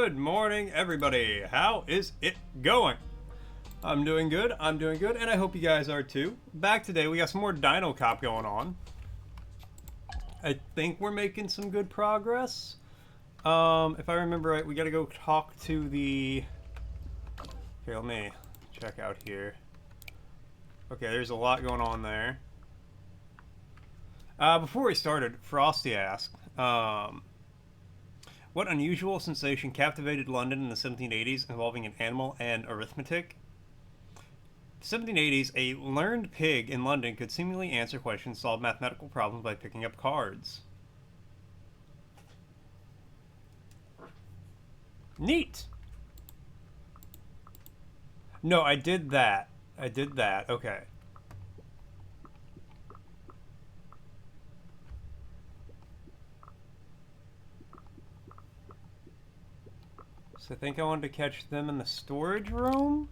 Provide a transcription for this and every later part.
Good morning, everybody. How is it going? I'm doing good, and I hope you guys are too. Back today, we got some more Dinocop going on. I think we're making some good progress. If I remember right, we gotta go talk to the... Here, let me check out here. Okay, there's a lot going on there. Before we started, Frosty asked, what unusual sensation captivated London in the 1780s involving an animal and arithmetic? The 1780s, a learned pig in London could seemingly answer questions, solve mathematical problems by picking up cards. Neat! No, I did that. Okay. So I think I wanted to catch them in the storage room?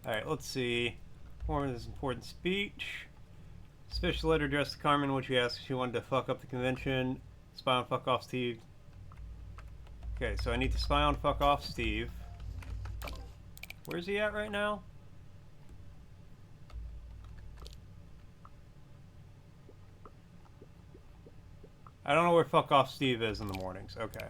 Alright, let's see. Form this important speech. Special letter addressed to Carmen, which we asked if she wanted to fuck up the convention. Spy on fuck off Steve. Okay, so I need to spy on fuck off Steve. Where's he at right now? I don't know where fuck off Steve is in the mornings. Okay.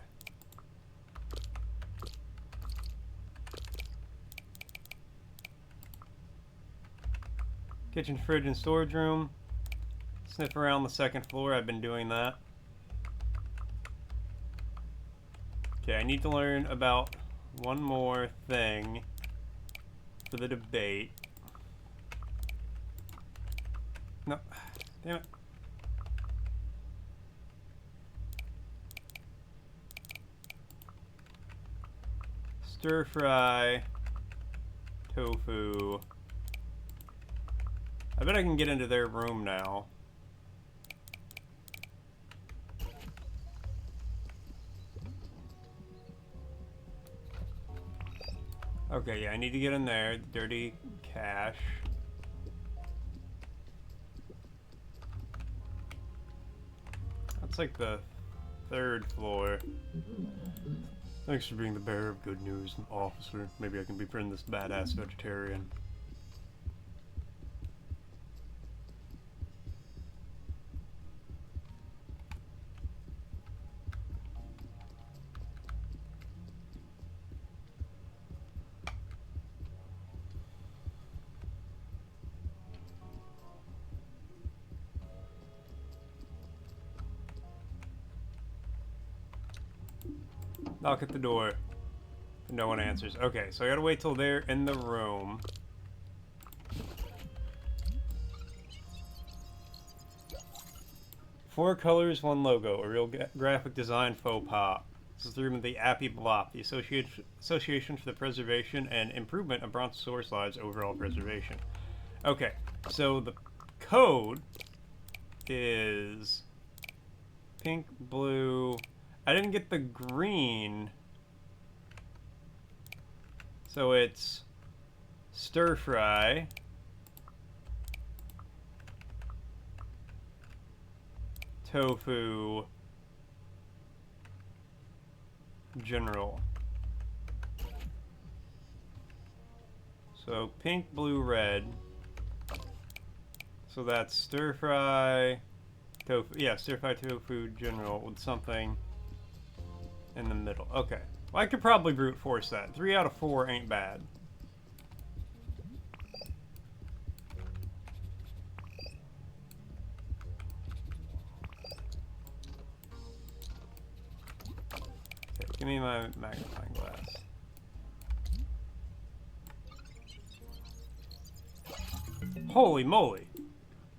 Kitchen, fridge, and storage room. Sniff around the second floor. I've been doing that. Okay, I need to learn about one more thing for the debate. No. Damn it. Stir fry. Tofu. I bet I can get into their room now. Okay, yeah, I need to get in there. Dirty cash. That's like the third floor. Thanks for being the bearer of good news, officer. Maybe I can befriend this badass vegetarian. Knock at the door. No one answers. Okay, so I gotta wait till they're in the room. Four colors, one logo. A real graphic design faux pas. This is the room of the Appy Blop, the Association for the Preservation and Improvement of Brontosaurus Lives Overall Preservation. Okay, so the code is pink, blue... I didn't get the green, so it's stir fry, tofu, general. So pink, blue, red. So that's stir fry, tofu. Yeah, stir fry, tofu, general with something in the middle. Okay. Well, I could probably brute force that. 3 out of 4 ain't bad. Okay, give me my magnifying glass. Holy moly!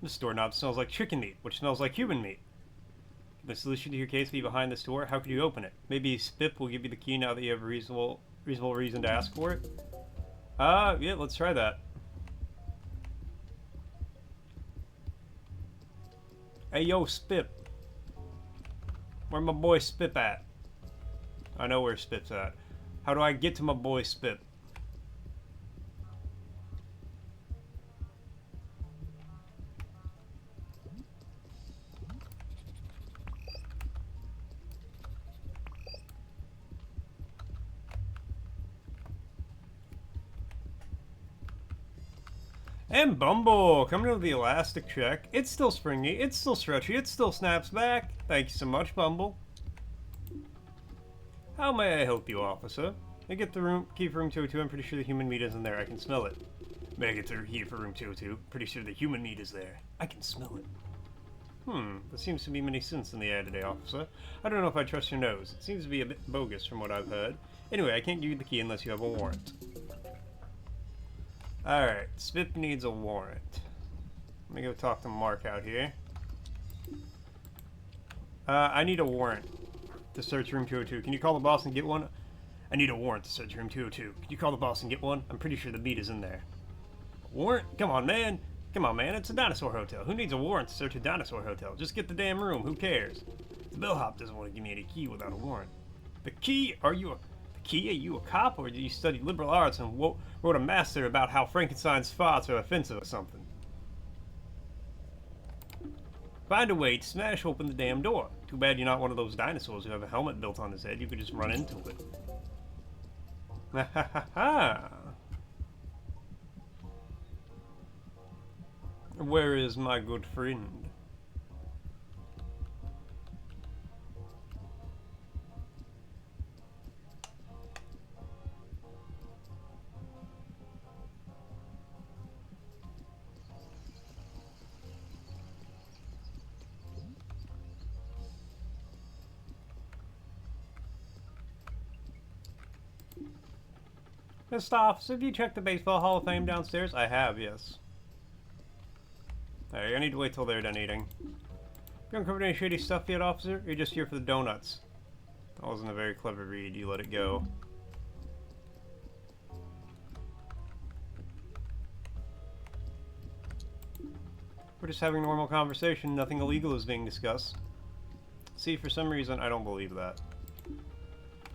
This doorknob smells like chicken meat, which smells like human meat. The solution to your case be behind this door. How could you open it? Maybe Spip will give you the key now that you have a reasonable reason to ask for it. Yeah, let's try that. Hey, yo, Spip. Where my boy Spip at? I know where Spip's at. How do I get to my boy Spip? And Bumble, coming to the elastic check. It's still springy, it's still stretchy, it still snaps back. Thank you so much, Bumble. How may I help you, officer? I get the key for room 202. I'm pretty sure the human meat isn't there. I can smell it. May I get the key for room 202? Pretty sure the human meat is there. I can smell it. There seems to be many synths in the air today, officer. I don't know if I trust your nose. It seems to be a bit bogus from what I've heard. Anyway, I can't give you the key unless you have a warrant. Alright, Spip needs a warrant. Let me go talk to Mark out here. I need a warrant to search room 202. Can you call the boss and get one? I need a warrant to search room 202. Can you call the boss and get one? I'm pretty sure the meat is in there. Warrant? Come on, man. Come on, man. It's a dinosaur hotel. Who needs a warrant to search a dinosaur hotel? Just get the damn room. Who cares? The bellhop doesn't want to give me any key without a warrant. The key? Are you a cop, or did you study liberal arts and wrote a master about how Frankenstein's thoughts are offensive or something? Find a way to smash open the damn door. Too bad you're not one of those dinosaurs who have a helmet built on his head. You could just run into it. Ha ha ha ha! Where is my good friend? Mr. Officer, have you checked the Baseball Hall of Fame downstairs? I have, yes. Alright, I need to wait till they're done eating. You uncovered any shady stuff yet, officer? Or you're just here for the donuts? That wasn't a very clever read. You let it go. We're just having a normal conversation. Nothing illegal is being discussed. See, for some reason, I don't believe that.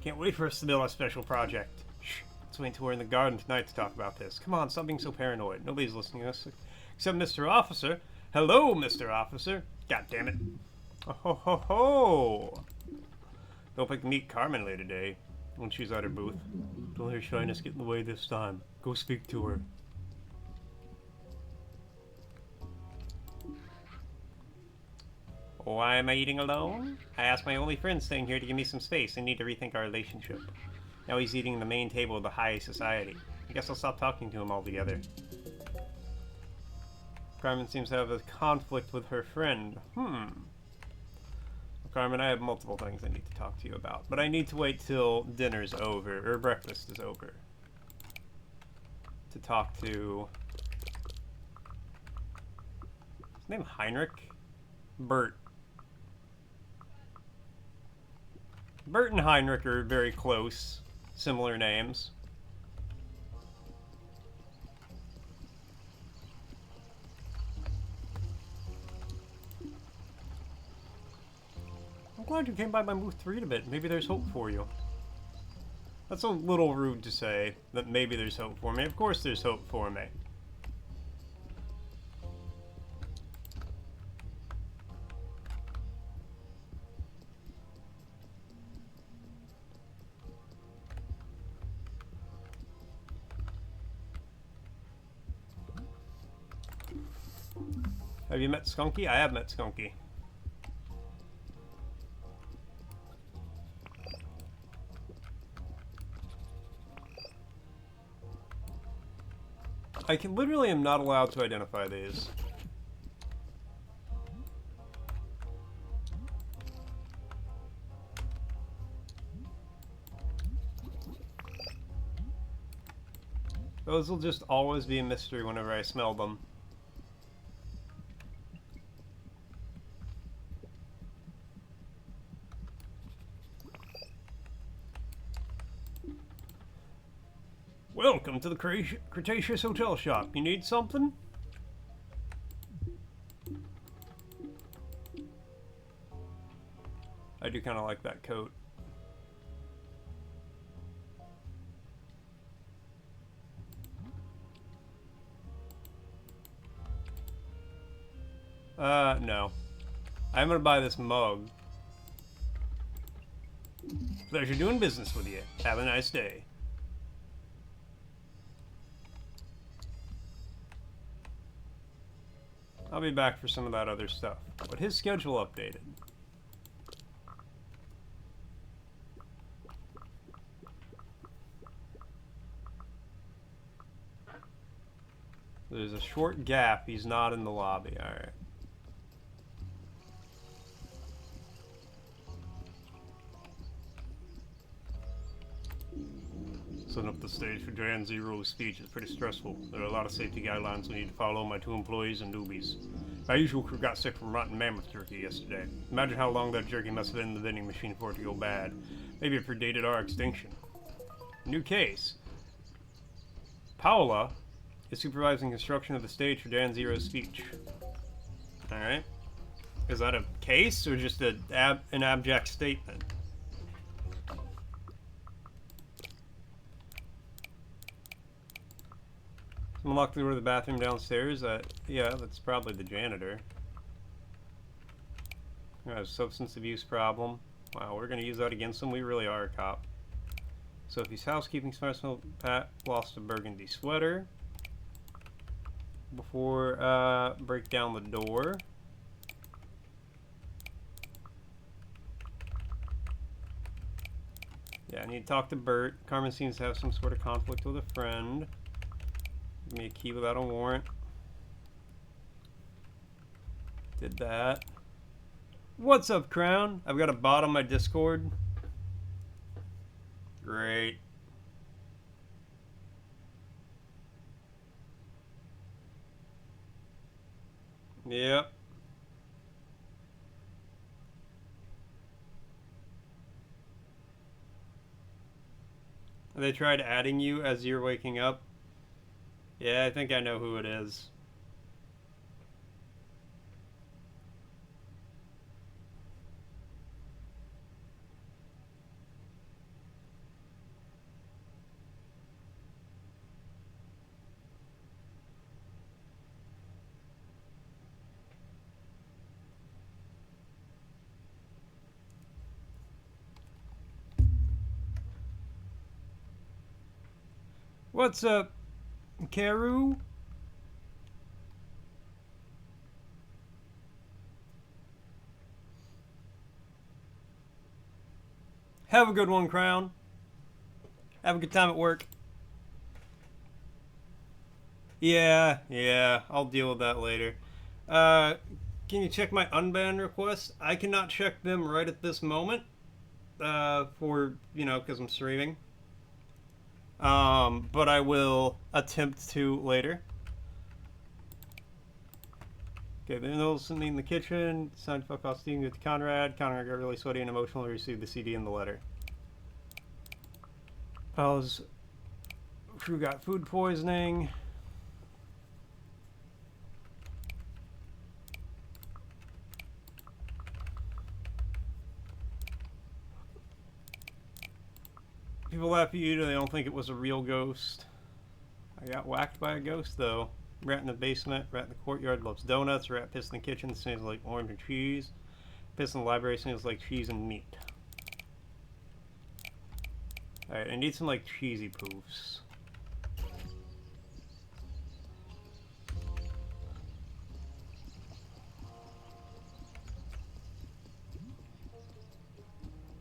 Can't wait for us to build a special project. Shh. Let's wait until we're in the garden tonight to talk about this. Come on, stop being so paranoid. Nobody's listening to us except Mr. Officer. Hello, Mr. Officer. God damn it. Oh ho ho ho. Hope I can meet Carmen later today when she's at her booth. Don't let her shyness get in the way this time. Go speak to her. Why am I eating alone? I asked my only friend staying here to give me some space. I need to rethink our relationship. Now he's eating the main table of the high society. I guess I'll stop talking to him altogether. Carmen seems to have a conflict with her friend. Well, Carmen, I have multiple things I need to talk to you about. But I need to wait till dinner's over, or breakfast is over, to talk to... His name Heinrich? Bert. Bert and Heinrich are very close. Similar names. I'm glad you came by my booth to read a bit. Maybe there's hope for you. That's a little rude to say, that maybe there's hope for me. Of course there's hope for me. Have you met Skunky? I have met Skunky. I literally am not allowed to identify these. Those will just always be a mystery whenever I smell them. Welcome to the Cretaceous Hotel Shop. You need something? I do kind of like that coat. No. I'm gonna buy this mug. Pleasure doing business with you. Have a nice day. I'll be back for some of that other stuff. But his schedule updated. There's a short gap. He's not in the lobby. Alright. Setting up the stage for Jan Zero's speech is pretty stressful. There are a lot of safety guidelines we need to follow. My 2 employees and newbies. My usual crew got sick from rotten mammoth jerky yesterday. Imagine how long that jerky must have been in the vending machine for it to go bad. Maybe it predated our extinction. New case. Paola is supervising construction of the stage for Jan Zero's speech. Alright. Is that a case or just an abject statement? Someone locked the door to the bathroom downstairs. Yeah, that's probably the janitor. A substance abuse problem. Wow, we're going to use that against him. We really are a cop. Sophie's housekeeping special. Pat lost a burgundy sweater. Before, break down the door. Yeah, I need to talk to Bert. Carmen seems to have some sort of conflict with a friend. Give me a key without a warrant. Did that. What's up, Crown? I've got a bot on my Discord. Great. Yep. They tried adding you as you're waking up. Yeah, I think I know who it is. What's up, Karu? Have a good one, Crown. Have a good time at work. Yeah, I'll deal with that later. Can you check my unban requests? I cannot check them right at this moment. For, because I'm streaming. But I will attempt to later. Okay, then they'll send me in the kitchen. It's time to fuck off Steven with Conrad. Conrad got really sweaty and emotional and received the CD and the letter. Paul's crew got food poisoning. People laugh at you, they don't think it was a real ghost. I got whacked by a ghost, though. Rat in the basement, rat in the courtyard loves donuts, rat pissed in the kitchen smells like orange and cheese. Piss in the library smells like cheese and meat. Alright, I need some, cheesy poofs.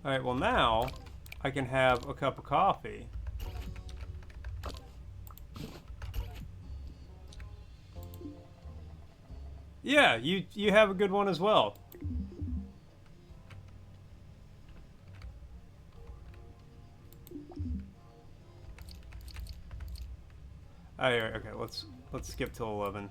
Alright, well now, I can have a cup of coffee. Yeah, you have a good one as well. Alright, okay, let's skip till 11.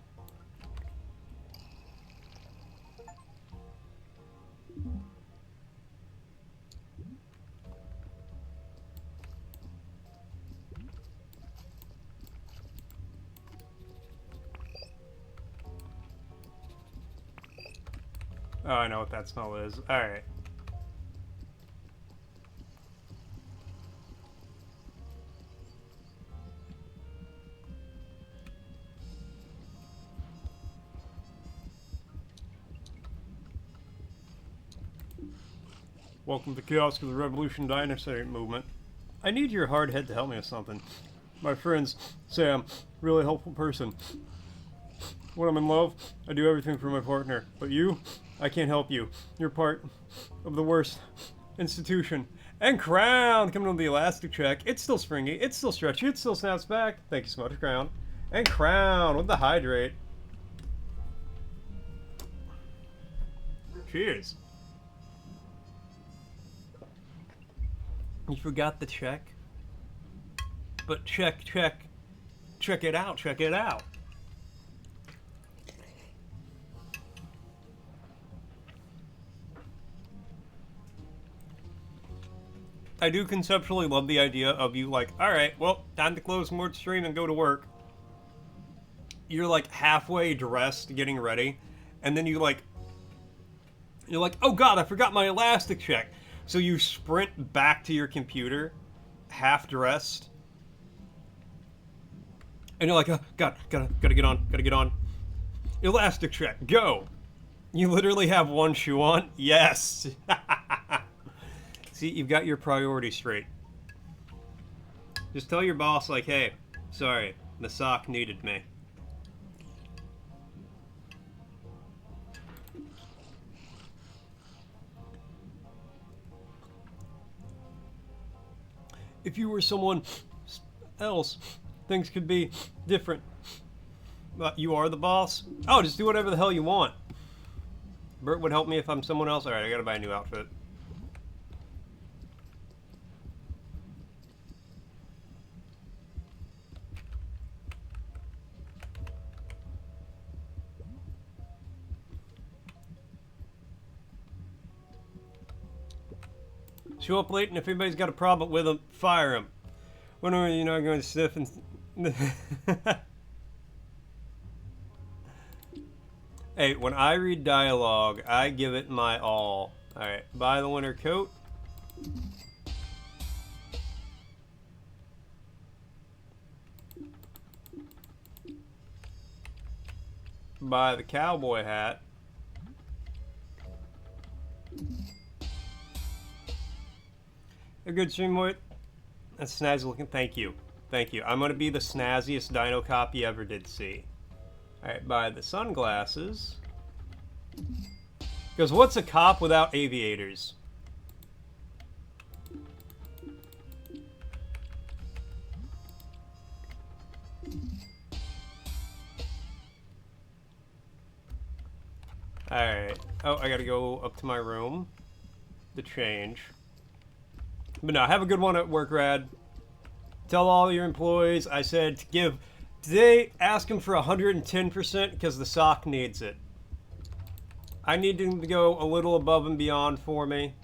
Oh, I know what that smell is. Alright. Welcome to the Kiosk of the Revolution Dinosaur Movement. I need your hard head to help me with something. My friends say I'm a really helpful person. When I'm in love, I do everything for my partner. But you, I can't help you. You're part of the worst institution. And Crown coming on the elastic check. It's still springy. It's still stretchy. It still snaps back. Thank you so much, Crown. And Crown with the hydrate. Cheers. You forgot the check? But check it out, check it out. I do conceptually love the idea of you like, alright, well, time to close more stream and go to work. You're like halfway dressed, getting ready, and then you're like, oh god, I forgot my elastic check. So you sprint back to your computer, half dressed, and you're like, oh god, gotta get on. Elastic check, go. You literally have one shoe on? Yes. See, you've got your priorities straight. Just tell your boss, like, hey, sorry, the sock needed me. If you were someone else, things could be different. But you are the boss? Oh, just do whatever the hell you want. Bert would help me if I'm someone else. Alright, I gotta buy a new outfit. Show up late, and if anybody's got a problem with him, fire him. When are you not going to sniff and... Hey, when I read dialogue, I give it my all. Alright, buy the winter coat. Buy the cowboy hat. A good stream, boy. That's snazzy looking. Thank you. Thank you. I'm going to be the snazziest Dinocop you ever did see. Alright, buy the sunglasses. Because what's a cop without aviators? Alright. Oh, I gotta go up to my room to change. But no, have a good one at work, Rad. Tell all your employees I said to give... Today, ask them for 110% because the sock needs it. I need them to go a little above and beyond for me.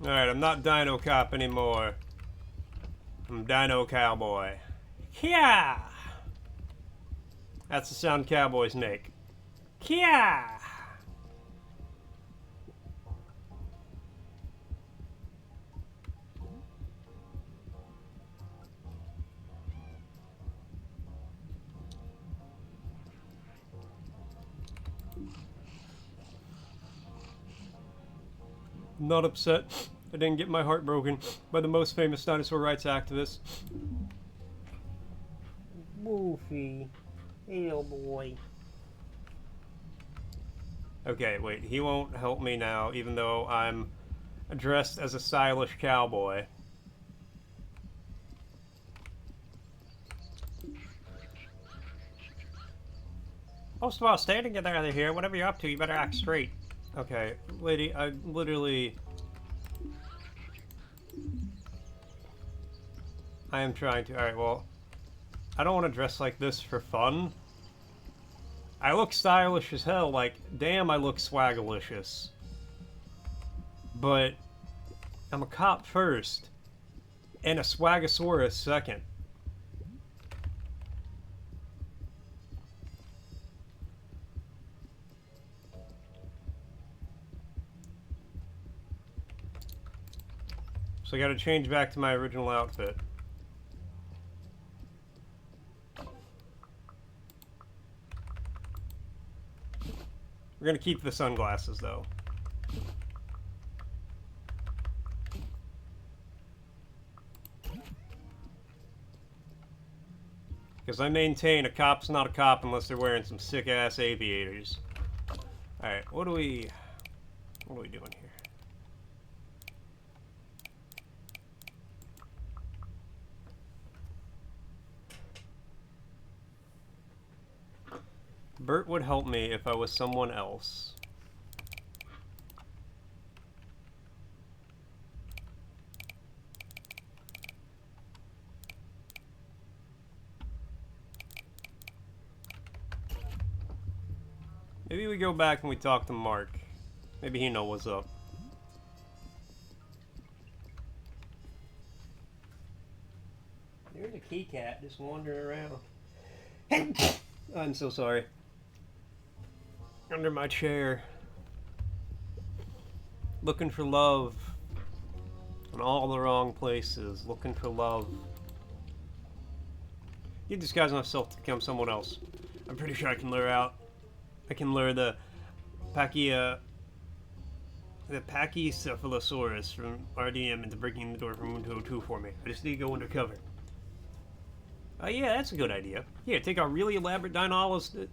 Alright, I'm not Dinocop anymore. I'm Dino Cowboy. Yeah! That's the sound cowboys make. Yeah! Not upset. I didn't get my heart broken by the most famous dinosaur rights activist. Wolfie. Hey, boy. Okay, wait. He won't help me now, even though I'm dressed as a stylish cowboy. Most of all, stay together out of here. Whatever you're up to, you better act straight. Okay, lady, I literally... I am trying to... Alright, well... I don't want to dress like this for fun. I look stylish as hell, like, damn, I look swagalicious. But... I'm a cop first. And a swagasaurus second. So I gotta change back to my original outfit. We're gonna keep the sunglasses though. Because I maintain a cop's not a cop unless they're wearing some sick-ass aviators. Alright, what are we doing here? Bert would help me if I was someone else. Maybe we go back and we talk to Mark. Maybe he knows what's up. There's a key cat just wandering around. I'm so sorry. Under my chair. Looking for love. In all the wrong places. Looking for love. You disguise myself to become someone else. I'm pretty sure I can lure out. I can lure the Pachycephalosaurus from RDM into breaking the door from room 202 for me. I just need to go undercover. Yeah, that's a good idea. Here, take our really elaborate dinologist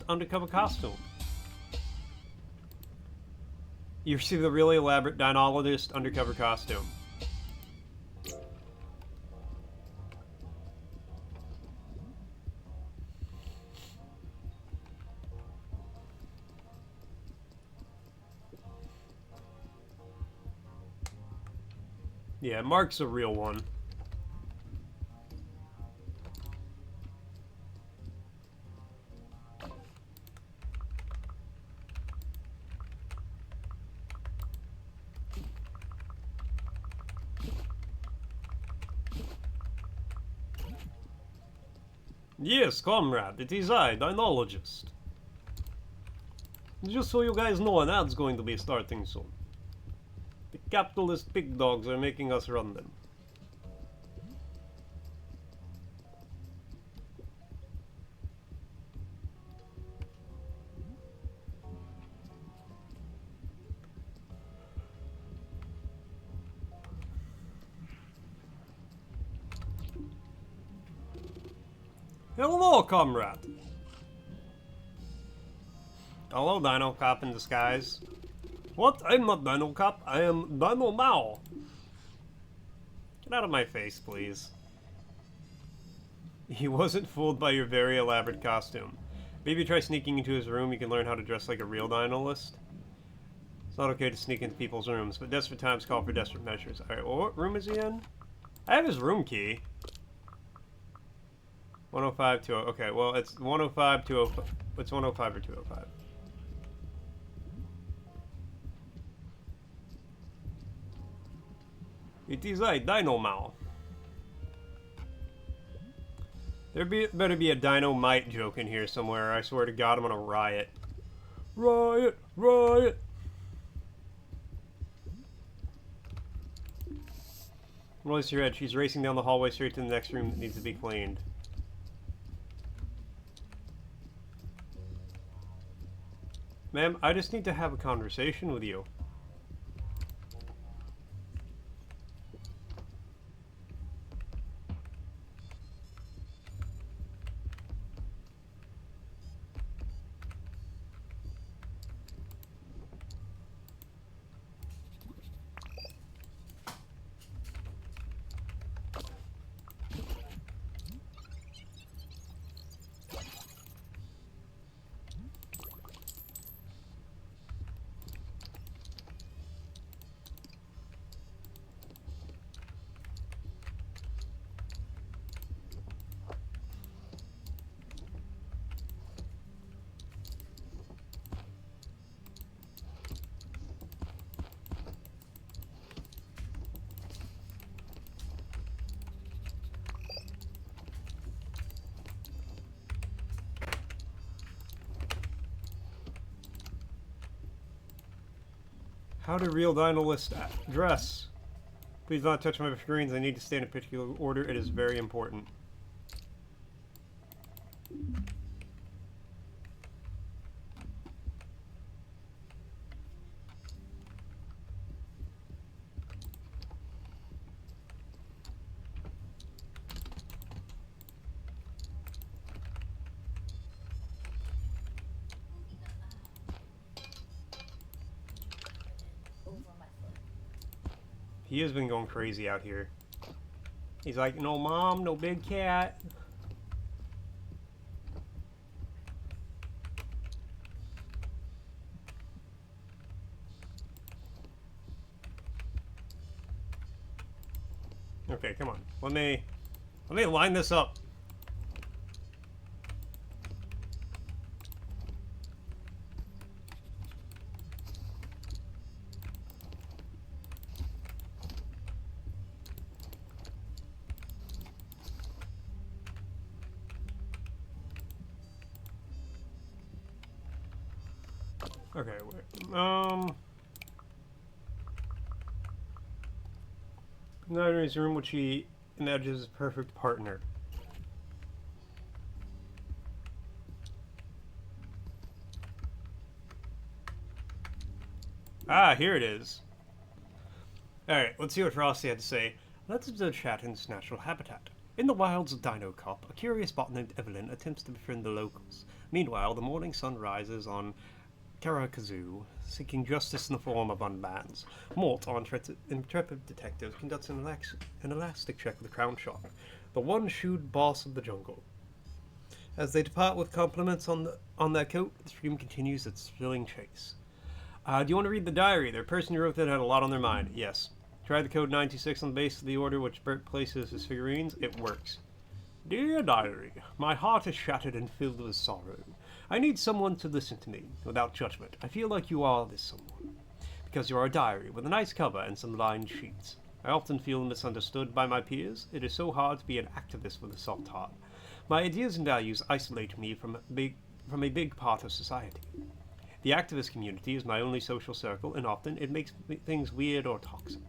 undercover costume. You receive the really elaborate dinologist undercover costume. Yeah, Mark's a real one. Yes, comrade, it is I, Dinologist. Just so you guys know, an ad's going to be starting soon. The capitalist pig dogs are making us run them. Hello, comrade. Hello, Dinocop in disguise. What? I'm not Dinocop. I am Dino Mao. Get out of my face, please. He wasn't fooled by your very elaborate costume. Maybe try sneaking into his room. You can learn how to dress like a real Dinolist. It's not okay to sneak into people's rooms, but desperate times call for desperate measures. Alright, well, what room is he in? I have his room key. 105, 20. Okay, well, it's 105, 205. It's 105 or 205. It is I, Dino Mao. Better be a dynamite joke in here somewhere. I swear to God, I'm gonna riot. Riot! Riot! Release your head. She's racing down the hallway straight to the next room that needs to be cleaned. Ma'am, I just need to have a conversation with you. How do real Dinolists dress? Please do not touch my figurines. I need to stay in a particular order. It is very important. He has been going crazy out here. He's like, no mom, no big cat. Okay, come on. Let me line this up. Okay, wait. Not in his room, which he imagines a perfect partner. Ah, here it is. Alright, let's see what Frosty had to say. Let's observe chat in its natural habitat. In the wilds of Dinocop, a curious bot named Evelyn attempts to befriend the locals. Meanwhile, the morning sun rises on Karakazoo, seeking justice in the form of unbands. Mort, our intrepid detective, conducts an elastic check with the crown shark, the one-shoed boss of the jungle. As they depart with compliments on their coat, the stream continues its thrilling chase. Do you want to read the diary? The person who wrote that had a lot on their mind. Yes. Try the code 926 on the base of the order which Bert places his figurines. It works. Dear diary, my heart is shattered and filled with sorrow. I need someone to listen to me, without judgment. I feel like you are this someone. Because you are a diary, with a nice cover and some lined sheets. I often feel misunderstood by my peers. It is so hard to be an activist with a soft heart. My ideas and values isolate me from a big part of society. The activist community is my only social circle, and often it makes things weird or toxic.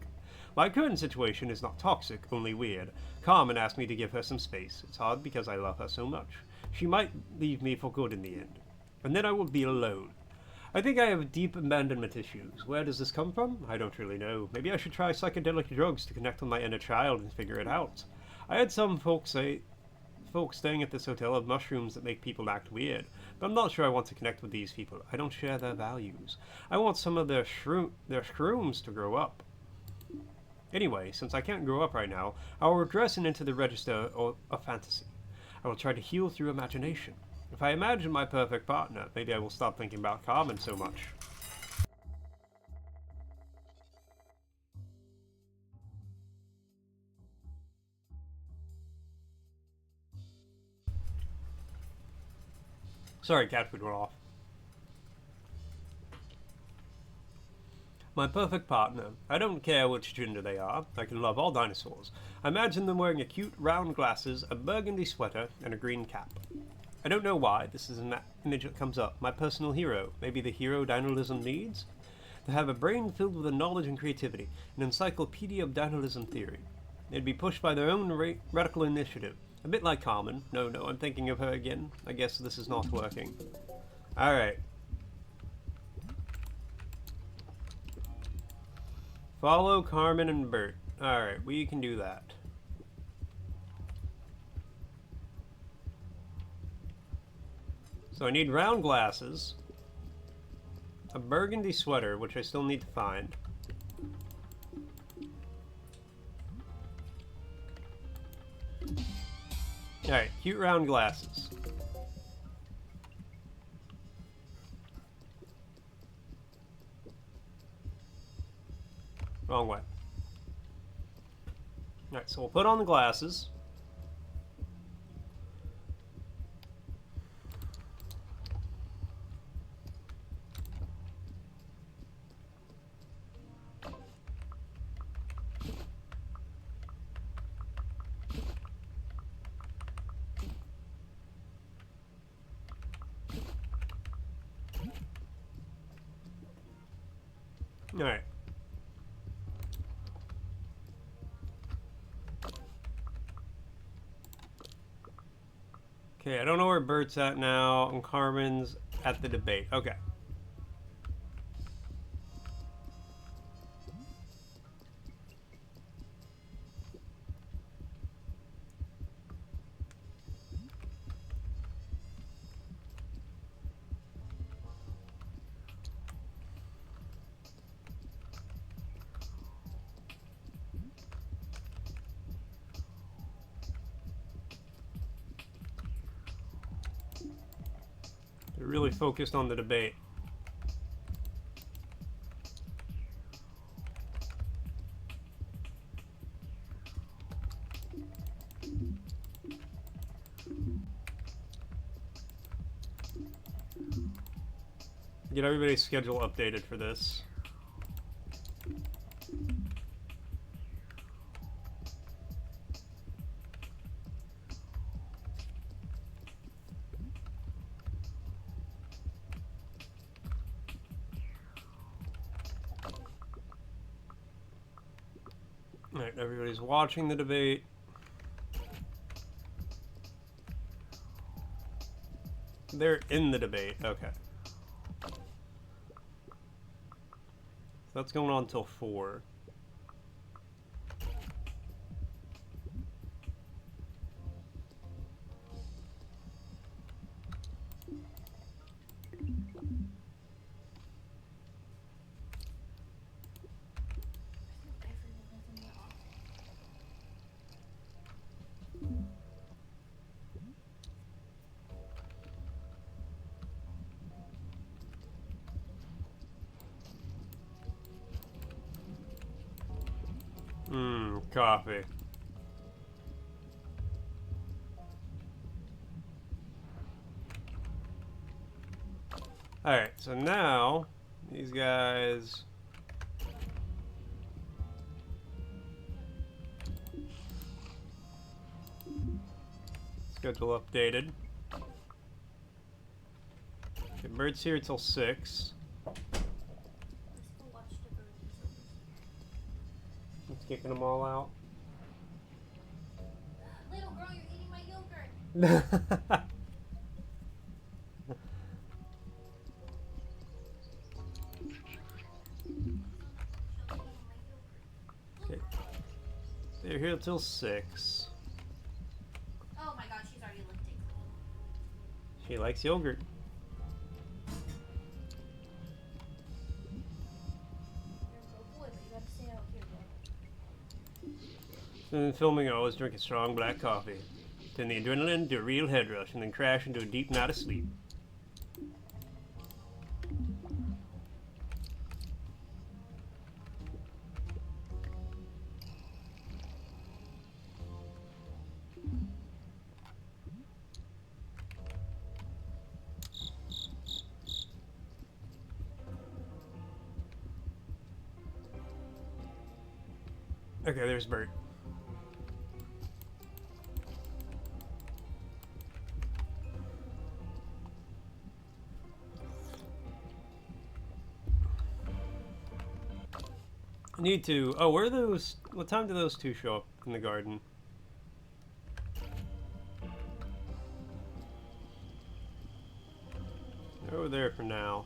My current situation is not toxic, only weird. Carmen asked me to give her some space. It's hard because I love her so much. She might leave me for good in the end. And then I will be alone. I think I have deep abandonment issues. Where does this come from? I don't really know. Maybe I should try psychedelic drugs to connect with my inner child and figure it out. I had some folks staying at this hotel have mushrooms that make people act weird, but I'm not sure I want to connect with these people. I don't share their values. I want some of their shrooms to grow up. Anyway, since I can't grow up right now, I will regress into the register of fantasy. I will try to heal through imagination. If I imagine my perfect partner, maybe I will stop thinking about Carmen so much. Sorry, cat food went off. My perfect partner. I don't care which gender they are. I can love all dinosaurs. I imagine them wearing a cute round glasses, a burgundy sweater, and a green cap. I don't know why. This is an image that comes up. My personal hero. Maybe the hero dinolism needs? They have a brain filled with knowledge and creativity, an encyclopedia of dinolism theory. They'd be pushed by their own radical initiative. A bit like Carmen. No, I'm thinking of her again. I guess this is not working. Alright. Follow Carmen and Bert. Alright, we can do that. So I need round glasses, a burgundy sweater, which I still need to find. Alright, cute round glasses. Wrong way. Alright, so we'll put on the glasses. Alright. Okay, I don't know where Bert's at now, and Carmen's at the debate. Okay. They're really focused on the debate. Get everybody's schedule updated for this. Alright, everybody's watching the debate. They're in the debate, okay. So that's going on until 4. Coffee. Alright, so now these guys schedule updated. Okay, Bird's here till 6. It's kicking them all out. Little girl, you're eating my yogurt. Okay. They're here till 6. Oh my god, she's already lifting. She likes yogurt. In filming, I always drink a strong black coffee. Then the adrenaline to a real head rush, and then crash into a deep night of sleep. Okay, there's Bert. Need to. Oh, where are those? What time do those two show up in the garden? They're over there for now.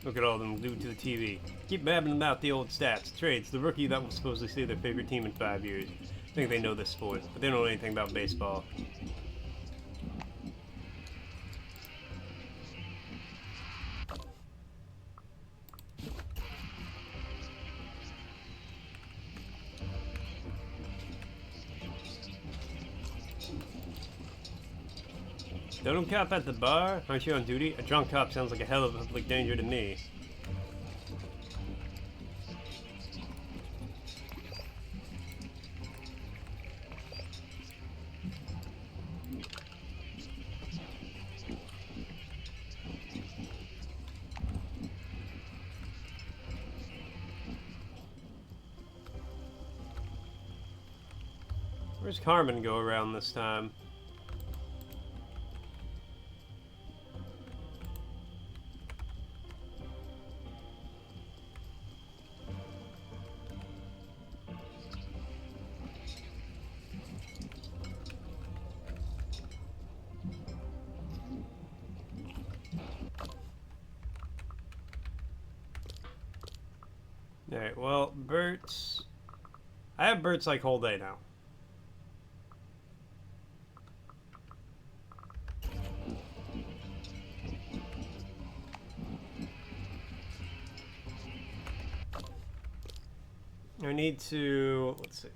Look at all of them glued to the TV. Keep babbling about the old stats. Trades, the rookie that will supposedly see their favorite team in 5 years. I think they know this sport, but they don't know anything about baseball. Don't cop at the bar? Aren't you on duty? A drunk cop sounds like a hell of a public danger to me. Where's Carmen go around this time? Alright, well, Bert's... I have Bert's like whole day now. I need to... let's see.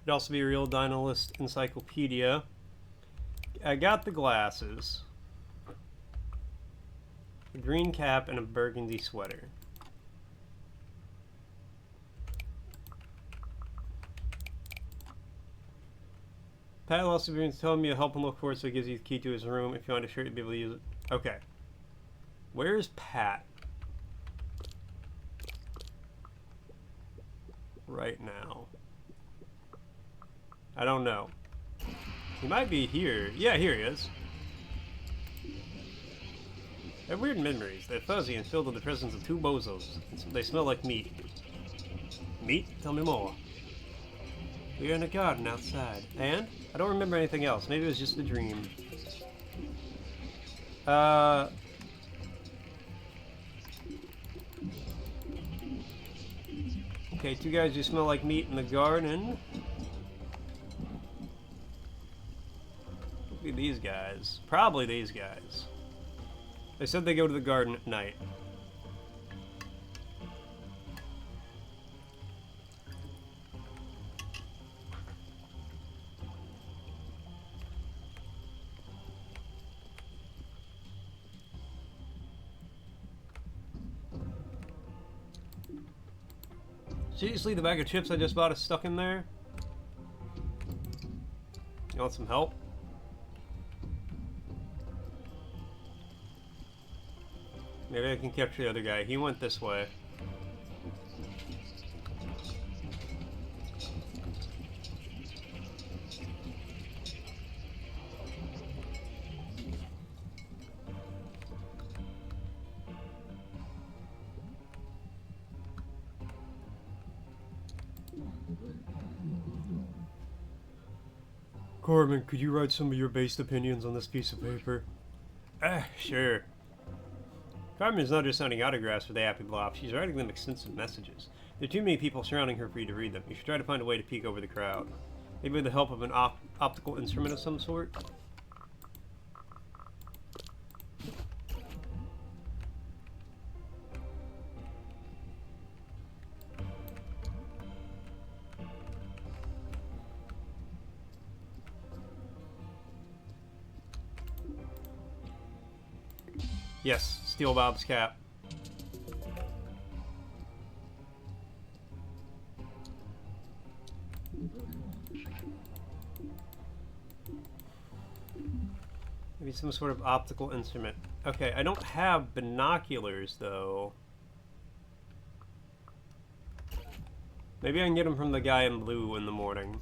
It'd also be a real Dinolist encyclopedia. I got the glasses. A green cap and a burgundy sweater. Pat will also be telling me to help him look for it, so he gives you the key to his room. If you want a shirt, you'll be able to use it. Okay. Where's Pat? Right now. I don't know. He might be here. Yeah, here he is. I have weird memories. They're fuzzy and filled with the presence of two bozos. They smell like meat. Meat? Tell me more. We are in a garden outside. And? I don't remember anything else. Maybe it was just a dream. Okay, two guys who smell like meat in the garden. Look at these guys. Probably these guys. They said they go to the garden at night. Seriously, the bag of chips I just bought is stuck in there? You want some help? Maybe I can capture the other guy. He went this way. Corbin, could you write some of your based opinions on this piece of paper? Sure. Carmen is not just signing autographs for the Happy Blob, she's writing them extensive messages. There are too many people surrounding her for you to read them. You should try to find a way to peek over the crowd. Maybe with the help of an optical instrument of some sort? Yes, steal Bob's cap. Maybe some sort of optical instrument. Okay, I don't have binoculars, though. Maybe I can get them from the guy in blue in the morning.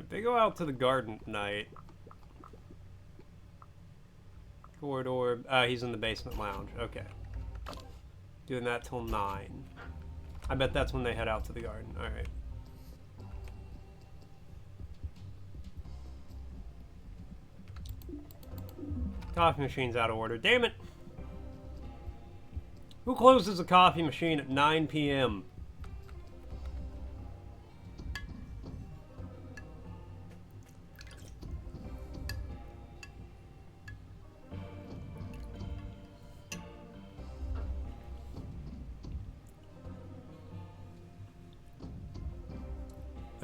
They go out to the garden at night. Corridor. He's in the basement lounge. Okay. Doing that till 9. I bet that's when they head out to the garden. Alright. Coffee machine's out of order. Damn it! Who closes a coffee machine at 9 p.m.?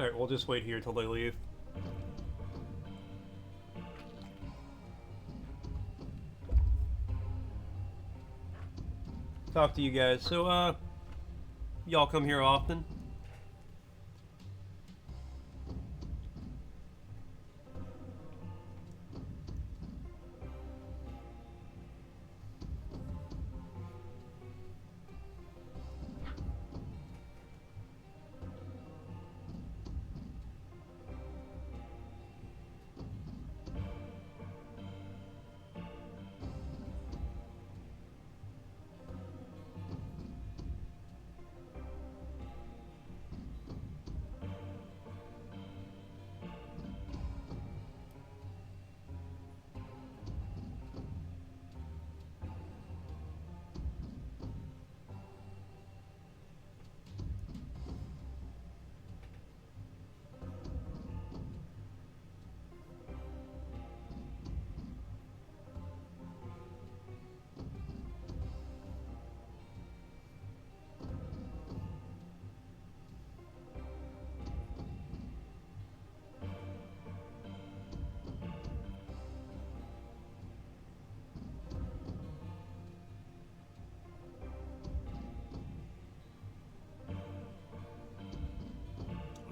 Alright, we'll just wait here till they leave. Talk to you guys. So, y'all come here often?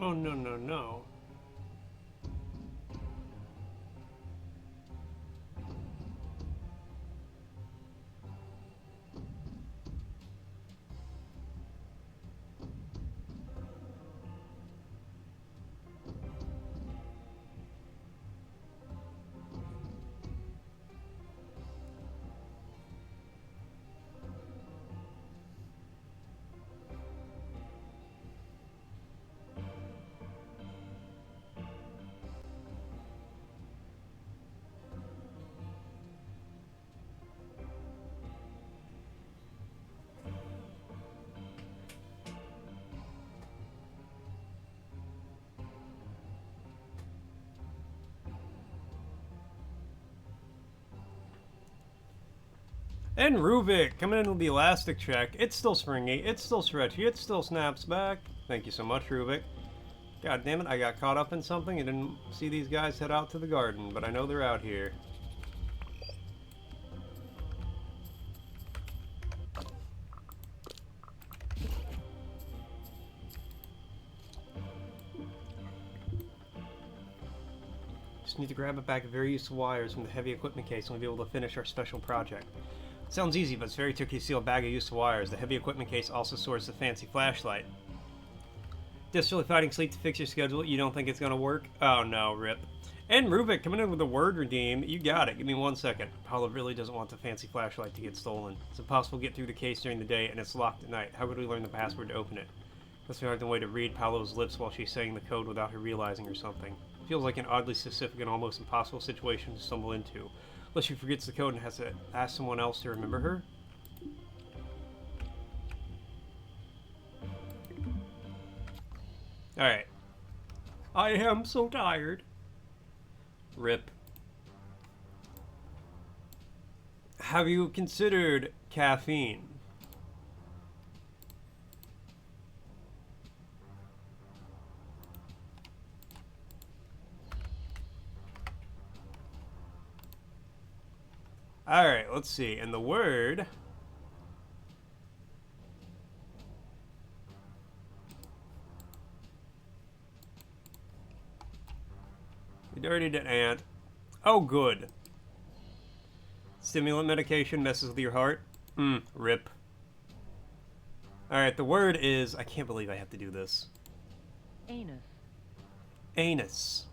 Oh, no, no, no. And Rubik coming in with the elastic check. It's still springy, it's still stretchy, it still snaps back. Thank you so much, Rubik. God damn it, I got caught up in something and didn't see these guys head out to the garden, but I know they're out here. Just need to grab a bag of very useful wires from the heavy equipment case and we'll be able to finish our special project. Sounds easy, but it's very tricky to seal a bag of useful wires. The heavy equipment case also stores the fancy flashlight. Desperately fighting sleep to fix your schedule. You don't think it's gonna work? Oh no, rip. And Rubik coming in with a word redeem. You got it. Give me 1 second. Paolo really doesn't want the fancy flashlight to get stolen. It's impossible to get through the case during the day, and it's locked at night. How would we learn the password to open it? Must be hard to way to read Paolo's lips while she's saying the code without her realizing or something. It feels like an oddly specific and almost impossible situation to stumble into. Unless she forgets the code and has to ask someone else to remember her? Alright. I am so tired. Rip. Have you considered caffeine? Alright, let's see. And the word... We already did ant. Oh, good. Stimulant medication messes with your heart? Rip. Alright, the word is... I can't believe I have to do this. Anus. Anus.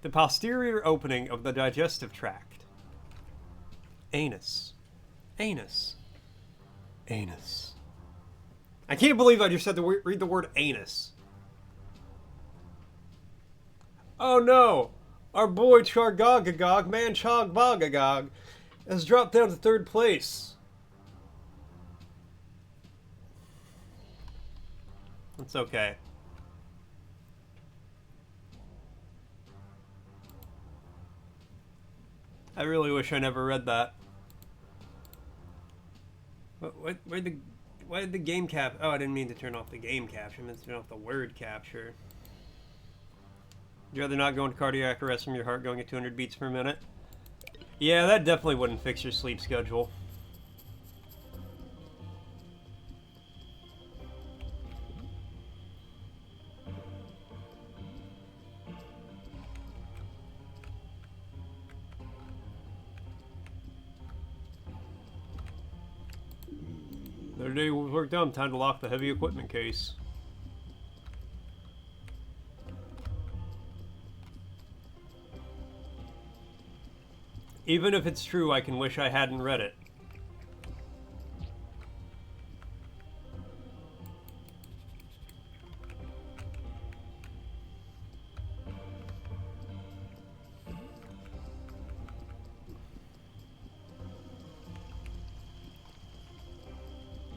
The posterior opening of the digestive tract. Anus. Anus. Anus. I can't believe I just had to read the word anus. Oh no! Our boy Chargogagog, man Chogbogagog, has dropped down to 3rd place. It's okay. I really wish I never read that. Why did the game cap... Oh, I didn't mean to turn off the game capture. I meant to turn off the word capture. you rather not go into cardiac arrest from your heart going at 200 beats per minute? Yeah, that definitely wouldn't fix your sleep schedule. Another day with work done. Time to lock the heavy equipment case. Even if it's true, I can wish I hadn't read it.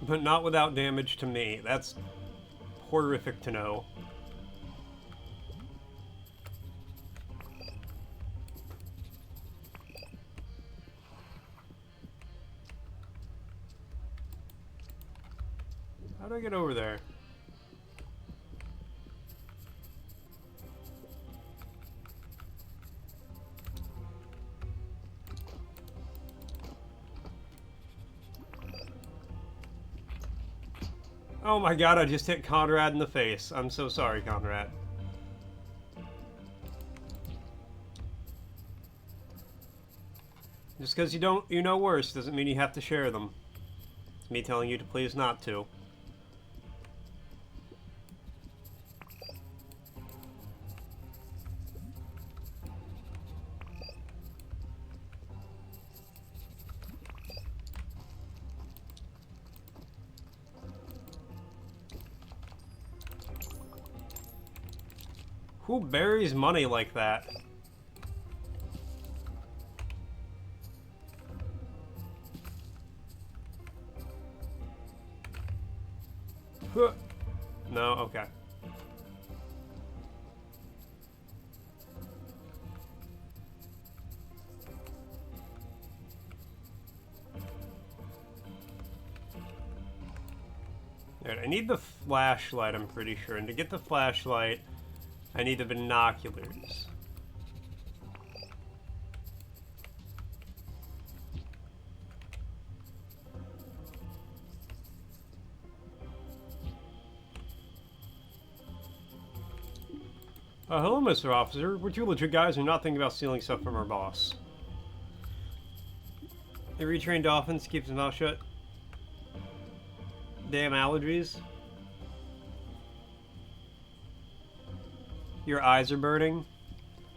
But not without damage to me. That's horrific to know. How do I get over there? Oh my god, I just hit Conrad in the face. I'm so sorry, Conrad. Just because you know worse doesn't mean you have to share them. It's me telling you to please not to. Who buries money like that? Huh. No, okay. Alright, I need the flashlight, I'm pretty sure. And to get the flashlight, I need the binoculars. Hello, Mr. Officer. We're two legit guys who are not thinking about stealing stuff from our boss. The retrained dolphins keep his mouth shut. Damn allergies. Your eyes are burning.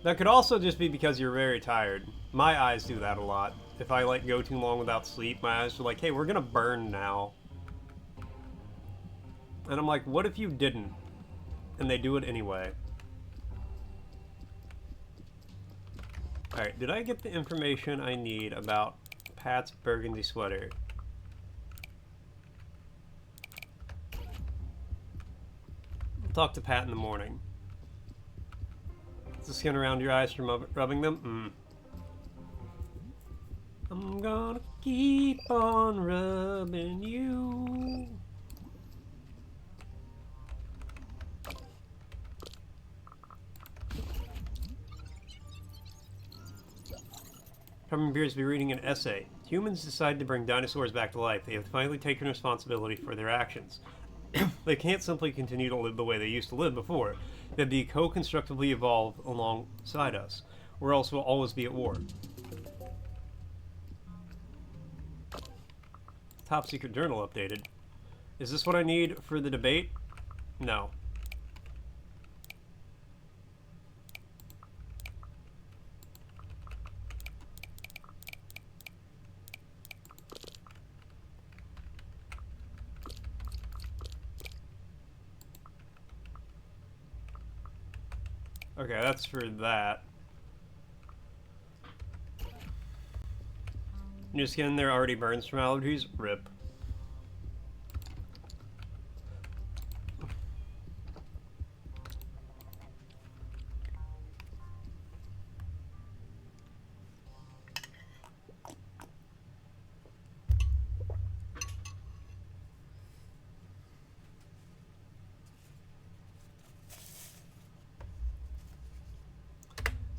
That could also just be because you're very tired. My eyes do that a lot. If I like go too long without sleep, my eyes are like, hey, we're gonna burn now. And I'm like, what if you didn't? And they do it anyway. Alright, did I get the information I need about Pat's burgundy sweater? I'll talk to Pat in the morning. Is the skin around your eyes from rubbing them? I'm gonna keep on rubbing you. Herman appears to be reading an essay. Humans decide to bring dinosaurs back to life. They have finally taken responsibility for their actions. They can't simply continue to live the way they used to live before. They have to co-constructively evolve alongside us, or else we'll always be at war. Top secret journal updated. Is this what I need for the debate? No. Okay, that's for that. Your skin there already burns from allergies? RIP.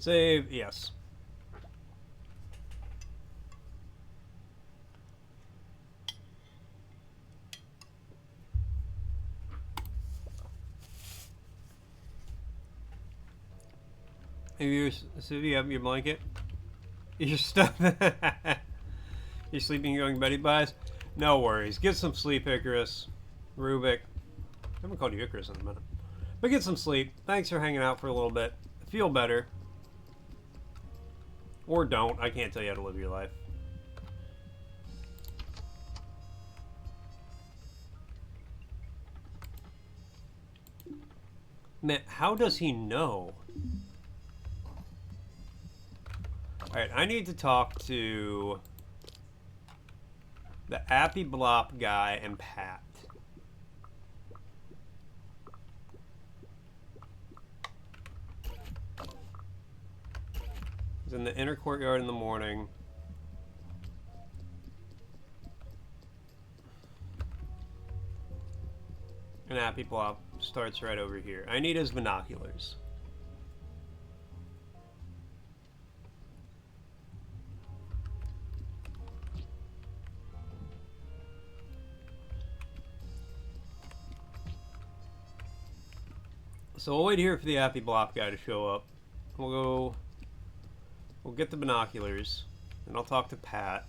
Save, yes. So you have your blanket? You're stuck. You're sleeping, going to bed, buys? No worries. Get some sleep, Icarus. Rubik. I haven't called you Icarus in a minute. But get some sleep. Thanks for hanging out for a little bit. Feel better. Or don't. I can't tell you how to live your life. Man, how does he know? Alright, I need to talk to the Appy Blop guy and Pat. He's in the inner courtyard in the morning. And Appy Blop starts right over here. I need his binoculars. So we'll wait here for the Appy Blop guy to show up. We'll get the binoculars, and I'll talk to Pat.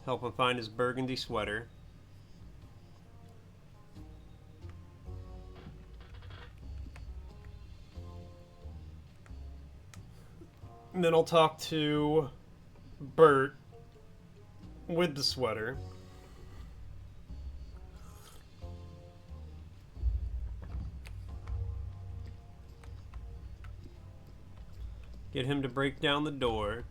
Help him find his burgundy sweater. And then I'll talk to Bert with the sweater. Get him to break down the door.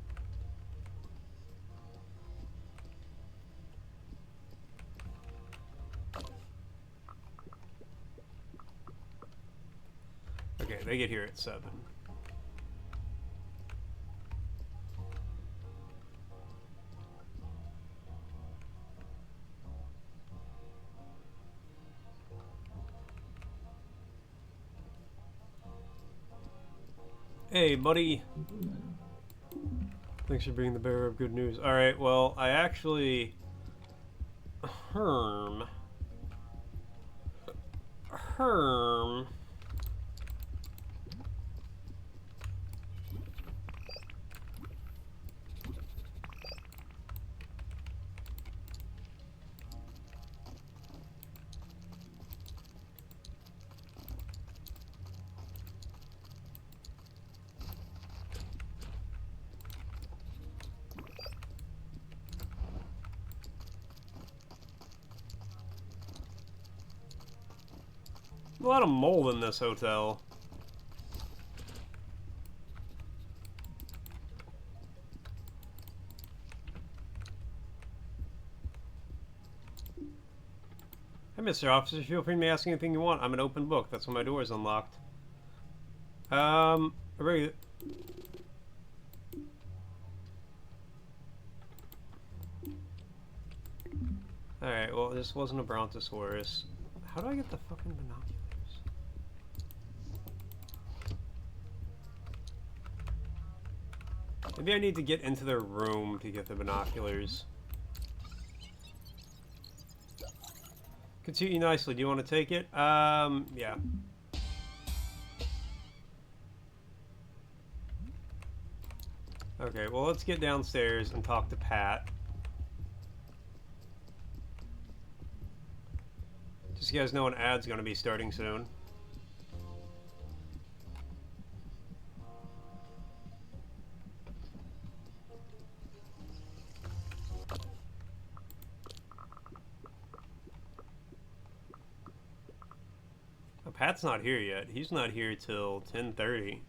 Okay, they get here at 7. Hey, buddy. Thanks for being the bearer of good news. Alright, well, I actually... Herm. A lot of mold in this hotel. Hi, Mr. Officer. Feel free to ask anything you want. I'm an open book. That's when my door is unlocked. Alright, well, this wasn't a Brontosaurus. How do I get the fucking binoculars? Maybe I need to get into their room to get the binoculars. Could suit you nicely. Do you want to take it? Yeah. Okay, well, let's get downstairs and talk to Pat. Just so you guys know, an ad's going to be starting soon. Oh, Pat's not here yet. He's not here till 10:30.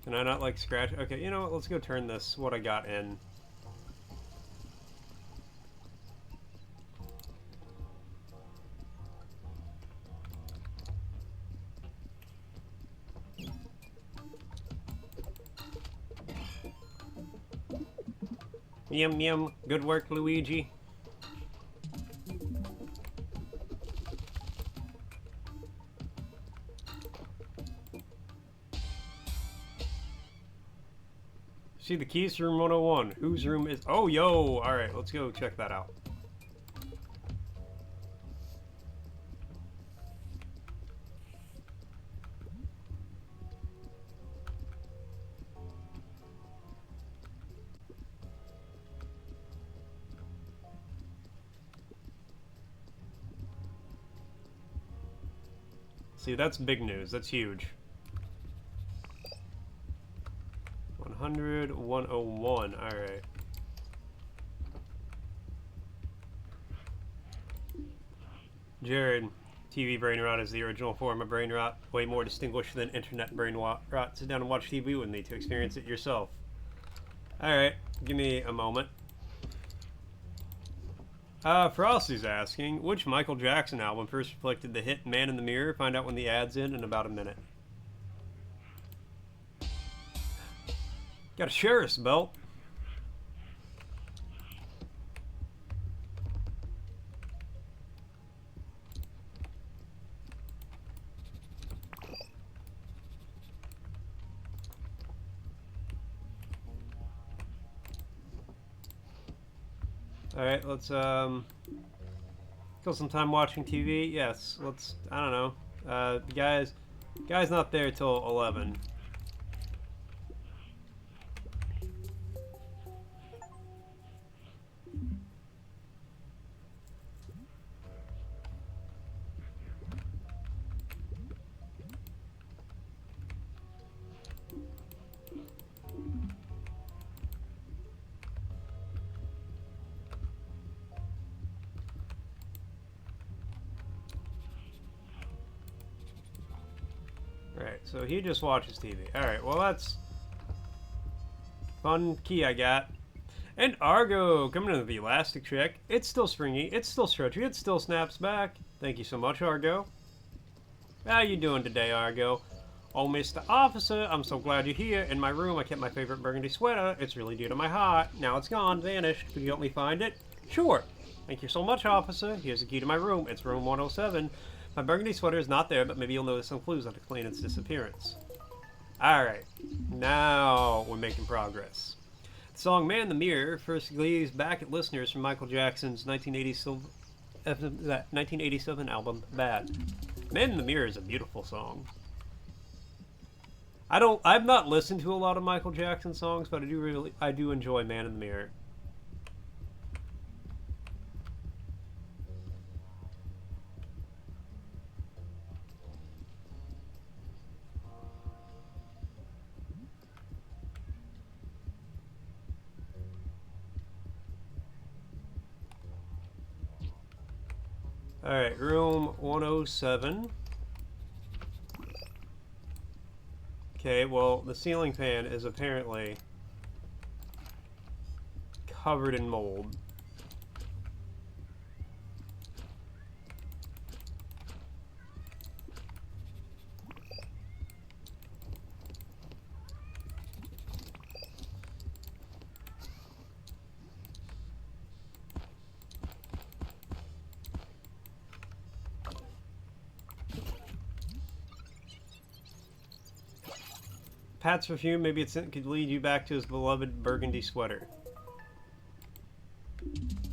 Can I not, like, scratch? Okay, you know what? Let's go turn this, what I got in. Yum yum. Good work, Luigi. See the keys to room 101. Whose room is... Oh, yo! Alright, let's go check that out. See, that's big news. That's huge. 100, 101. Alright. Jared, TV brain rot is the original form of brain rot. Way more distinguished than internet brain rot. Sit down and watch TV with me to experience it yourself. Alright, give me a moment. Frosty's asking, which Michael Jackson album first reflected the hit Man in the Mirror? Find out when the ad's in about a minute. Got a sheriff's belt. Alright, let's kill some time watching TV. Yes, let's, I don't know. The guy's not there till 11. Alright, so he just watches TV. Alright, well that's fun key I got. And Argo coming in the elastic check. It's still springy, it's still stretchy, it still snaps back. Thank you so much, Argo. How you doing today, Argo? Oh, Mr. Officer, I'm so glad you're here. In my room, I kept my favorite burgundy sweater. It's really dear to my heart. Now it's gone, vanished. Could you help me find it? Sure. Thank you so much, Officer. Here's the key to my room. It's room 107. My burgundy sweater is not there, but maybe you'll notice some clues that explain its disappearance. Alright, now we're making progress. The song Man in the Mirror first gazed back at listeners from Michael Jackson's 1987 album, Bad. Man in the Mirror is a beautiful song. I've not listened to a lot of Michael Jackson songs, but I do enjoy Man in the Mirror. Alright, room 107. Okay, well, the ceiling fan is apparently covered in mold. Pat's perfume, maybe it could lead you back to his beloved burgundy sweater.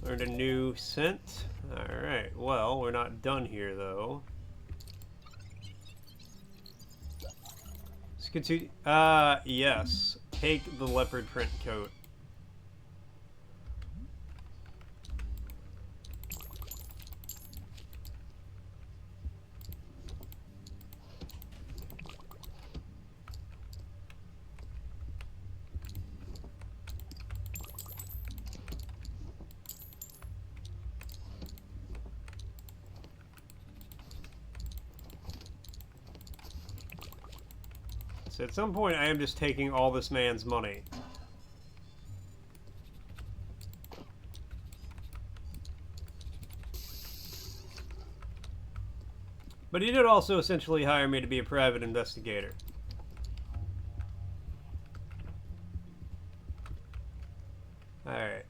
Learned a new scent. Alright, well, we're not done here, though. Yes. Take the leopard print coat. So at some point, I am just taking all this man's money. But he did also essentially hire me to be a private investigator. Alright.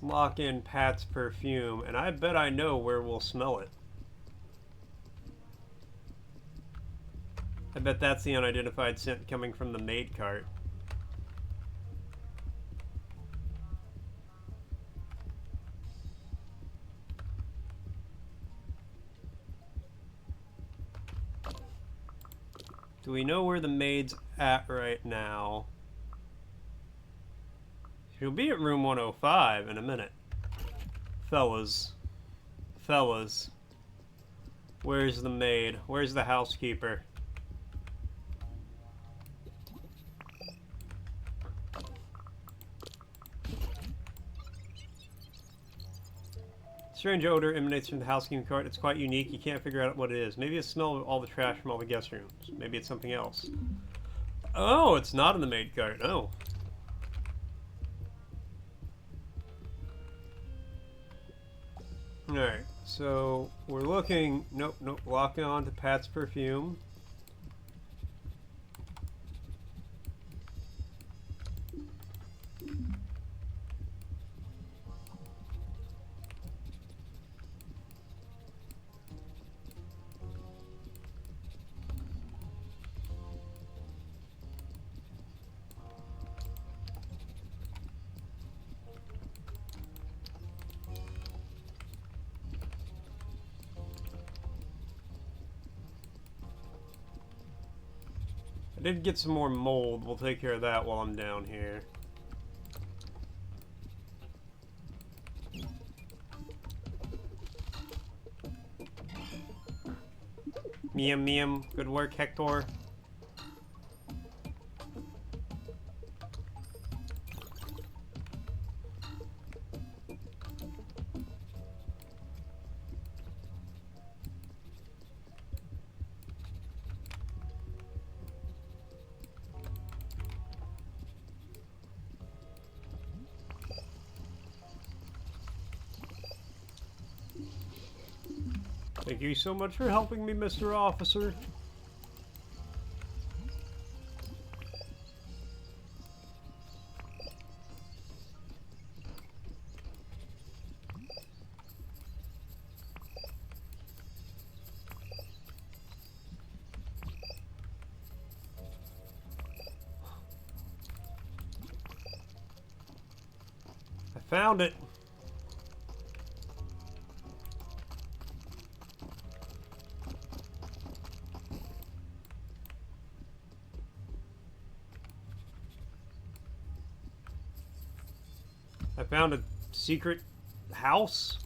lock in Pat's perfume, and I bet I know where we'll smell it. I bet that's the unidentified scent coming from the maid cart. Do we know where the maid's at right now? She'll be at room 105 in a minute. Fellas. Fellas. Where's the maid? Where's the housekeeper? Strange odor emanates from the housekeeping cart. It's quite unique. You can't figure out what it is. Maybe it's the smell of all the trash from all the guest rooms. Maybe it's something else. Oh, it's not in the maid cart. Oh. Alright, so we're looking... Nope, locking on to Pat's perfume. I did get some more mold. We'll take care of that while I'm down here. Meum. Good work, Hector. Thank you so much for helping me, Mr. Officer. I found it. I found a secret house.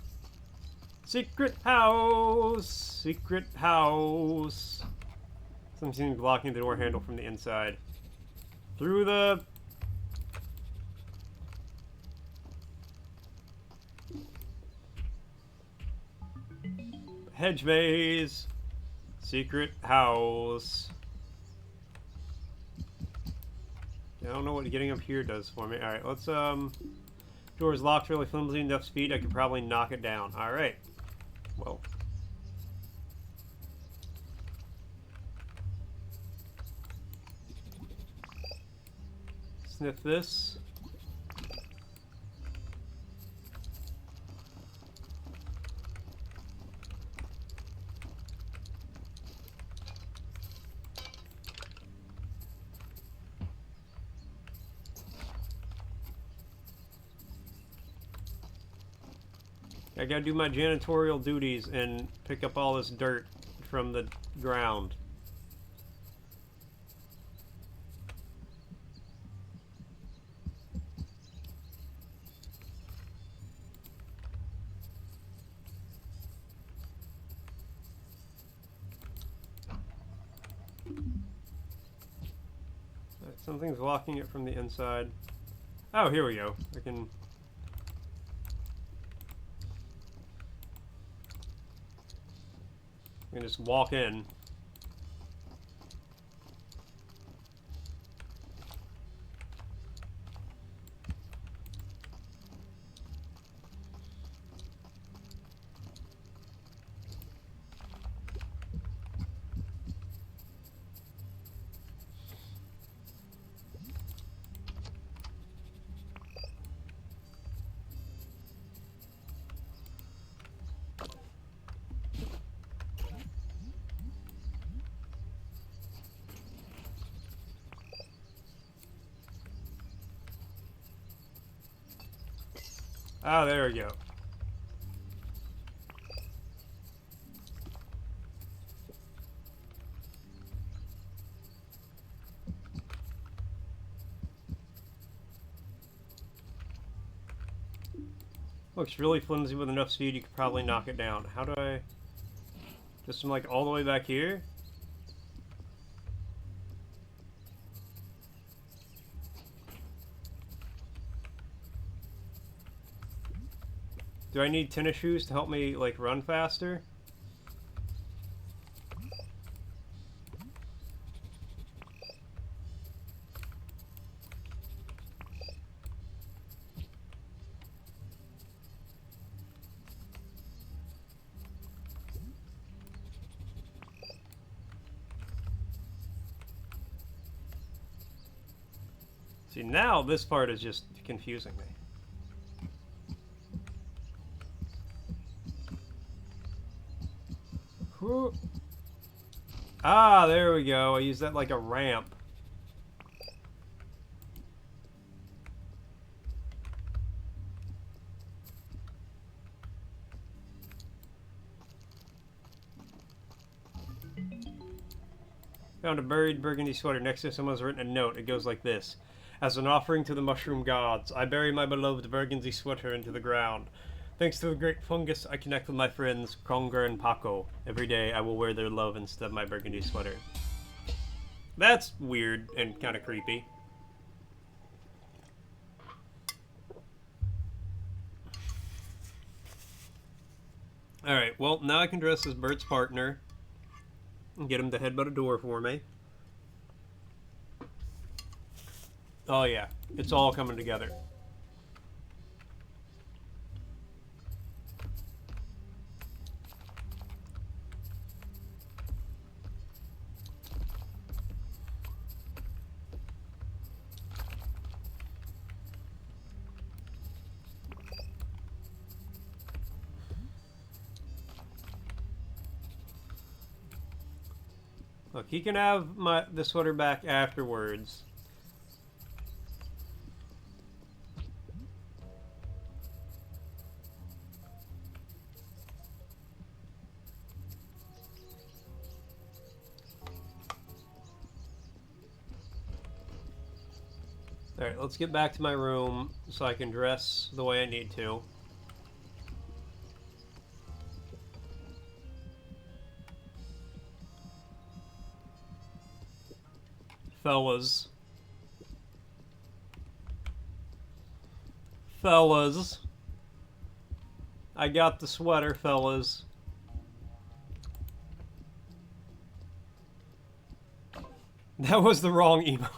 Secret house. Secret house. Something blocking the door handle from the inside. Through the... hedge maze. Secret house. I don't know what getting up here does for me. Alright, let's, door is locked really flimsy, enough speed, I could probably knock it down. Alright. Well. Sniff this. I gotta do my janitorial duties and pick up all this dirt from the ground. Something's blocking it from the inside. Oh, here we go. I can... just walk in. Ah, there we go. Looks really flimsy. With enough speed, you could probably knock it down. How do I... Just from, like, all the way back here? Do I need tennis shoes to help me, like, run faster? See, now this part is just confusing me. Whew. Ah, there we go. I use that like a ramp. Found a buried burgundy sweater. Next to someone's written a note. It goes like this. As an offering to the mushroom gods, I bury my beloved burgundy sweater into the ground. Thanks to the great fungus, I connect with my friends Kronger and Paco. Every day I will wear their love instead of my burgundy sweater. That's weird and kind of creepy. Alright, well, now I can dress as Bert's partner and get him to headbutt a door for me. Oh yeah, it's all coming together. Look, he can have the sweater back afterwards. Alright, let's get back to my room so I can dress the way I need to. Fellas. Fellas. I got the sweater, fellas. That was the wrong emo.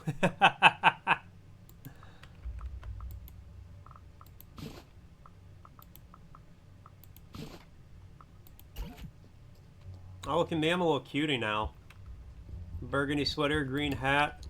Oh, look at me, I'm a little cutie now. Burgundy sweater, green hat.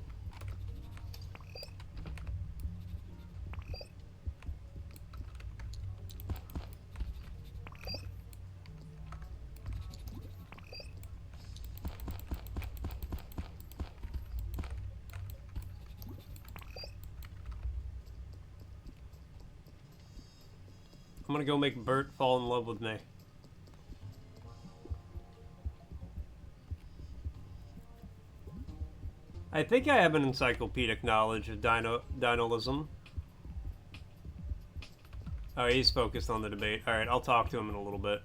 I'm gonna go make Bert fall in love with me. I think I have an encyclopedic knowledge of dinolism. Oh, he's focused on the debate. Alright, I'll talk to him in a little bit.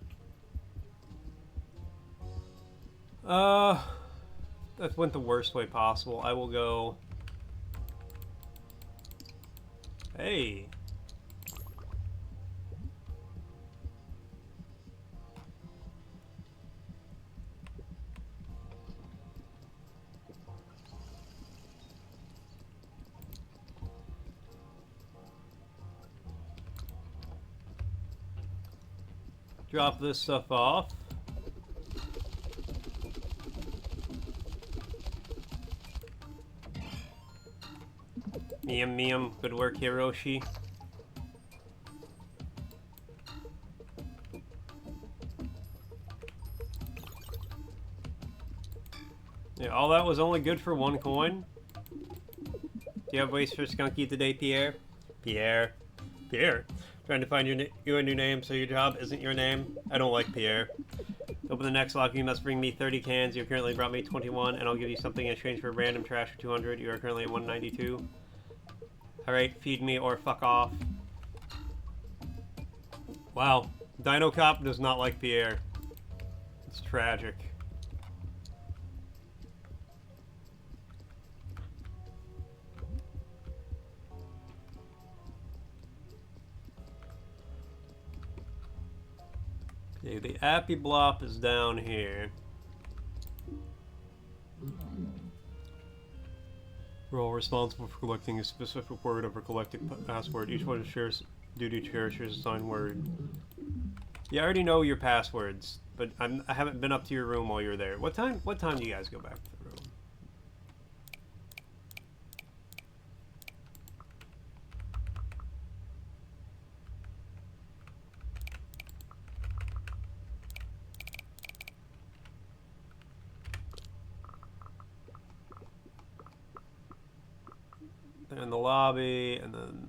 That went the worst way possible. I will go... Hey. Drop this stuff off. Miam miam, good work, Hiroshi. Yeah, all that was only good for 1 coin. Do you have waste for Skunky today, Pierre? Pierre. Trying to find you a new name so your job isn't your name. I don't like Pierre. Open the next lock. You must bring me 30 cans. You currently brought me 21, and I'll give you something in exchange for random trash for 200. You are currently at 192. Alright, feed me or fuck off. Wow. Dinocop does not like Pierre. It's tragic. Okay, the Appy Blop is down here. We're all responsible for collecting a specific word over collected password. Each one shares duty cherishes assigned word. Yeah, I already know your passwords, but I haven't been up to your room while you're there. What time do you guys go back to the room? They're in the lobby, and then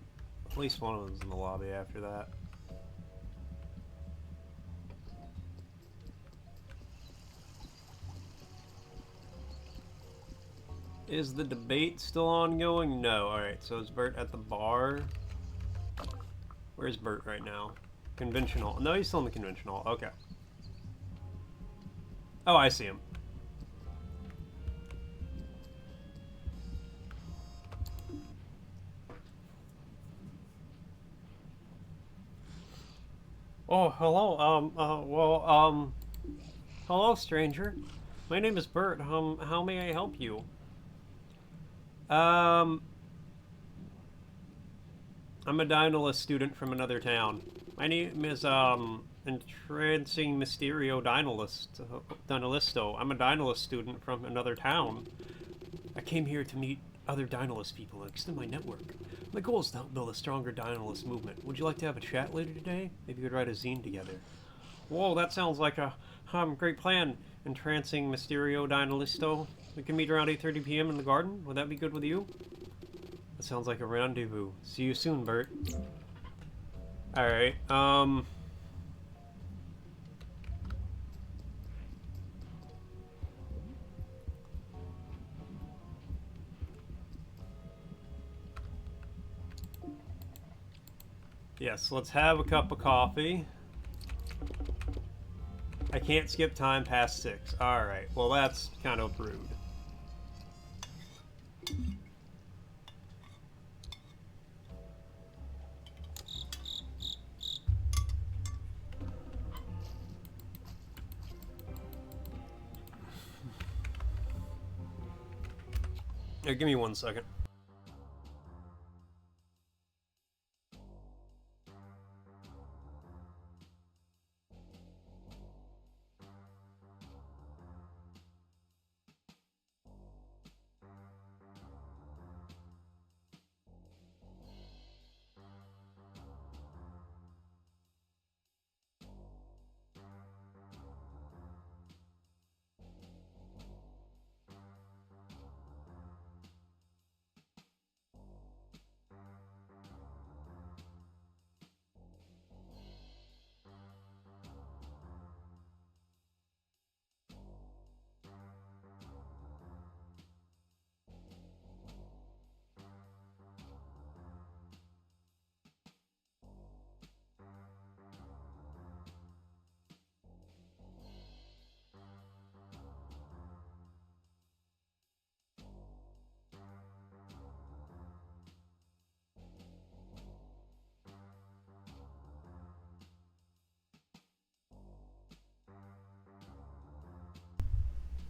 at least one of them's in the lobby after that. Is the debate still ongoing? No. Alright, so is Bert at the bar? Where's Bert right now? Conventional. No, he's still in the conventional. Okay. Oh, I see him. Oh, hello. Hello, stranger. My name is Bert. How may I help you? I'm a Dinolist student from another town. My name is, Entrancing Mysterio Dinolisto. I'm a Dinolist student from another town. I came here to meet other Dinolist people and extend my network. My goal is to help build a stronger Dinolist movement. Would you like to have a chat later today? Maybe we could write a zine together. Whoa, that sounds like a great plan. Entrancing Mysterio Dinolisto. We can meet around 8:30 p.m. in the garden. Would that be good with you? That sounds like a rendezvous. See you soon, Bert. Alright, yes, let's have a cup of coffee. I can't skip time past 6. Alright, well that's kind of rude. Here, give me 1 second.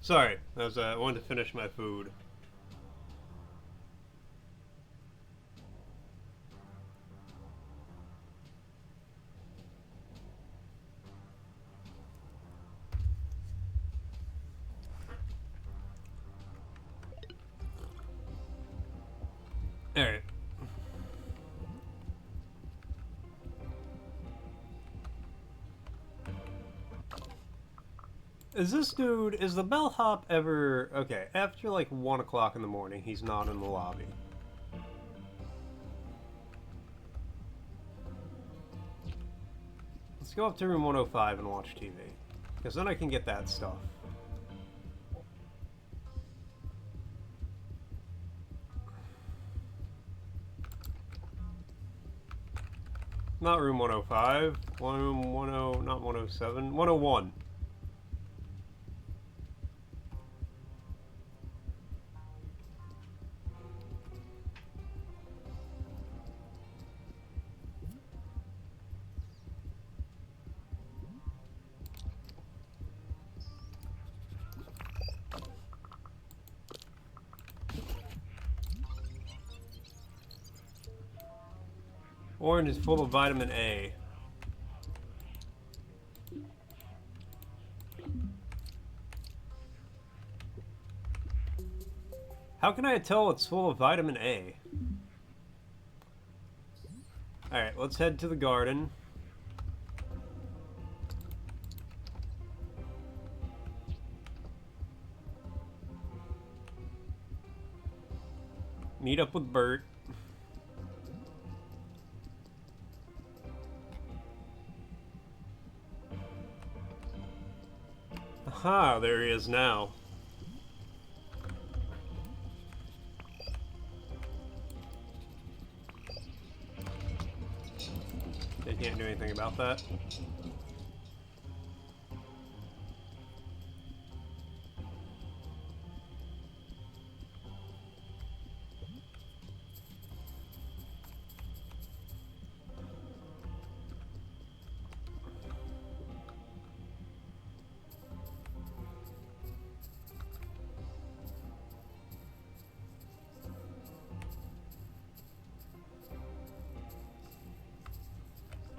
Sorry, I wanted to finish my food. Alright. Is the bellhop ever... Okay, after like 1 o'clock in the morning, he's not in the lobby. go up to room 105 and watch TV. Because then I can get that stuff. Not room 105. Room 10, not 107. 101. Orange is full of vitamin A. How can I tell it's full of vitamin A? Alright, let's head to the garden. Meet up with Bert. Aha, there he is now. They can't do anything about that.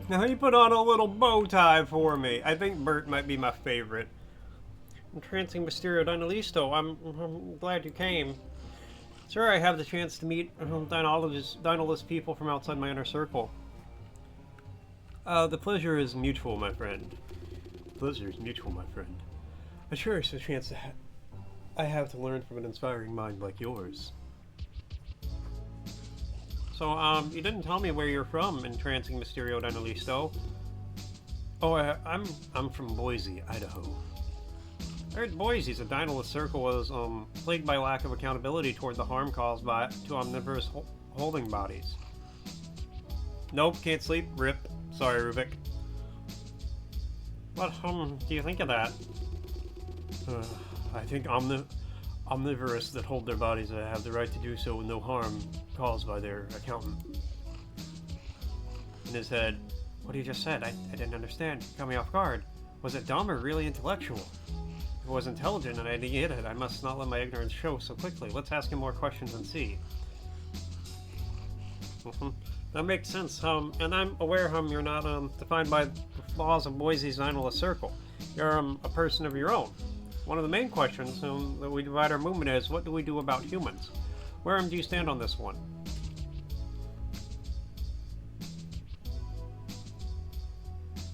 Now he put on a little bow tie for me. I think Bert might be my favorite. Entrancing Mysterio Dinolisto, I'm glad you came. Sure, I have the chance to meet Dinolist people from outside my inner circle. The pleasure is mutual, my friend. The pleasure is mutual, my friend. I cherish the chance I have to learn from an inspiring mind like yours. So, you didn't tell me where you're from, Entrancing Mysterio Dinolisto. Oh, I'm from Boise, Idaho. I heard Boise's a Dinolist circle was, plagued by lack of accountability toward the harm caused to omnivorous holding bodies. Nope, can't sleep. Rip. Sorry, Rubik. What, do you think of that? I think omnivorous that hold their bodies have the right to do so with no harm caused by their accountant. In his head, what you just said, I didn't understand. Caught me off guard. Was it dumb or really intellectual? If it was intelligent and I didn't get it, I must not let my ignorance show so quickly. Let's ask him more questions and see. That makes sense. And I'm aware, you're not defined by the laws of Boise's Dinolist Circle. You're a person of your own. One of the main questions that we divide our movement is, what do we do about humans? Where do you stand on this one?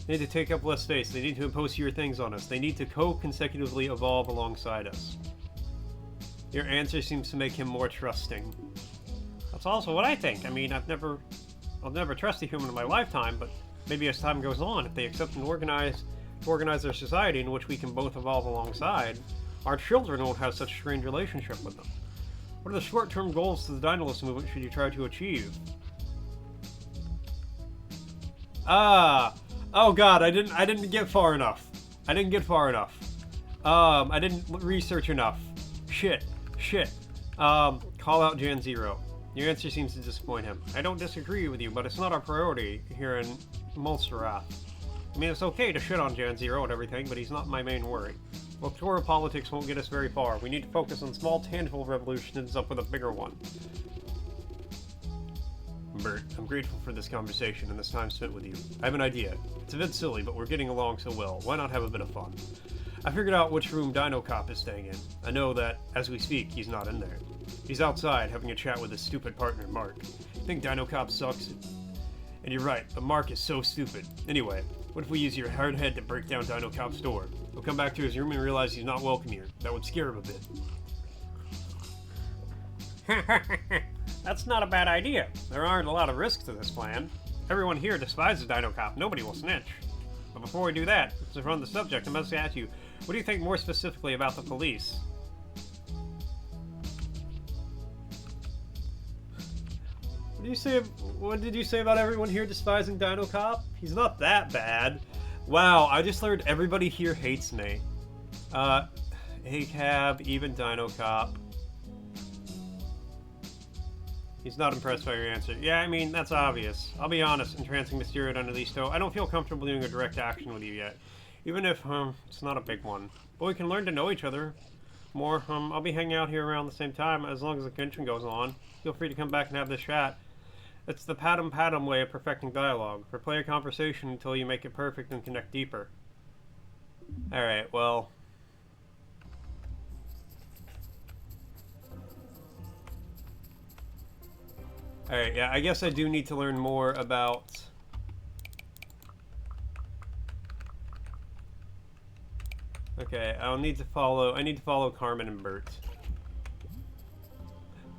They need to take up less space. They need to impose fewer things on us. They need to co-consecutively evolve alongside us. Your answer seems to make him more trusting. That's also what I think. I mean, I'll never trust a human in my lifetime, but maybe as time goes on, if they accept and organize their society in which we can both evolve alongside, our children won't have such a strained relationship with them. What are the short-term goals to the Dinolist movement should you try to achieve? Oh god, I didn't get far enough. I didn't I didn't research enough. Shit. Call out Jan Zero. Your answer seems to disappoint him. I don't disagree with you, but it's not our priority here in Mulserath. I mean, it's okay to shit on Jan Zero and everything, but he's not my main worry. Electoral politics won't get us very far. We need to focus on small, tangible revolutions up with a bigger one. Bert, I'm grateful for this conversation and this time spent with you. I have an idea. It's a bit silly, but we're getting along so well. Why not have a bit of fun? I figured out which room Dinocop is staying in. I know that, as we speak, he's not in there. He's outside, having a chat with his stupid partner, Mark. I think Dinocop sucks. And you're right, but Mark is so stupid. Anyway, what if we use your hard head to break down Dinocop's door? He'll come back to his room and realize he's not welcome here. That would scare him a bit. That's not a bad idea. There aren't a lot of risks to this plan. Everyone here despises Dinocop. Nobody will snitch. But before we do that, to run the subject, I must ask you, what do you think more specifically about the police? What did you say about everyone here despising Dinocop? He's not that bad. Wow, I just learned everybody here hates me. Hey Cab, even Dinocop. He's not impressed by your answer. Yeah, I mean, that's obvious. I'll be honest, entrancing Mysterio and Annalisto, I don't feel comfortable doing a direct action with you yet. Even if, it's not a big one. But we can learn to know each other more. I'll be hanging out here around the same time, as long as the convention goes on. Feel free to come back and have this chat. It's the patum way of perfecting dialogue. Replay a conversation until you make it perfect and connect deeper. Alright, well... Alright, yeah, I guess I do need to learn more about... Okay, I need to follow Carmen and Bert.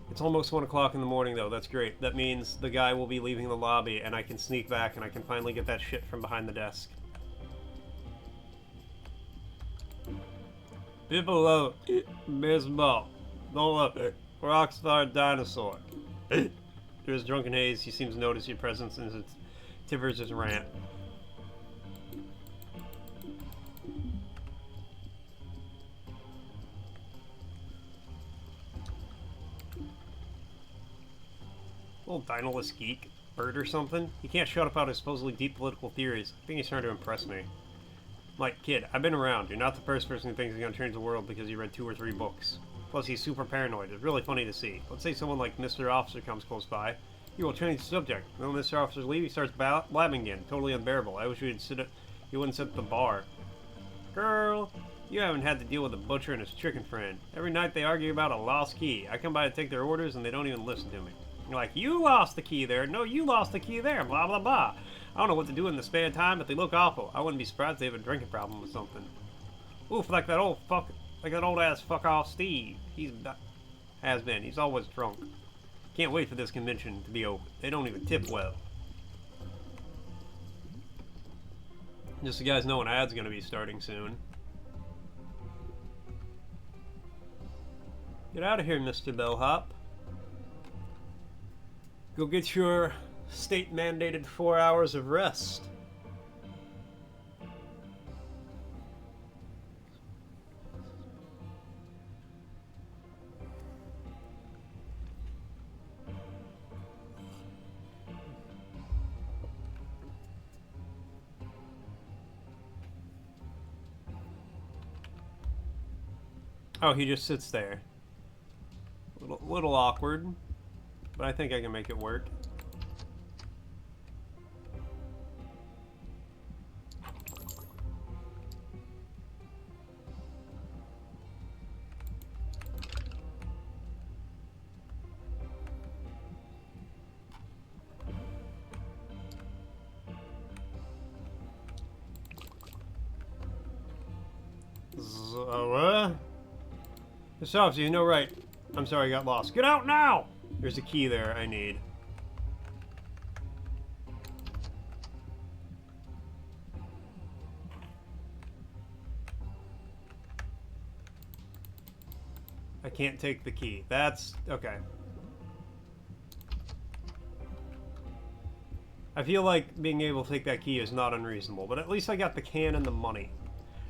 It's almost 1 o'clock in the morning, though. That's great. That means the guy will be leaving the lobby, and I can sneak back, and I can finally get that shit from behind the desk. People love baseball. Don't love it. Rockstar dinosaur. Through his drunken haze, he seems to notice your presence, and tippers his rant. Little dinoless geek, Bird or something. He can't shut up about his supposedly deep political theories. I think he's trying to impress me. Like, kid, I've been around. You're not the first person who thinks he's gonna change the world because you read 2 or 3 books. Plus, he's super paranoid. It's really funny to see. Let's say someone like Mr. Officer comes close by. He will change the subject. When Mr. Officer's leave, he starts blabbing again. Totally unbearable. I wish you wouldn't sit at the bar. Girl, you haven't had to deal with a butcher and his chicken friend. Every night they argue about a lost key. I come by to take their orders and they don't even listen to me. You're like, you lost the key there. No, you lost the key there. Blah, blah, blah. I don't know what to do in the spare time, but they look awful. I wouldn't be surprised if they have a drinking problem or something. Oof, like that old ass fuck off Steve. Has been. He's always drunk. Can't wait for this convention to be over. They don't even tip well. Just so you guys know, an ad's gonna be starting soon. Get out of here, Mr. Bellhop. Go get your state-mandated 4 hours of rest. Oh, he just sits there. Little awkward. But I think I can make it work. Mr. Officer, you know right. I'm sorry, I got lost. Get out now! There's a key there I need. I can't take the key. That's... okay. I feel like being able to take that key is not unreasonable, but at least I got the can and the money.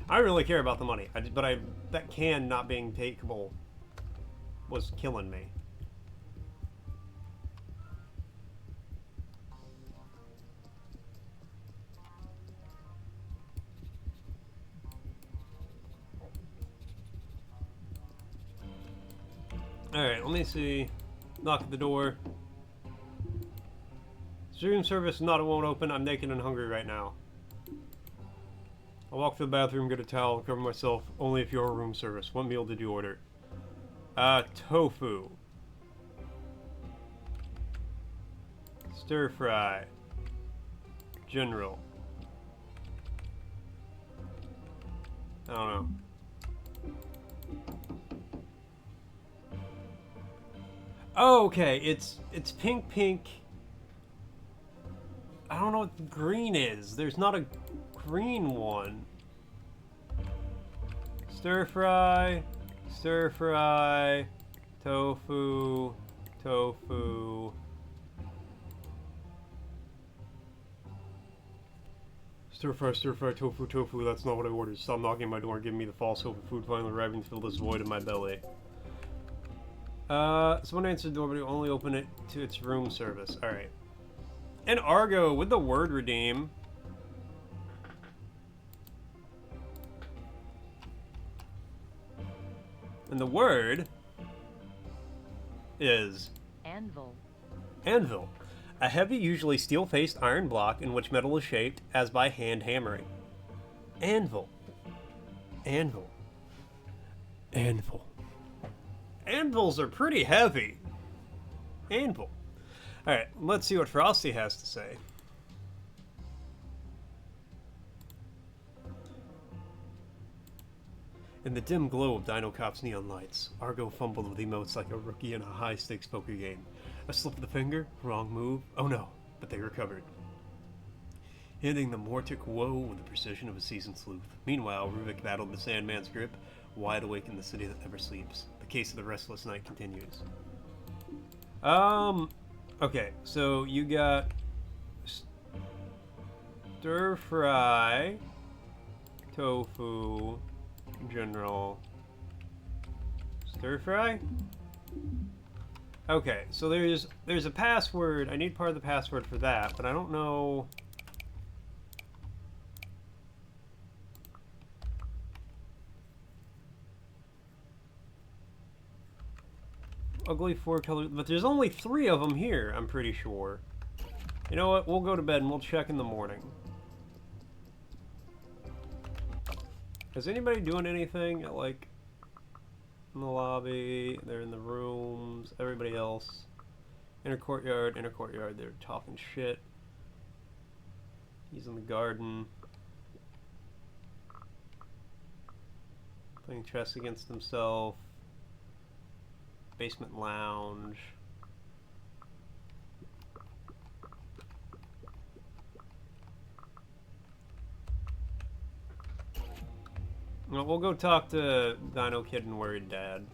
I don't really care about the money, but that can not being takeable was killing me. Alright, let me see. Knock at the door. Room service, not it won't open. I'm naked and hungry right now. I'll walk to the bathroom, get a towel, cover myself. Only if you're a room service. What meal did you order? Tofu. Stir fry. General. I don't know. Oh, okay, it's pink. I don't know what the green is. There's not a green one. Stir fry, tofu, tofu. Stir fry, tofu, tofu. That's not what I ordered. Stop knocking at my door and giving me the false hope of food finally arriving to fill this void in my belly. Someone answered the door, but you only open it to its room service. Alright. And Argo with the word redeem. And the word is Anvil. anvil. A heavy, usually steel-faced iron block in which metal is shaped as by hand hammering. Anvil. Anvil. Anvil. Anvils are pretty heavy. Anvil. Alright, let's see what Frosty has to say. In the dim glow of Dinocop's neon lights, Argo fumbled with emotes like a rookie in a high-stakes poker game. A slip of the finger, wrong move, oh no, but they recovered. Hitting the Mortic woe with the precision of a seasoned sleuth. Meanwhile, Ruvik battled the Sandman's grip, wide awake in the city that never sleeps. The case of the restless night continues. Okay, so you got stir fry, tofu, general, stir fry. Okay, so there's a password. I need part of the password for that, but I don't know. Ugly four-color, but there's only 3 of them here, I'm pretty sure. You know what? We'll go to bed and we'll check in the morning. Is anybody doing anything at, like, in the lobby? They're in the rooms. Everybody else. Inner courtyard, they're talking shit. He's in the garden. Playing chess against himself. Basement lounge. Well, we'll go talk to Dino Kid and Worried Dad.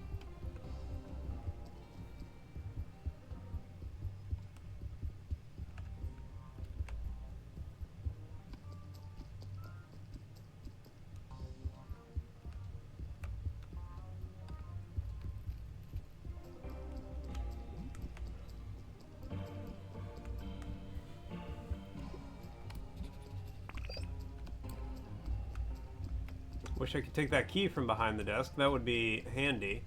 Wish I could take that key from behind the desk. That would be handy.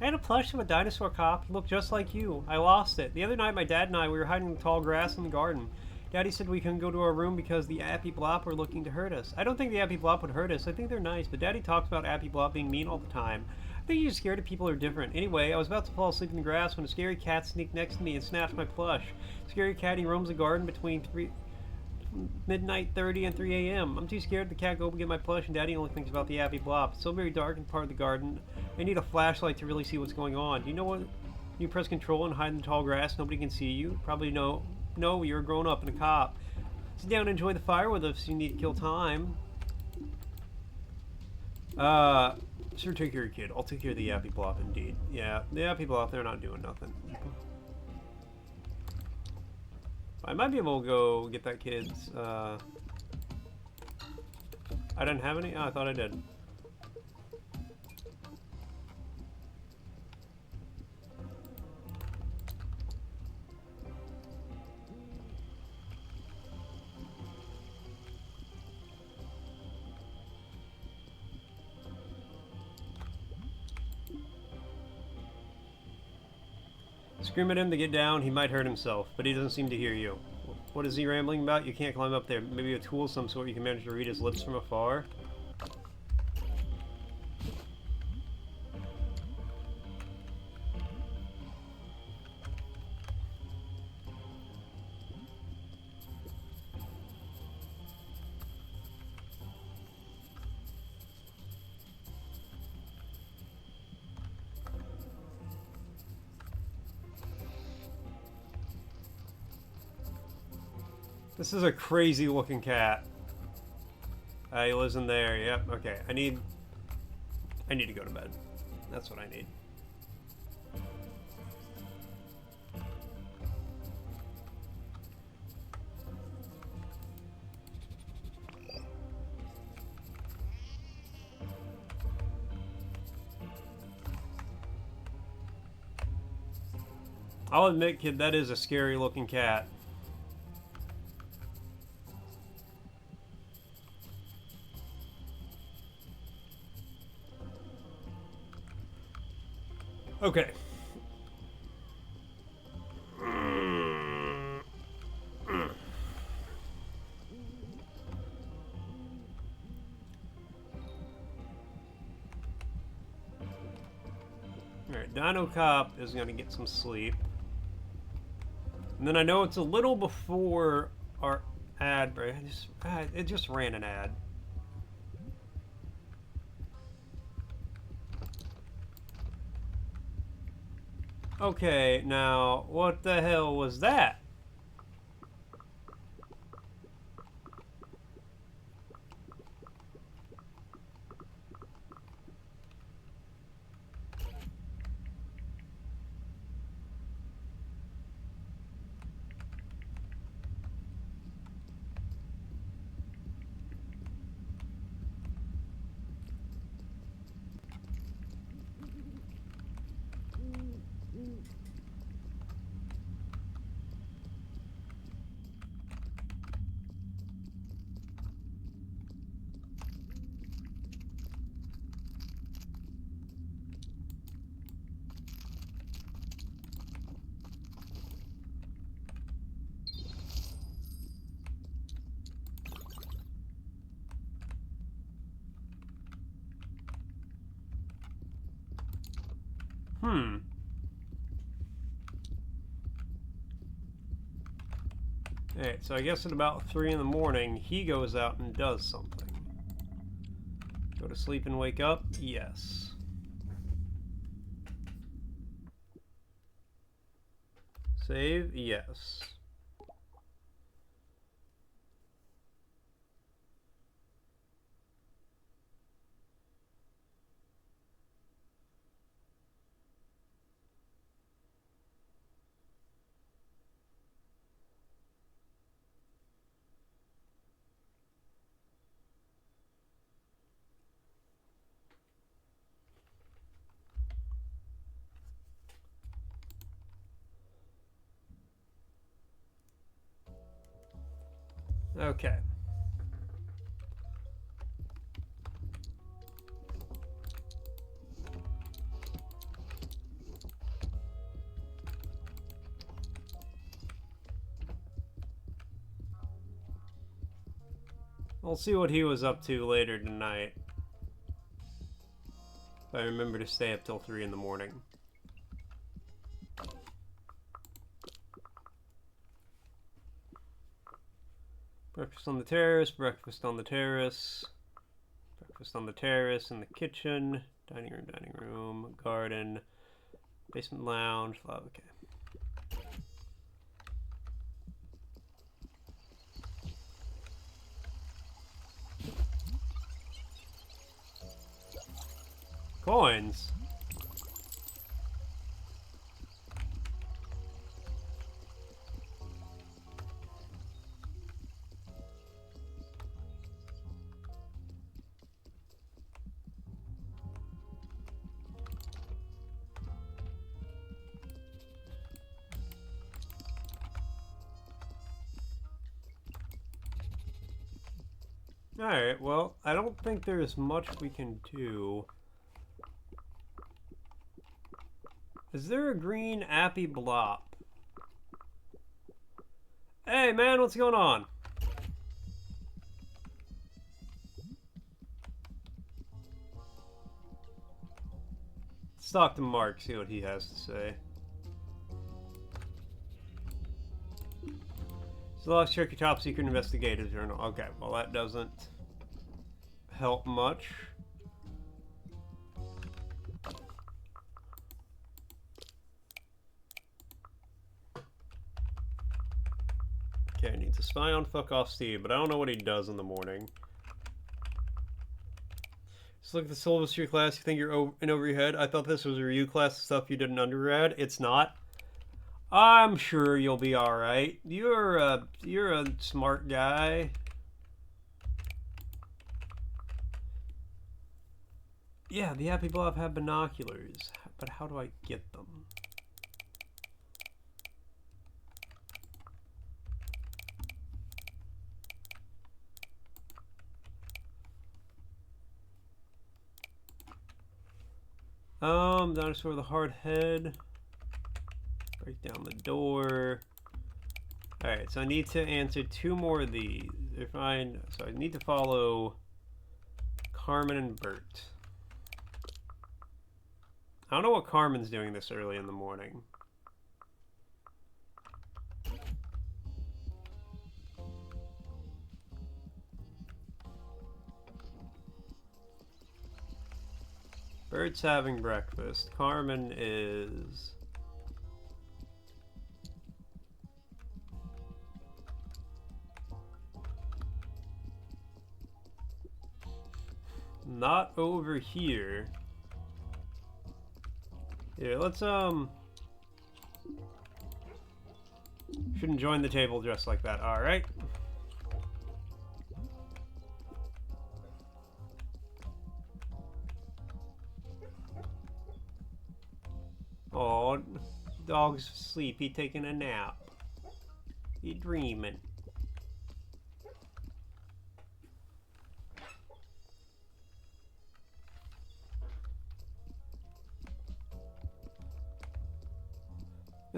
I had a plush of a dinosaur cop. He looked just like you. I lost it. The other night, my dad and I, we were hiding in the tall grass in the garden. Daddy said we couldn't go to our room because the Appy Blop were looking to hurt us. I don't think the Appy Blop would hurt us. I think they're nice, but Daddy talks about Appy Blop being mean all the time. I think he's just scared of people who are different. Anyway, I was about to fall asleep in the grass when a scary cat sneaked next to me and snatched my plush. Scary cat, he roams the garden between midnight 30 and 3 a.m. I'm too scared the cat go get my plush, and Daddy only thinks about the Appy Blop. It's so very dark in part of the garden. I need a flashlight to really see what's going on. Do you know what? You press control and hide in the tall grass. Nobody can see you. Probably no. No, you're a grown up and a cop. Sit down and enjoy the fire with us. You need to kill time. Sure, take care of your kid. I'll take care of the Appy Blop, indeed. Yeah, the Appy Blop, they're not doing nothing. I might be able to go get that kid's, I didn't have any? Oh, I thought I did. Scream at him to get down. He might hurt himself, but he doesn't seem to hear you. What is he rambling about? You can't climb up there. Maybe a tool of some sort you can manage to read his lips from afar? This is a crazy looking cat. He lives in there. Yep. Okay. I need to go to bed. That's what I need. I'll admit, kid, that is a scary looking cat. Okay. Alright, Dinocop is gonna get some sleep. And then I know it's a little before our ad break. It just ran an ad. Okay, now, what the hell was that? Alright, so I guess at about 3 in the morning, he goes out and does something. Go to sleep and wake up? Yes. Save? Yes. Okay. We'll see what he was up to later tonight. If I remember to stay up till 3 in the morning. Breakfast on the terrace, breakfast on the terrace, breakfast on the terrace, in the kitchen, dining room, garden, basement lounge, okay. Coins? Alright, well, I don't think there's much we can do. Is there a green appy blop? Hey man, what's going on? Let's talk to Mark, see what he has to say. Select check your top secret investigative journal. Okay, well that doesn't help much. Okay, I need to spy on fuck off Steve, but I don't know what he does in the morning. Just look at the syllabus of your class. You think you're in over your head? I thought this was a review class of stuff you did in undergrad. It's not. I'm sure you'll be all right. You're a smart guy. Yeah, the happy people have binoculars, but how do I get them? Dinosaur with a hard head. Break down the door. Alright, so I need to answer 2 more of these. So I need to follow Carmen and Bert. I don't know what Carmen's doing this early in the morning. Bert's having breakfast. Carmen is... not over here. Yeah, let's, shouldn't join the table just like that. Alright. Oh, dog's sleepy, taking a nap. He dreaming.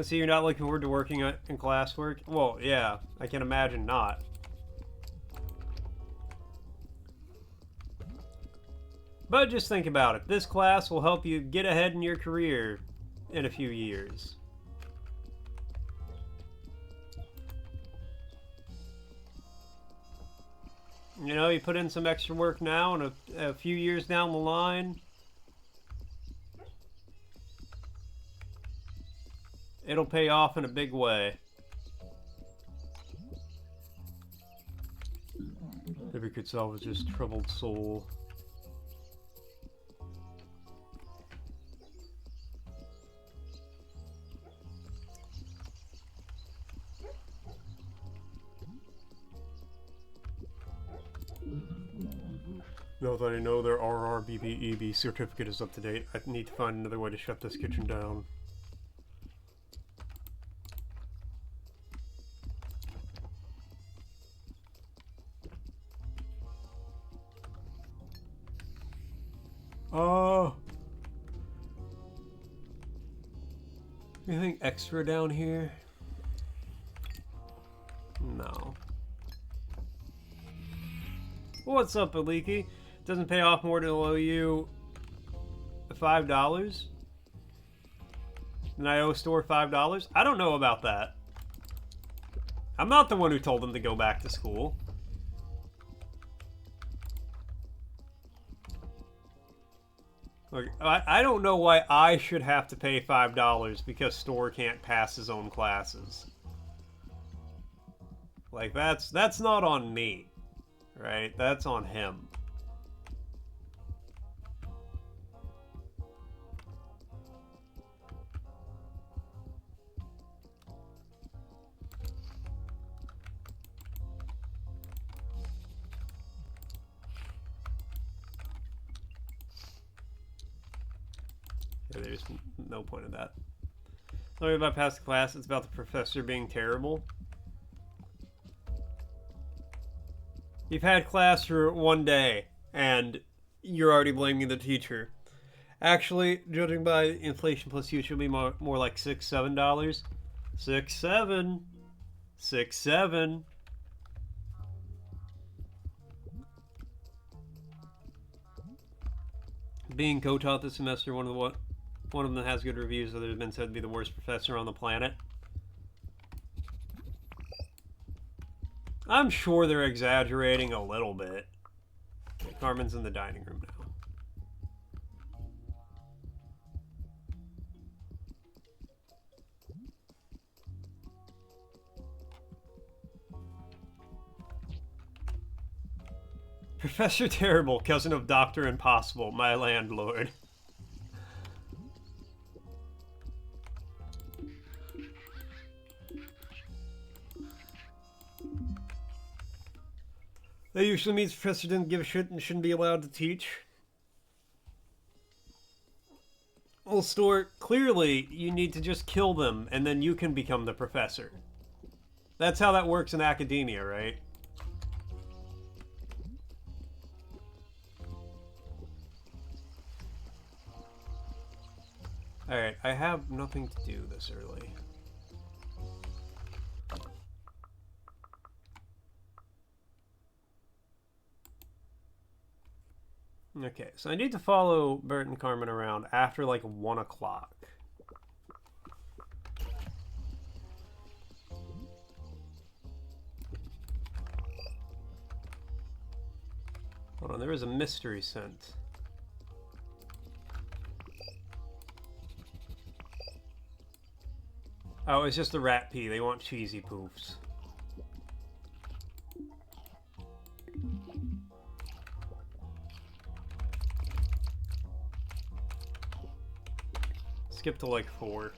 So you're not looking forward to working in classwork? Well, yeah, I can imagine not. But just think about it. This class will help you get ahead in your career in a few years. You know, you put in some extra work now, and a few years down the line, it'll pay off in a big way. Every could salvage his troubled soul. Now that I know their RRBBEB certificate is up to date, I need to find another way to shut this kitchen down. Anything extra down here? No. What's up, Aliki? Doesn't pay off more to owe you $5? And I owe store $5? I don't know about that. I'm not the one who told them to go back to school. Like, I don't know why I should have to pay $5 because store can't pass his own classes. Like, that's not on me, right? That's on him. Yeah, there's no point in that. Don't worry about past class, it's about the professor being terrible. You've had class for 1 day, and you're already blaming the teacher. Actually, judging by inflation plus you, should be more like $6, $7. $6, $7. $6, $7. Being co-taught this semester, one of them has good reviews, others have been said to be the worst professor on the planet. I'm sure they're exaggerating a little bit. Carmen's in the dining room now. Professor Terrible, cousin of Dr. Impossible, my landlord. That usually means Professor didn't give a shit and shouldn't be allowed to teach. Well, Stuart, clearly you need to just kill them and then you can become the professor. That's how that works in academia, right? Alright, I have nothing to do this early. Okay, so I need to follow Bert and Carmen around after like 1 o'clock. Hold on, there is a mystery scent. Oh, it's just a rat pee. They want cheesy poofs. Skip to like 4.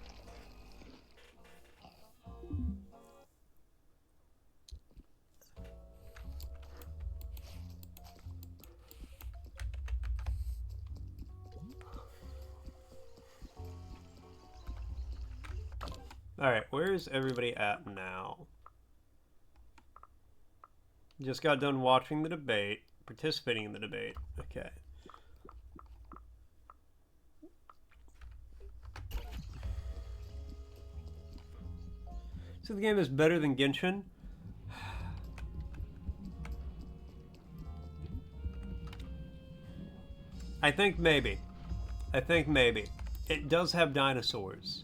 Alright, where's everybody at now? Just got done watching the debate, participating in the debate. Okay. So the game is better than Genshin? I think maybe. It does have dinosaurs.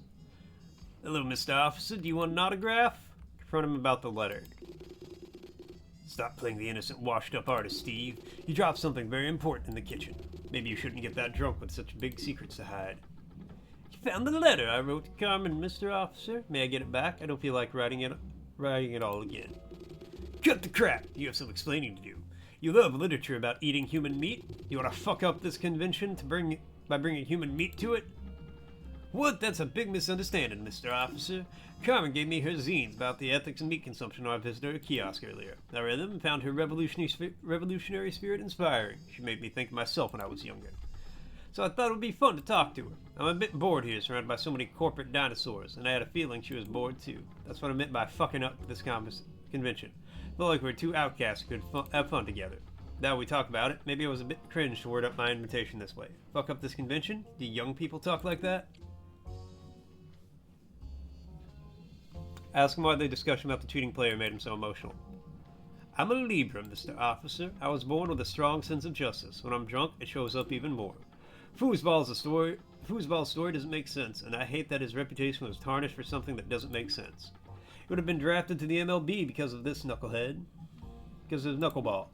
Hello, Mr. Officer. Do you want an autograph? Confront him about the letter. Stop playing the innocent, washed-up artist, Steve. You dropped something very important in the kitchen. Maybe you shouldn't get that drunk with such big secrets to hide. You found the letter I wrote to Carmen, Mr. Officer. May I get it back? I don't feel like writing it all again. Cut the crap! You have some explaining to do. You love literature about eating human meat? You want to fuck up this convention by bringing human meat to it? What? That's a big misunderstanding, Mr. Officer. Carmen gave me her zines about the ethics of meat consumption when I visited her kiosk earlier. I read them and found her revolutionary spirit inspiring. She made me think of myself when I was younger. So I thought it would be fun to talk to her. I'm a bit bored here, surrounded by so many corporate dinosaurs, and I had a feeling she was bored too. That's what I meant by fucking up this convention. Felt like we were two outcasts who could have fun together. Now we talk about it, maybe it was a bit cringe to word up my invitation this way. Fuck up this convention? Do young people talk like that? Ask him why the discussion about the cheating player made him so emotional. I'm a Libra, Mr. Officer. I was born with a strong sense of justice. When I'm drunk, it shows up even more. Foosball's story doesn't make sense, and I hate that his reputation was tarnished for something that doesn't make sense. He would have been drafted to the MLB because of this knucklehead. Because of knuckleball.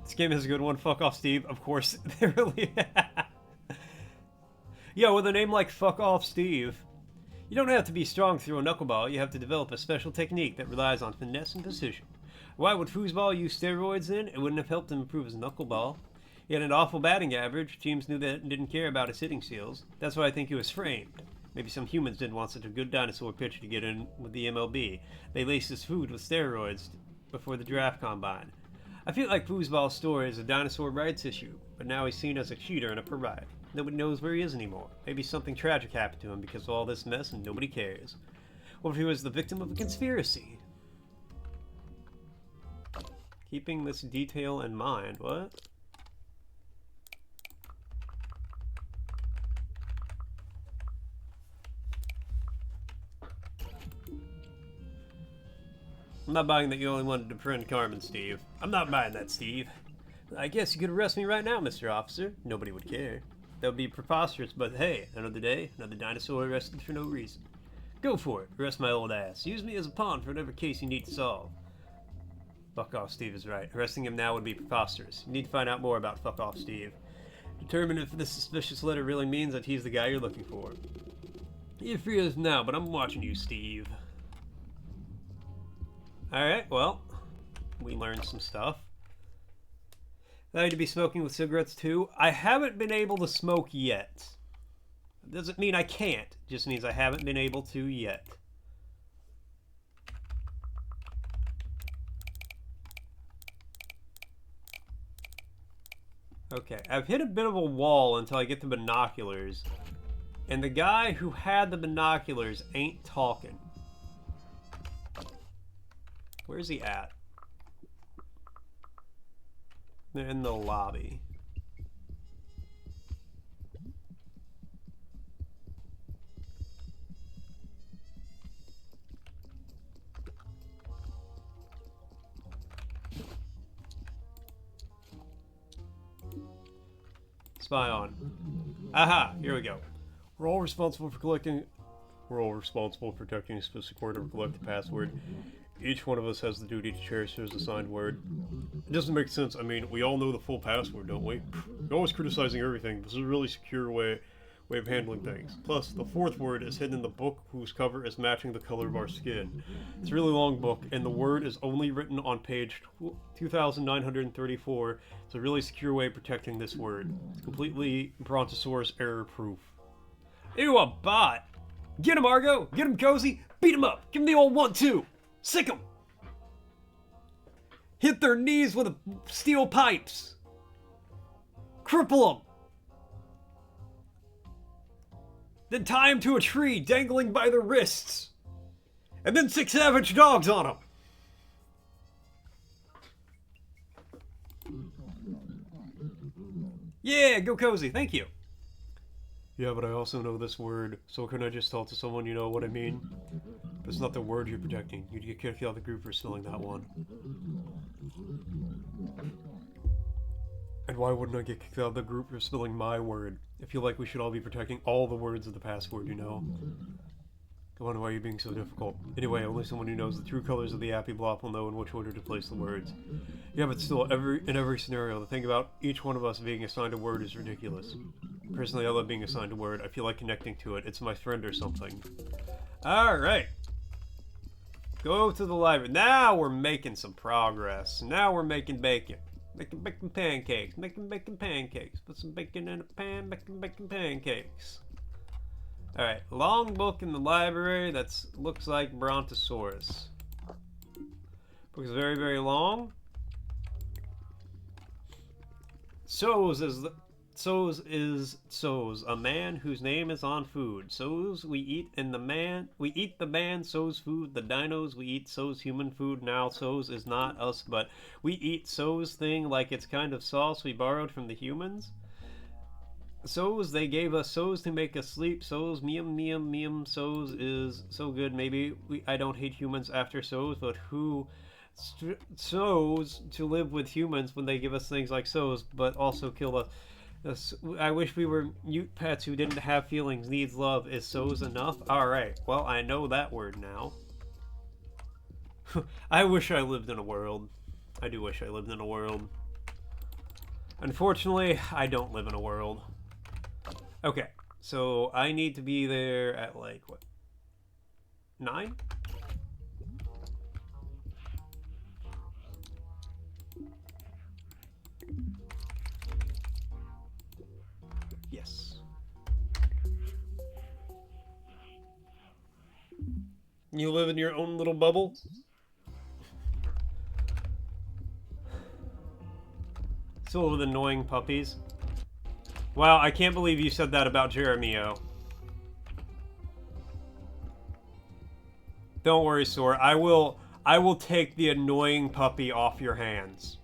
This game is a good one. Fuck off, Steve. Of course, they really. Yeah, with a name like Fuck Off, Steve, you don't have to be strong through a knuckleball. You have to develop a special technique that relies on finesse and precision. Why would Foosball use steroids then? It wouldn't have helped him improve his knuckleball. He had an awful batting average. Teams knew that and didn't care about his hitting skills. That's why I think he was framed. Maybe some humans didn't want such a good dinosaur pitcher to get in with the MLB. They laced his food with steroids before the draft combine. I feel like Foosball's story is a dinosaur rights issue, but now he's seen as a cheater and a pariah. Nobody knows where he is anymore. Maybe something tragic happened to him because of all this mess and nobody cares. What if he was the victim of a conspiracy? Keeping this detail in mind, what? I'm not buying that you only wanted to befriend Carmen, Steve. I'm not buying that, Steve. I guess you could arrest me right now, Mr. Officer. Nobody would care. That would be preposterous, but hey, another day, another dinosaur arrested for no reason. Go for it. Arrest my old ass. Use me as a pawn for whatever case you need to solve. Fuck off, Steve is right. Arresting him now would be preposterous. You need to find out more about Fuck Off, Steve. Determine if this suspicious letter really means that he's the guy you're looking for. If he is now, but I'm watching you, Steve. Alright, well, we learned some stuff. I need to be smoking with cigarettes too. I haven't been able to smoke yet. Doesn't mean I can't, just means I haven't been able to yet. Okay, I've hit a bit of a wall until I get the binoculars. And the guy who had the binoculars ain't talking. Where's he at? They're in the lobby. Spy on. Aha, here we go. We're all responsible for protecting a specific word or collect the password. Each one of us has the duty to cherish his assigned word. It doesn't make sense. I mean, we all know the full password, don't we? You're always criticizing everything. This is a really secure way of handling things. Plus, the fourth word is hidden in the book whose cover is matching the color of our skin. It's a really long book, and the word is only written on page 2934. It's a really secure way of protecting this word. It's completely Brontosaurus error-proof. Ew, a bot! Get him, Argo! Get him, Cozy! Beat him up! Give him the old 1-2! Sick him! Hit their knees with steel pipes! Cripple them! Then tie him to a tree, dangling by their wrists! And then 6 savage dogs on him! Yeah, go Cozy, thank you! Yeah, but I also know this word, so can I just tell it to someone you know what I mean? But it's not the word you're protecting. You'd get kicked out of the group for spelling that one. And why wouldn't I get kicked out of the group for spelling my word? I feel like we should all be protecting all the words of the password, you know? Come on, why are you being so difficult? Anyway, only someone who knows the true colors of the Appy Block will know in which order to place the words. Yeah, but still, in every scenario, the thing about each one of us being assigned a word is ridiculous. Personally, I love being assigned a word. I feel like connecting to it. It's my friend or something. Alright. Go to the library. Now we're making some progress. Now we're making bacon. Making bacon pancakes. Making bacon pancakes. Put some bacon in a pan. Making bacon pancakes. Alright. Long book in the library. That looks like Brontosaurus. Book is very, very long. So's is a man whose name is on food. So's we eat, and we eat the man. So's food. The dinos we eat. So's human food. Now So's is not us, but we eat So's thing like it's kind of sauce we borrowed from the humans. So's they gave us. So's to make us sleep. So's meum. So's is so good. Maybe I don't hate humans after So's, but who So's to live with humans when they give us things like So's, but also kill us. I wish we were mute pets who didn't have feelings, needs love. Is So's enough? Alright, well, I know that word now. I wish I lived in a world. I do wish I lived in a world. Unfortunately, I don't live in a world. Okay, so I need to be there at like, what? 9? Yes. You live in your own little bubble? Still with annoying puppies. Wow, I can't believe you said that about Jeremio. Don't worry, Sora. I will take the annoying puppy off your hands.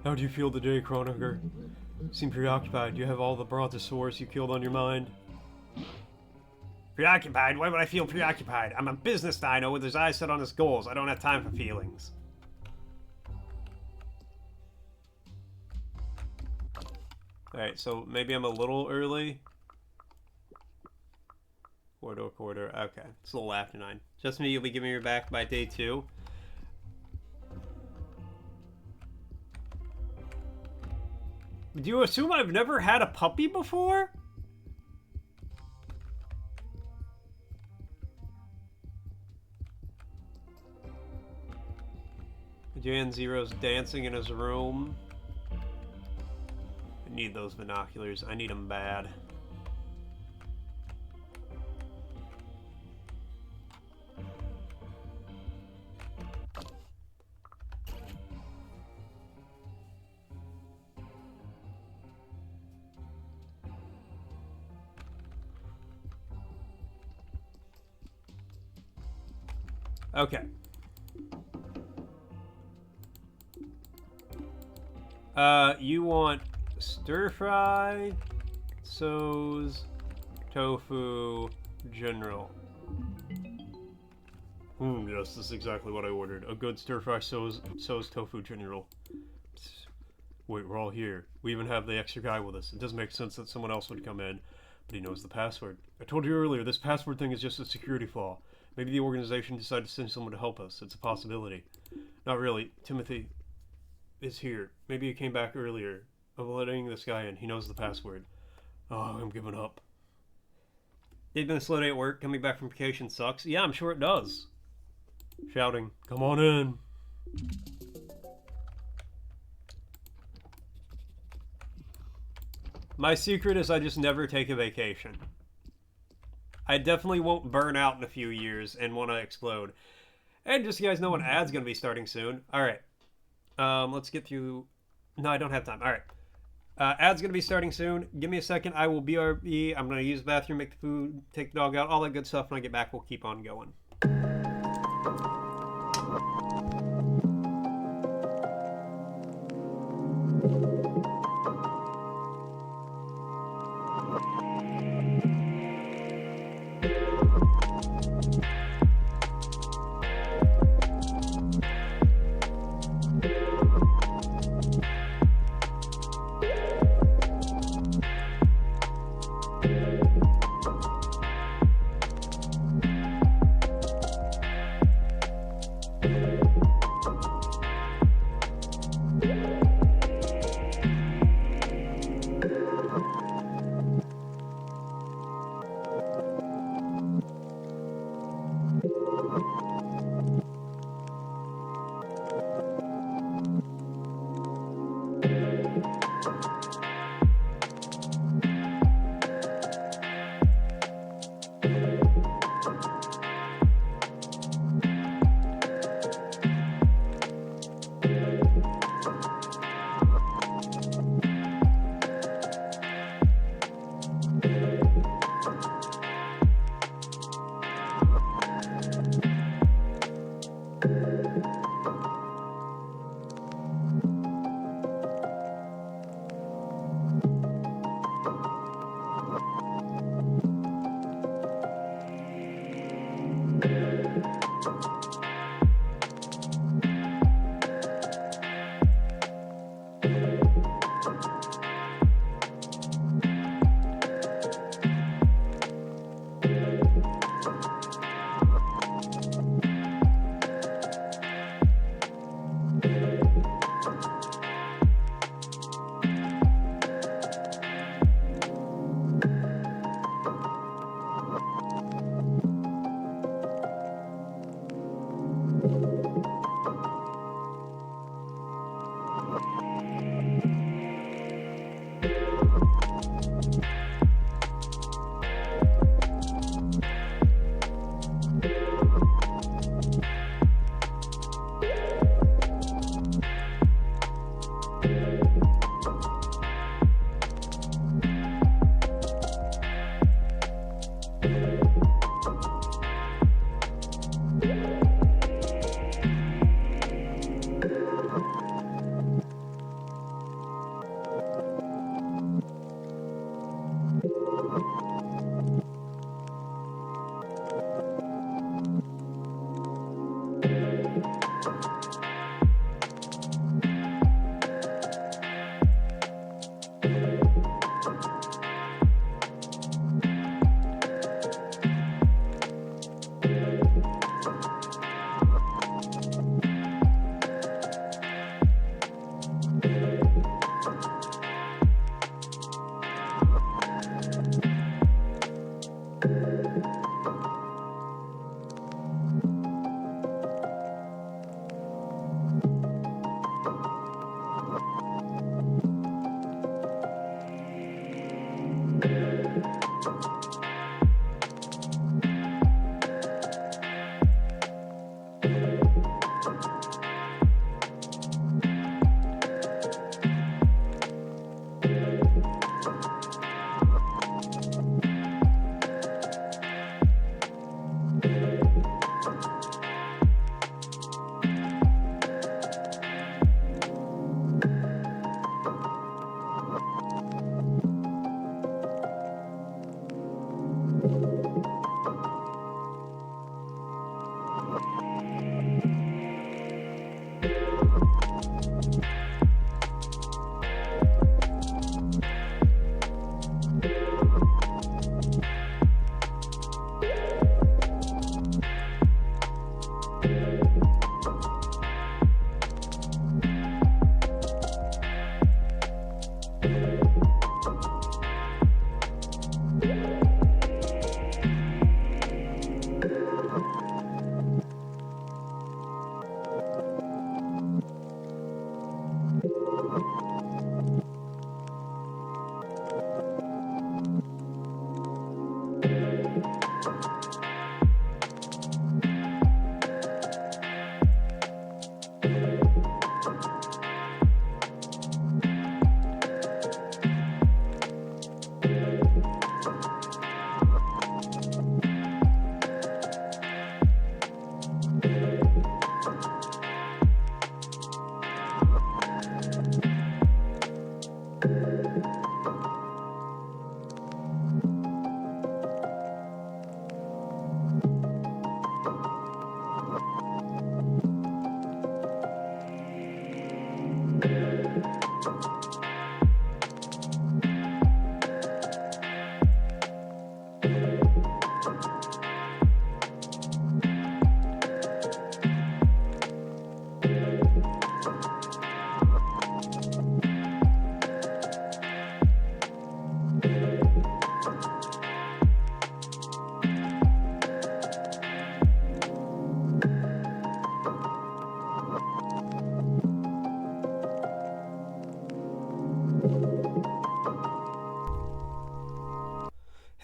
How do you feel today, Chronoger? You seem preoccupied. You have all the Brontosaurus you killed on your mind. Preoccupied? Why would I feel preoccupied? I'm a business dino with his eyes set on his goals. I don't have time for feelings. Alright, so maybe I'm a little early. Quarter. Okay, it's a little after 9. Just me, you'll be giving me back by day 2. Do you assume I've never had a puppy before? Jan Zero's dancing in his room. I need those binoculars. I need them bad. Okay. You want stir fry, so's, tofu, general. Yes, this is exactly what I ordered. A good stir fry, so's tofu, general. Wait, we're all here. We even have the extra guy with us. It doesn't make sense that someone else would come in, but he knows the password. I told you earlier, this password thing is just a security flaw. Maybe the organization decided to send someone to help us. It's a possibility. Not really. Timothy is here. Maybe he came back earlier. I'm letting this guy in. He knows the password. Oh, I'm giving up. They've been a slow day at work. Coming back from vacation sucks. Yeah, I'm sure it does. Shouting, come on in. My secret is I just never take a vacation. I definitely won't burn out in a few years and want to explode. And just so you guys know, an ad's going to be starting soon. All right. Let's get through... No, I don't have time. All right. Ad's going to be starting soon. Give me a second. I will BRB. I'm going to use the bathroom, make the food, take the dog out, all that good stuff. When I get back, we'll keep on going.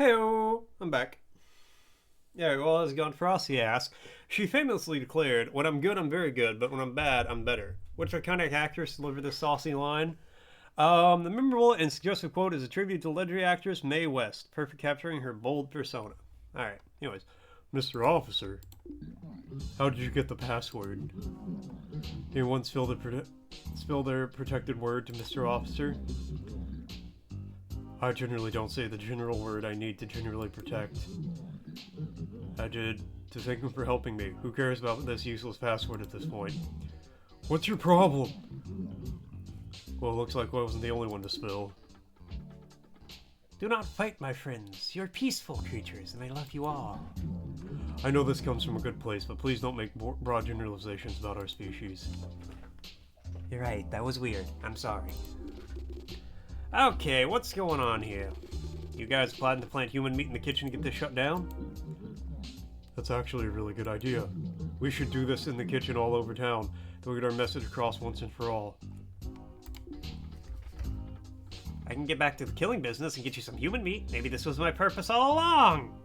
Heyo, I'm back. Yeah, well, as Gone Frosty asks, she famously declared, "When I'm good, I'm very good, but when I'm bad, I'm better." Which iconic actress delivered this saucy line? The memorable and suggestive quote is a tribute to legendary actress Mae West, perfect capturing her bold persona. Alright, anyways. Mr. Officer, how did you get the password? Anyone spill their protected word to Mr. Officer? I generally don't say the general word I need to generally protect. I did, to thank him for helping me. Who cares about this useless password at this point? What's your problem? Well, it looks like I wasn't the only one to spill. Do not fight, my friends. You're peaceful creatures, and I love you all. I know this comes from a good place, but please don't make broad generalizations about our species. You're right, that was weird. I'm sorry. Okay, what's going on here? You guys planning to plant human meat in the kitchen to get this shut down? That's actually a really good idea. We should do this in the kitchen all over town, to get our message across once and for all. I can get back to the killing business and get you some human meat. Maybe this was my purpose all along.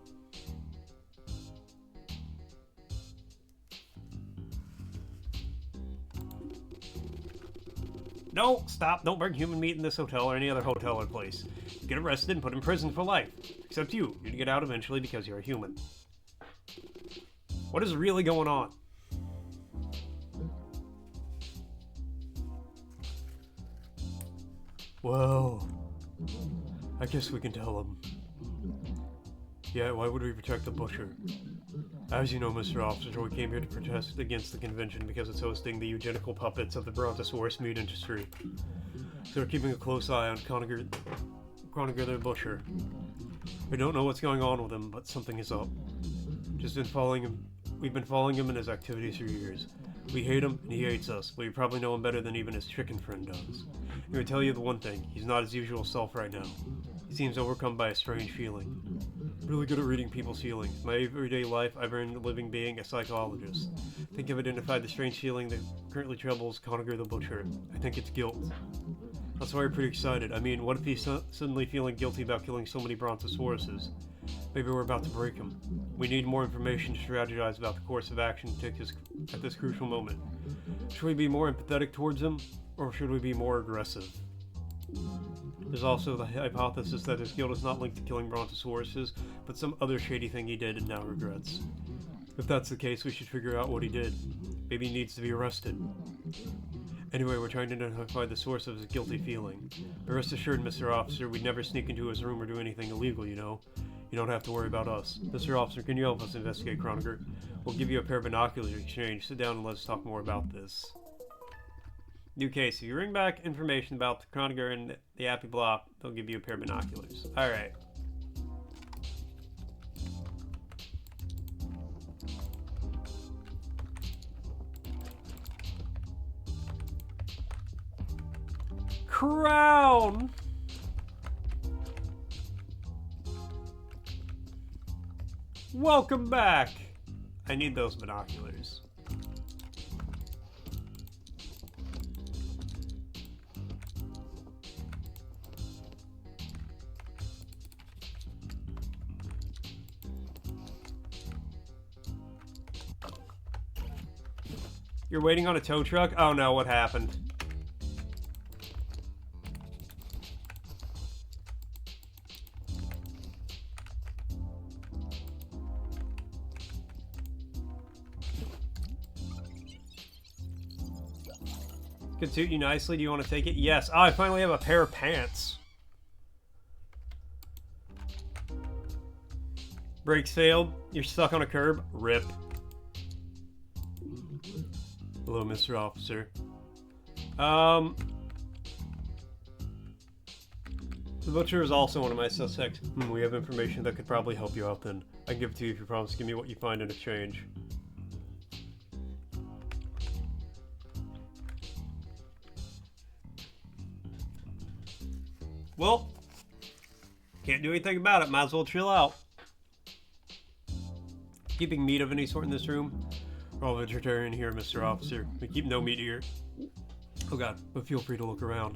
No, stop. Don't bring human meat in this hotel or any other hotel or place. Get arrested and put in prison for life. Except you. You'd get out eventually because you're a human. What is really going on? Well, I guess we can tell him. Yeah, why would we protect the butcher? As you know, Mr. Officer, we came here to protest against the convention because it's hosting the eugenical puppets of the Brontosaurus meat industry. So we're keeping a close eye on Conager the butcher. We don't know what's going on with him, but something is up. Just been following him. We've been following him and his activities for years. We hate him, and he hates us, but we probably know him better than even his chicken friend does. He would tell you the one thing, he's not his usual self right now. He seems overcome by a strange feeling. Really good at reading people's feelings. My everyday life, I've earned a living being a psychologist. I think I've identified the strange feeling that currently troubles Conager the Butcher. I think it's guilt. That's why we're pretty excited. I mean, what if he's suddenly feeling guilty about killing so many Brontosauruses? Maybe we're about to break him. We need more information to strategize about the course of action to take at this crucial moment. Should we be more empathetic towards him, or should we be more aggressive? There's also the hypothesis that his guilt is not linked to killing Brontosauruses, but some other shady thing he did and now regrets. If that's the case, we should figure out what he did. Maybe he needs to be arrested. Anyway, we're trying to identify the source of his guilty feeling. But rest assured, Mr. Officer, we'd never sneak into his room or do anything illegal, you know. You don't have to worry about us. Mr. Officer, can you help us investigate Conager? We'll give you a pair of binoculars in exchange. Sit down and let's talk more about this. New case. If you bring back information about the Conager and the Appy Blop, they'll give you a pair of binoculars. Alright. Crown! Welcome back! I need those binoculars. You're waiting on a tow truck? Oh no, what happened? Could suit you nicely. Do you want to take it? Yes. Oh, I finally have a pair of pants. Brakes failed. You're stuck on a curb. Rip. Hello, Mr. Officer. The butcher is also one of my suspects. We have information that could probably help you out then. I can give it to you if you promise to give me what you find in exchange. Well, can't do anything about it. Might as well chill out. Keeping meat of any sort in this room? We're all vegetarian here, Mr. Officer. We keep no meat here. Oh god, but feel free to look around.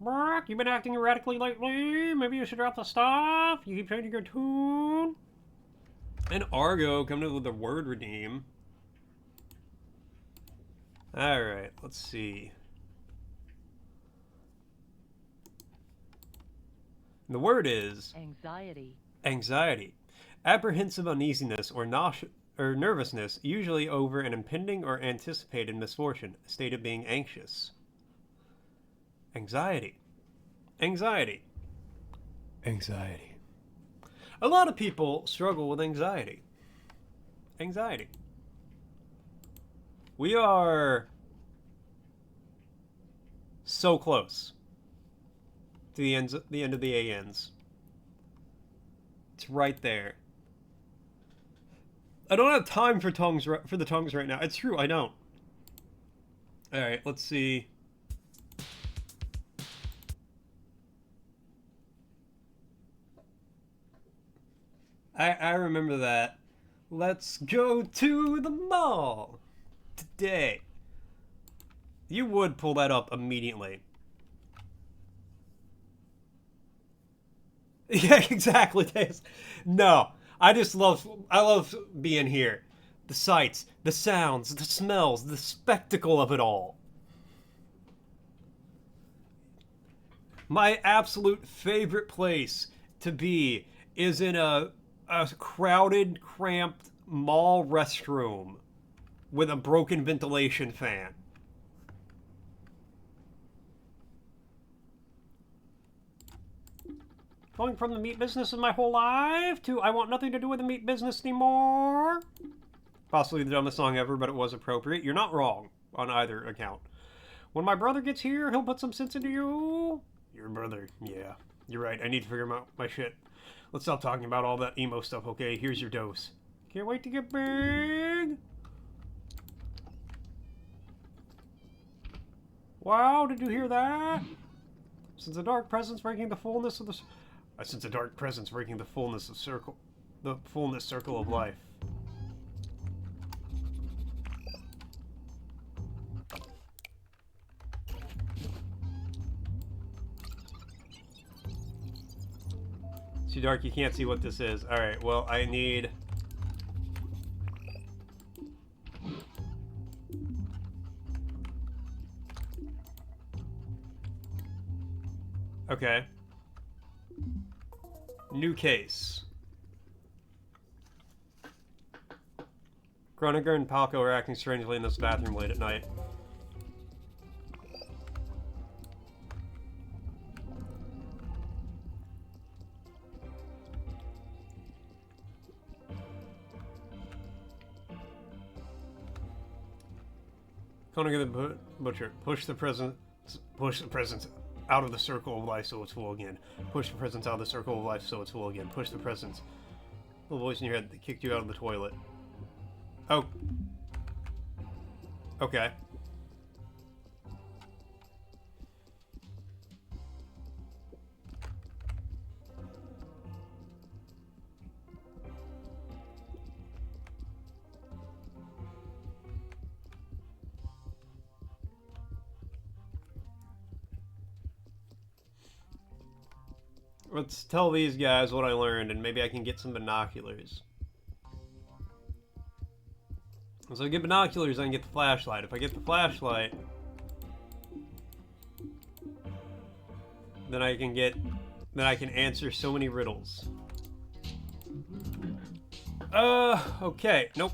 Brock, you've been acting erratically lately. Maybe you should drop the stuff. You keep changing your tune. And Argo coming up with the word redeem. Alright, let's see. The word is... Anxiety. Anxiety. Apprehensive uneasiness or nervousness, usually over an impending or anticipated misfortune, a state of being anxious. Anxiety. Anxiety. Anxiety. A lot of people struggle with anxiety. Anxiety. We are so close to the end of the ANs. It's right there. I don't have time for the tongues right now. It's true, I don't. All right, let's see. I remember that. Let's go to the mall today. You would pull that up immediately. Yeah, exactly. No, I love being here. The sights, the sounds, the smells, the spectacle of it all. My absolute favorite place to be is in a crowded, cramped mall restroom with a broken ventilation fan. Going from the meat business of my whole life to I want nothing to do with the meat business anymore. Possibly the dumbest song ever, but it was appropriate. You're not wrong on either account. When my brother gets here, he'll put some sense into you. Your brother, yeah. You're right, I need to figure out my shit. Let's stop talking about all that emo stuff, okay? Here's your dose. Can't wait to get big. Wow, did you hear that? Since a dark presence breaking the fullness of the... I sense a dark presence breaking the fullness circle of life. It's too dark, you can't see what this is. Alright, well, I need... Okay. New case. Groninger and Palco are acting strangely in this bathroom late at night. Groninger the Butcher, push the presence out of the circle of life so it's full again. Push the presence out of the circle of life so it's full again. Push the presence. Little voice in your head that kicked you out of the toilet. Oh. Okay. Let's tell these guys what I learned, and maybe I can get some binoculars. So I get binoculars, I can get the flashlight. If I get the flashlight, then I can answer so many riddles. Okay, nope.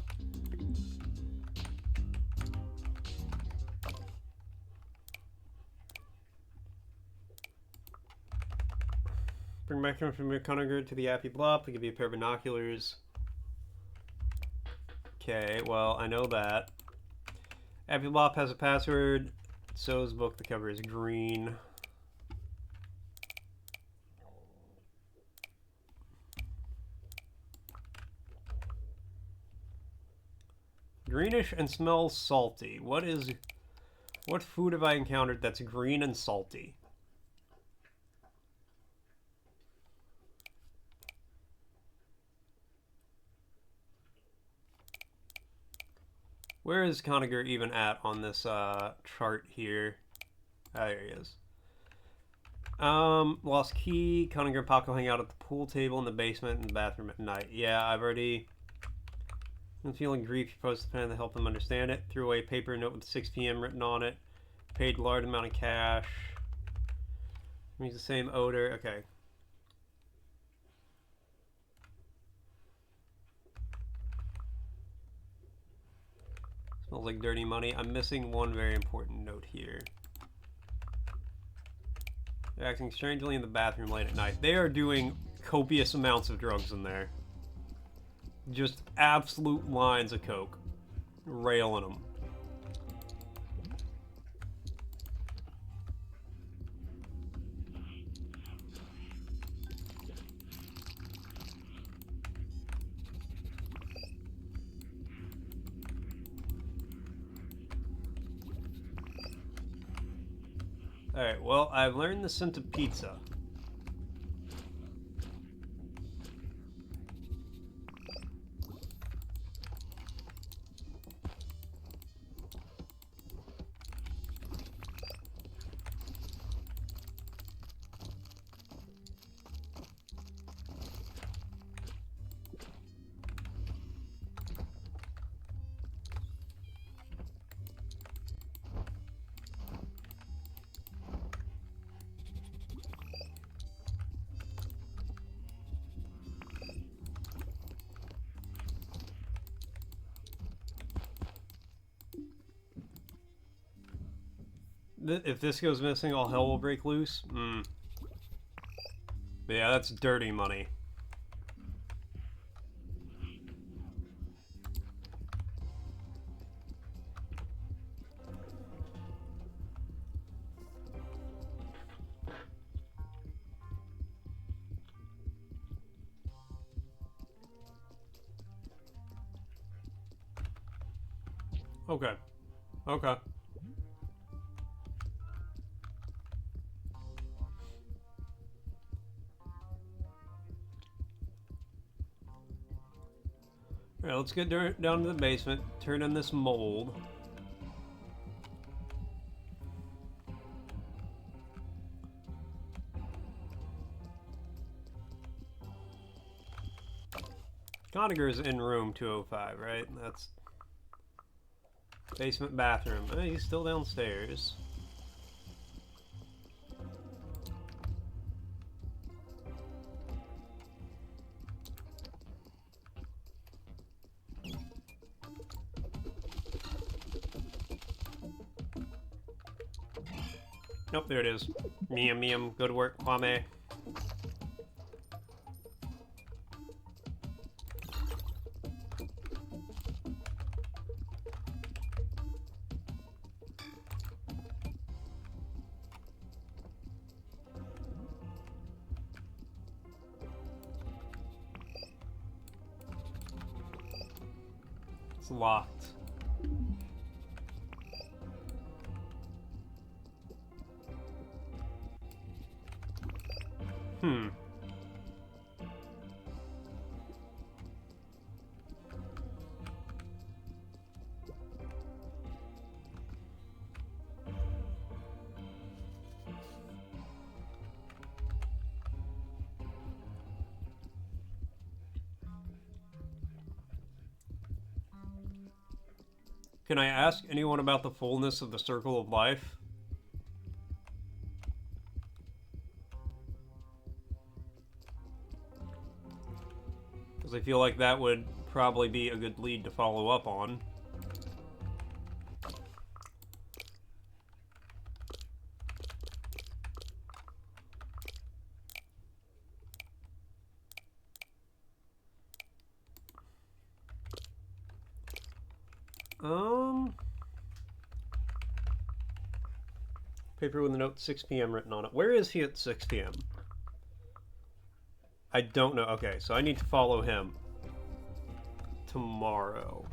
Bring back from Conninger to the Appy Blop. I'll give you a pair of binoculars. Okay, well, I know that. Appy Blop has a password. So's book. The cover is green. Greenish and smells salty. What food have I encountered that's green and salty? Where is Conninger even at on this chart here? Ah, there he is. Lost key. Cunningham and Paco hang out at the pool table in the basement and the bathroom at night. Yeah, I've already been feeling grief. He proposed the plan to help them understand it. Threw away a paper note with 6 p.m. written on it. Paid large amount of cash. Brings the same odor. Okay. Smells like dirty money. I'm missing one very important note here. They're acting strangely in the bathroom late at night. They are doing copious amounts of drugs in there. Just absolute lines of coke. Railing them. Alright, well, I've learned the scent of pizza. If this goes missing, all hell will break loose. Yeah, that's dirty money. Okay. Okay. Alright, let's get down to the basement, turn in this mold. Conager's in room 205, right? That's basement bathroom. Oh, he's still downstairs. Nope, there it is. Miam Miam, good work, Kwame. It's locked. Can I ask anyone about the fullness of the circle of life? Because I feel like that would probably be a good lead to follow up on. Paper with a note 6 p.m. written on it. Where is he at 6 p.m.? I don't know. Okay, so I need to follow him tomorrow.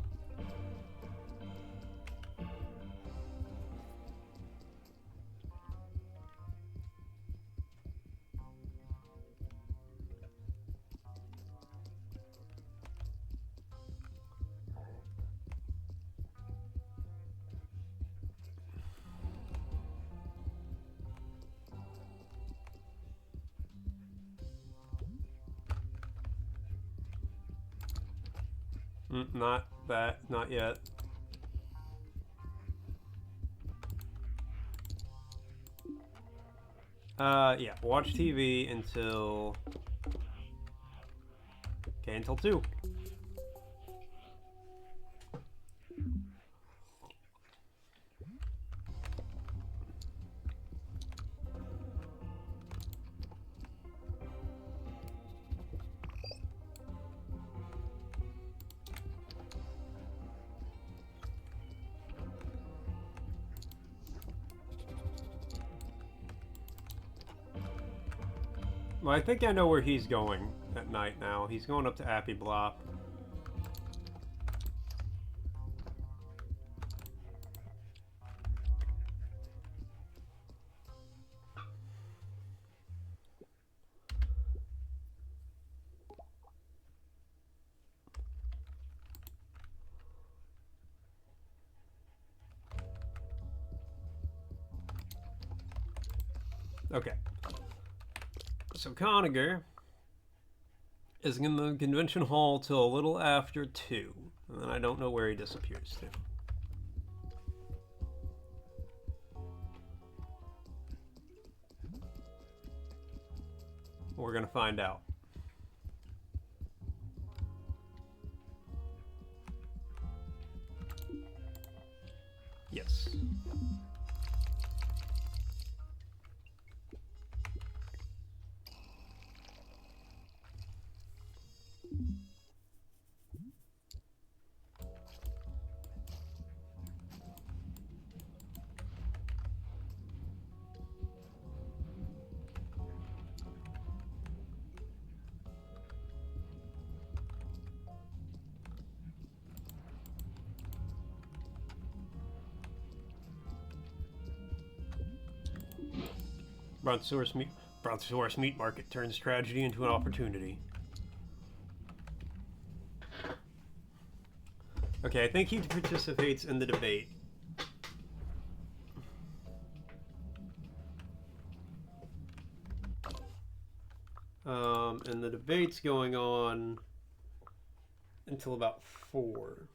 Not that. Not yet. Yeah. Watch TV until... Okay, until 2. Well, I think I know where he's going at night now. He's going up to Appy Blop. Okay. So Conniger is in the convention hall till a little after 2. And then I don't know where he disappears to. We're gonna find out. Yes. Brontosaurus Meat Market turns tragedy into an opportunity. Okay, I think he participates in the debate. And the debate's going on until about 4.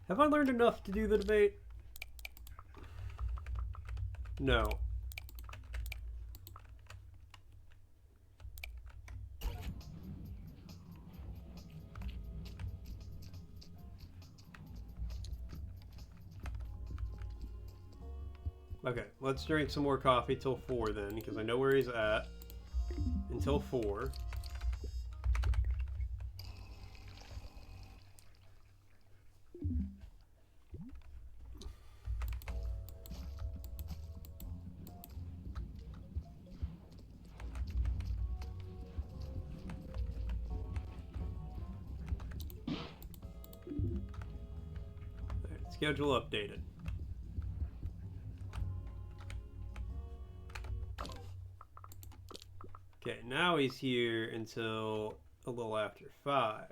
Have I learned enough to do the debate? No. Okay, let's drink some more coffee till 4 then, because I know where he's at. Until 4. Alright, schedule updated. Okay, now he's here until a little after 5.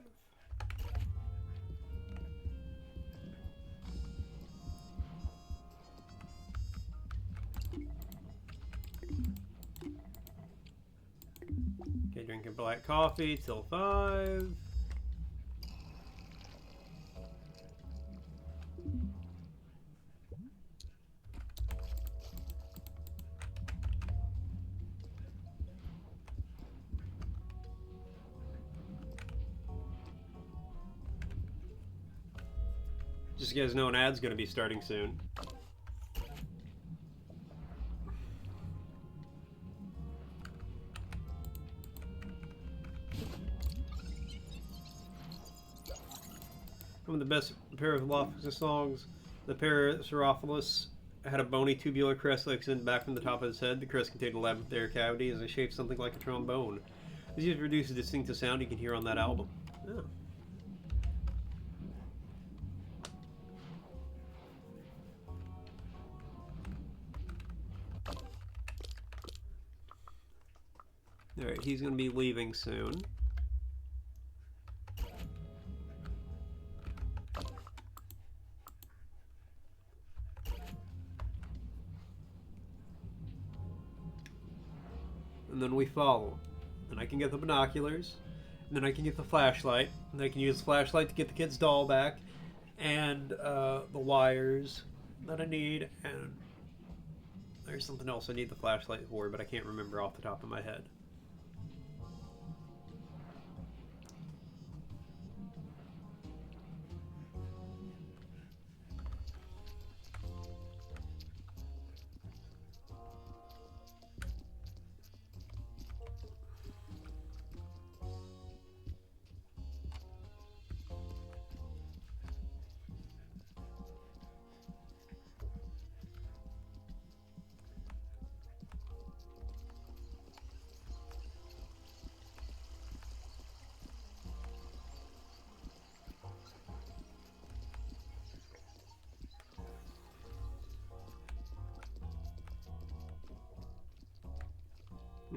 Okay, drinking black coffee till 5. Just so you guys know, an ad's going to be starting soon. One of the best Parasaurolophus songs, the Parasaurolophus had a bony tubular crest that extended back from the top of his head. The crest contained 11 air cavities and shaped something like a trombone. This used to produce a distinctive sound you can hear on that album. Oh. Alright, he's going to be leaving soon. and then we follow them. Then I can get the binoculars, and then I can get the flashlight, and I can use the flashlight to get the kid's doll back, and the wires that I need, and there's something else I need the flashlight for, but I can't remember off the top of my head.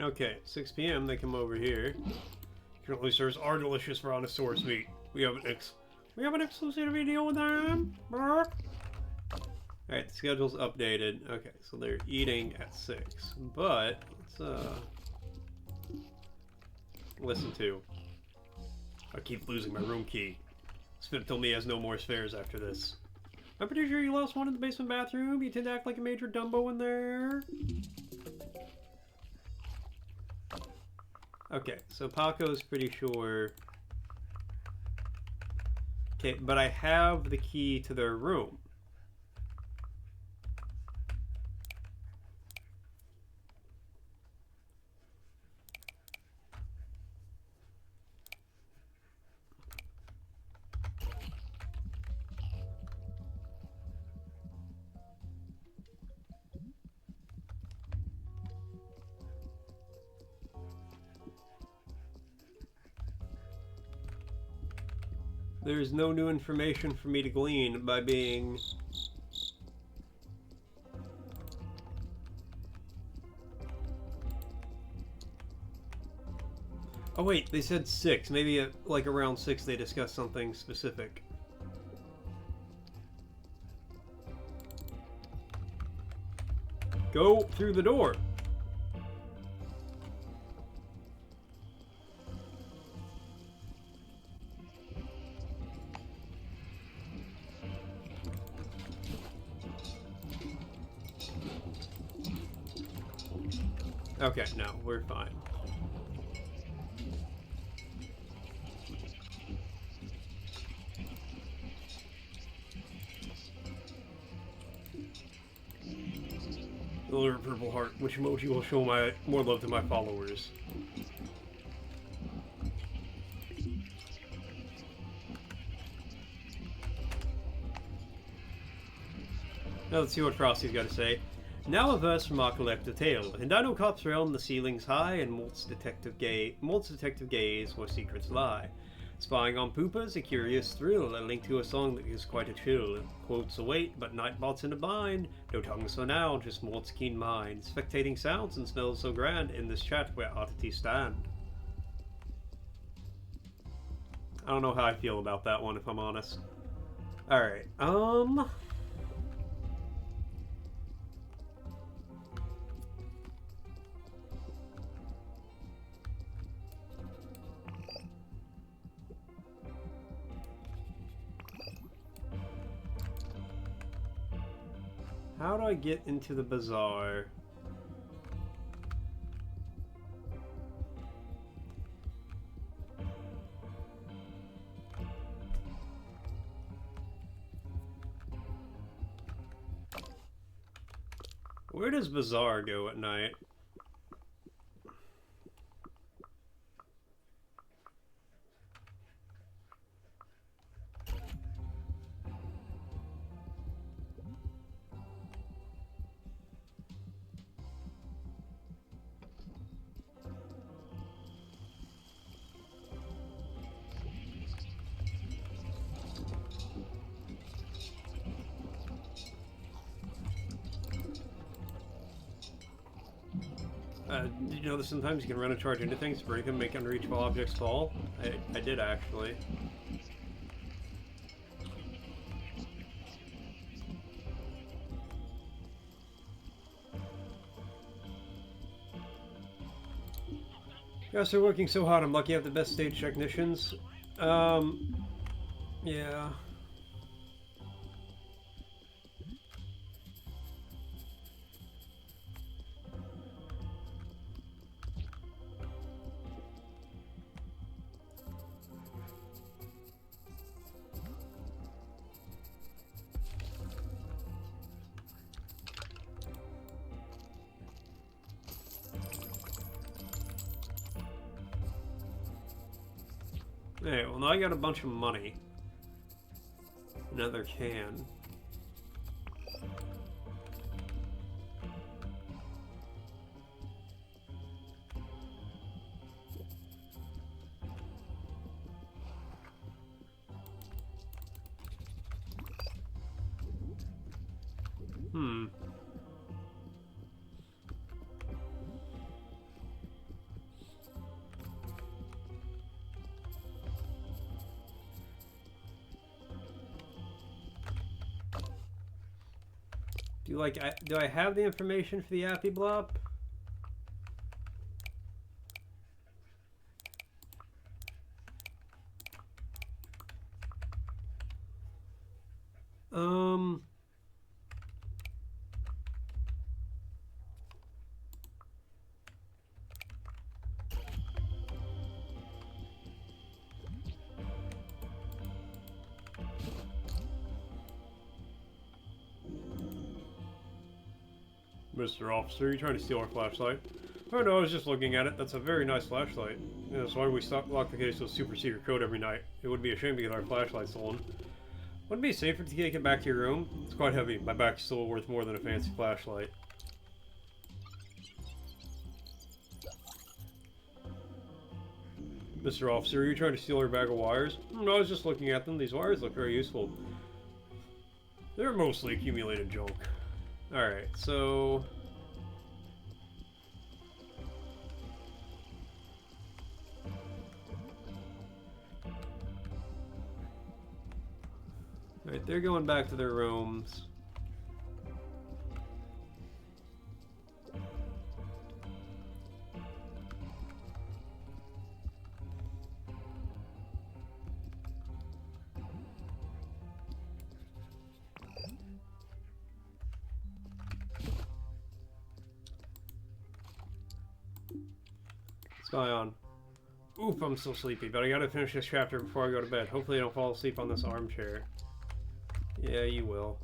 Okay, 6 p.m. they come over here. Currently serves our delicious brontosaurus meat. We have an exclusivity deal with them. Alright, the schedule's updated. Okay, so they're eating at 6. But let's listen to. I keep losing my room key. Smith told me he has no more spares after this. I'm pretty sure you lost one in the basement bathroom. You tend to act like a major Dumbo in there. Okay, so Paco's pretty sure. Okay, but I have the key to their room. There's no new information for me to glean by being... Oh wait, they said 6. Maybe at, like around 6 they discussed something specific. Go through the door. Okay, no, we're fine. The little purple heart, which emoji will show my more love to my followers. Now let's see what Frosty's got to say. Now a verse from our collective tale. In Dinocop's realm, the ceiling's high, and Molt's detective gaze where secrets lie. Spying on Poopa's a curious thrill, a link to a song that gives quite a chill. Quotes await, but Nightbot's in a bind. No tongues for now, just Molt's keen mind. Spectating sounds and smells so grand in this chat where oddities stand. I don't know how I feel about that one, if I'm honest. Alright, how do I get into the bazaar? Where does bazaar go at night? Did you know that sometimes you can run a charge into things, break them, make unreachable objects fall? I did actually. Guys, they're working so hard. I'm lucky I have the best stage technicians. Yeah. Hey, well now I got a bunch of money. Another can. Hmm. Do I have the information for the Appy Blop? Um. Mr. Officer, you trying to steal our flashlight? Oh no, I was just looking at it. That's a very nice flashlight. Yeah, that's why we lock the case with super secret code every night. It would be a shame to get our flashlight stolen. Wouldn't it be safer to take it back to your room? It's quite heavy. My back's still worth more than a fancy flashlight. Mr. Officer, are you trying to steal our bag of wires? No, I was just looking at them. These wires look very useful. They're mostly accumulated junk. Alright, so... Alright, they're going back to their rooms. What's going on? Oop, I'm still sleepy, but I gotta finish this chapter before I go to bed. Hopefully I don't fall asleep on this armchair. Yeah, you will.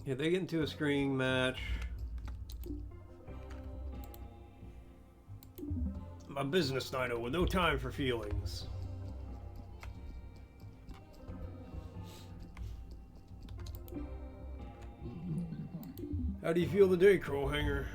Yeah, they get into a screaming match. I'm a business dino with no time for feelings. How do you feel today, Crow Hanger?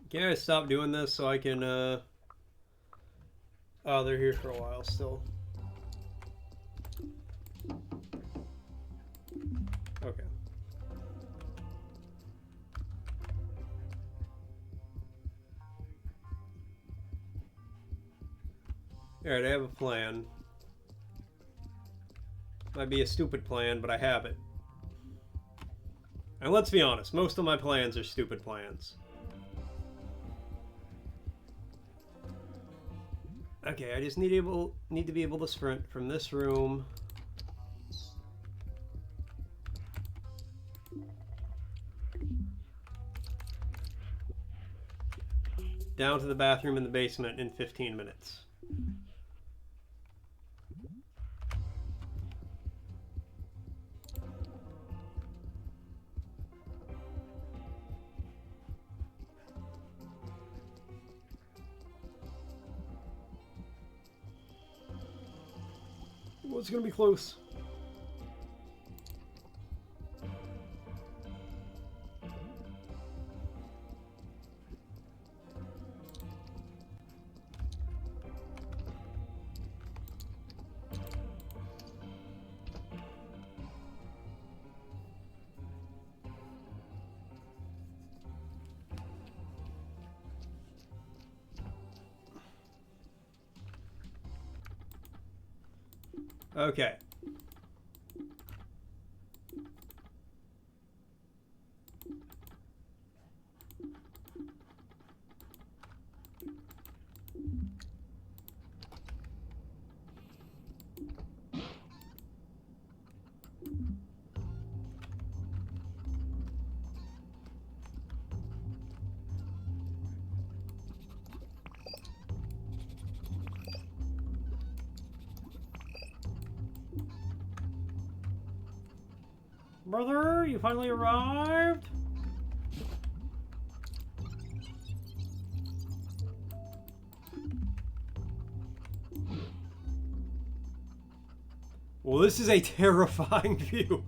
Can I stop doing this so I can, Oh, they're here for a while still. Okay. Alright, I have a plan. Might be a stupid plan, but I have it. And let's be honest, most of my plans are stupid plans. Okay, I just need to be able to sprint from this room down to the bathroom in the basement in 15 minutes. Oh, it's gonna be close. Okay. Brother, you finally arrived? Well, this is a terrifying view.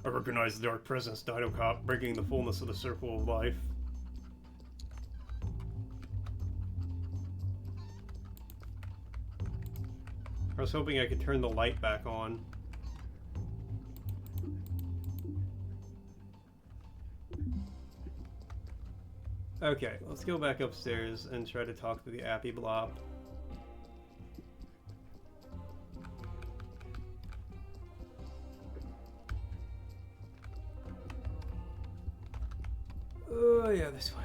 I recognize the dark presence, Dinocop, breaking the fullness of the circle of life. I was hoping I could turn the light back on. Okay, let's go back upstairs and try to talk to the Appy Blop. Oh, yeah, this way.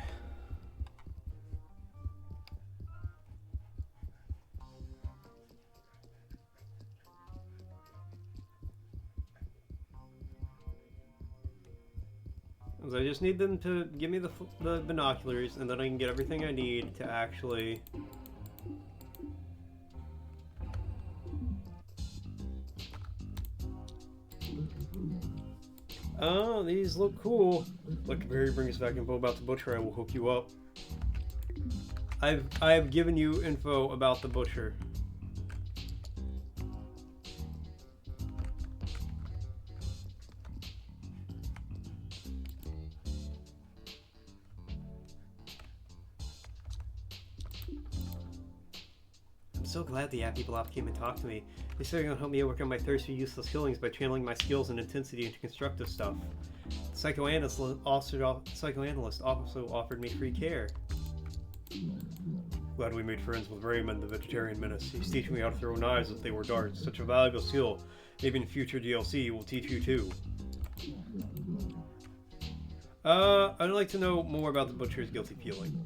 I just need them to give me the binoculars, and then I can get everything I need to actually... Oh, these look cool. Look, Barry, bring us back info about the butcher. I will hook you up. I have given you info about the butcher. I'm so glad the Appy Blop came and talked to me. They said they're going to help me overcome my thirst for useless killings by channeling my skills and intensity into constructive stuff. The psychoanalyst also offered me free care. Glad we made friends with Raymond, the vegetarian menace. He's teaching me how to throw knives if they were darts. Such a valuable skill. Maybe in future DLC will teach you too. I'd like to know more about the butcher's guilty feeling.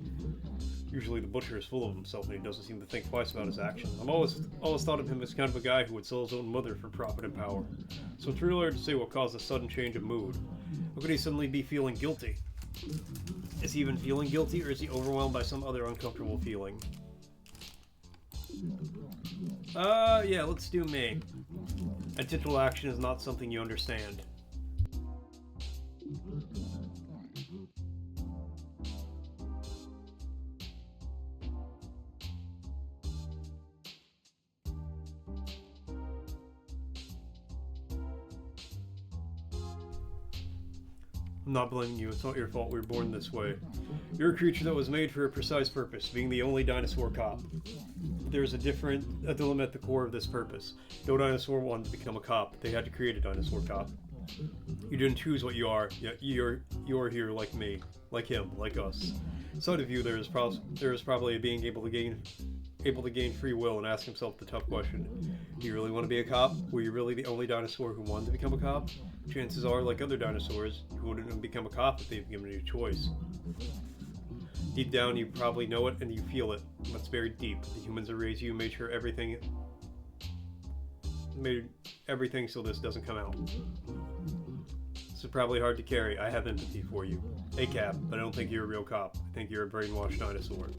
Usually the butcher is full of himself and he doesn't seem to think twice about his actions. I've always thought of him as kind of a guy who would sell his own mother for profit and power. So it's really hard to say what caused a sudden change of mood. How could he suddenly be feeling guilty? Is he even feeling guilty, or is he overwhelmed by some other uncomfortable feeling? Yeah, let's do me. Intentional action is not something you understand. I'm not blaming you, it's not your fault we were born this way. You're a creature that was made for a precise purpose, being the only dinosaur cop. There's a dilemma at the core of this purpose. No dinosaur wanted to become a cop, they had to create a dinosaur cop. You didn't choose what you are, yet you're here like me, like him, like us. Inside of you there is probably a being able to gain free will and ask himself the tough question. Do you really want to be a cop? Were you really the only dinosaur who wanted to become a cop? Chances are, like other dinosaurs, you wouldn't have become a cop if they've given you a choice. Deep down, you probably know it and you feel it. That's very deep. The humans that raised you made everything so this doesn't come out. This is probably hard to carry. I have empathy for you. Hey, Cap, but I don't think you're a real cop. I think you're a brainwashed dinosaur.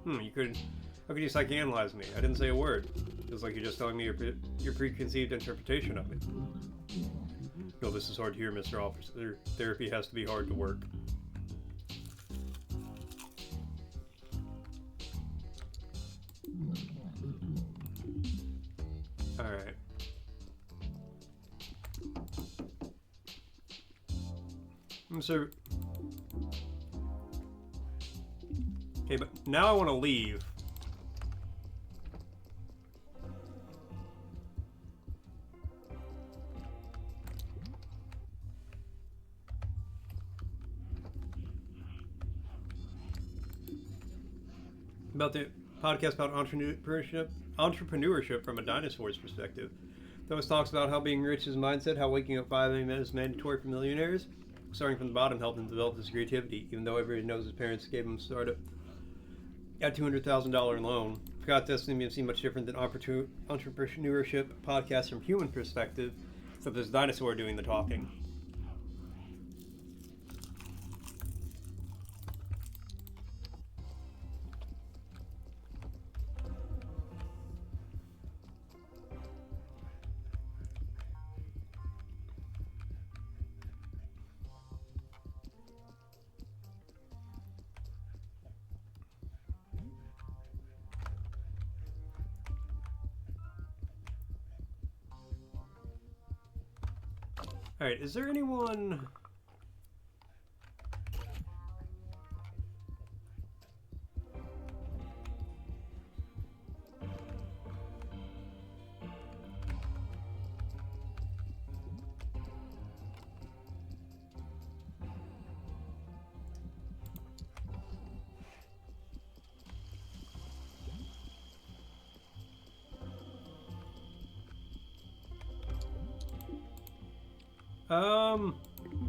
How could you psychoanalyze me? I didn't say a word. It's like you're just telling me your preconceived interpretation of me. No, this is hard to hear, Mr. Officer. Therapy has to be hard to work. Alright. So, okay, but now I want to leave. About the podcast about entrepreneurship from a dinosaur's perspective. Thomas talks about how being rich is mindset, how waking up 5 a.m. is mandatory for millionaires. Starting from the bottom helped him develop his creativity, even though everybody knows his parents gave him a startup at $200,000 loan. Forgot this doesn't seem much different than entrepreneurship podcast from human perspective, except there's a dinosaur doing the talking. Alright, is there anyone...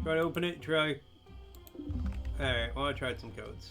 Try to open it, try... Alright, well I tried some codes.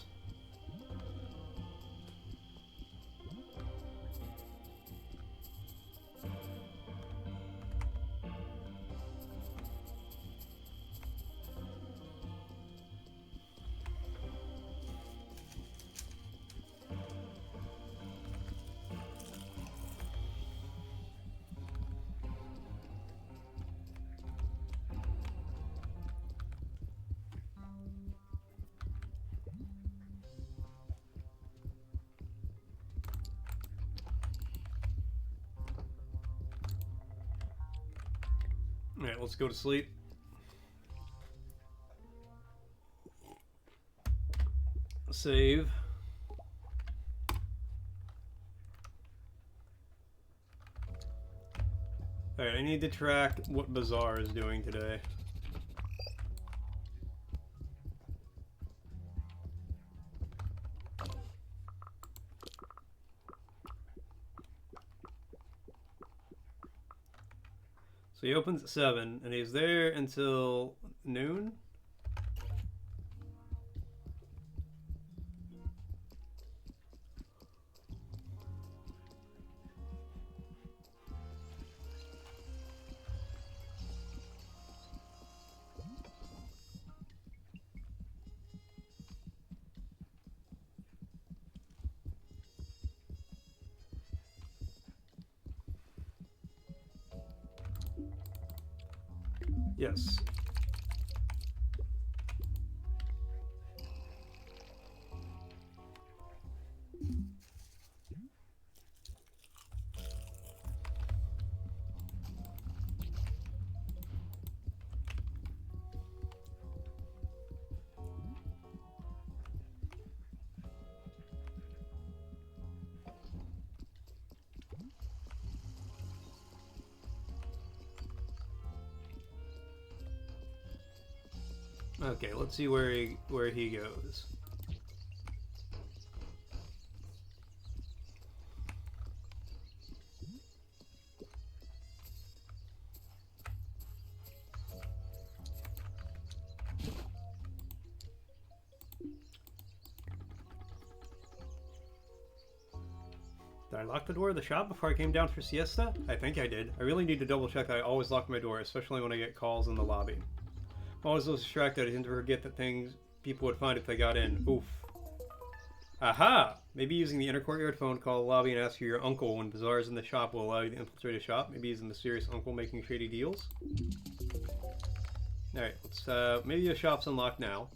Alright, let's go to sleep. Save. Alright, I need to track what Bazaar is doing today. So he opens at 7, and he's there until noon? Yes. Okay, let's see where he goes. Did I lock the door of the shop before I came down for siesta? I think I did. I really need to double check that I always lock my door, especially when I get calls in the lobby. I'm always so distracted I tend to forget that things people would find if they got in. Oof. Aha! Maybe using the inner courtyard phone, call the lobby and ask for your uncle when Bazaar is in the shop will allow you to infiltrate a shop. Maybe he's a mysterious uncle making shady deals. Alright, let's, maybe the shop's unlocked now.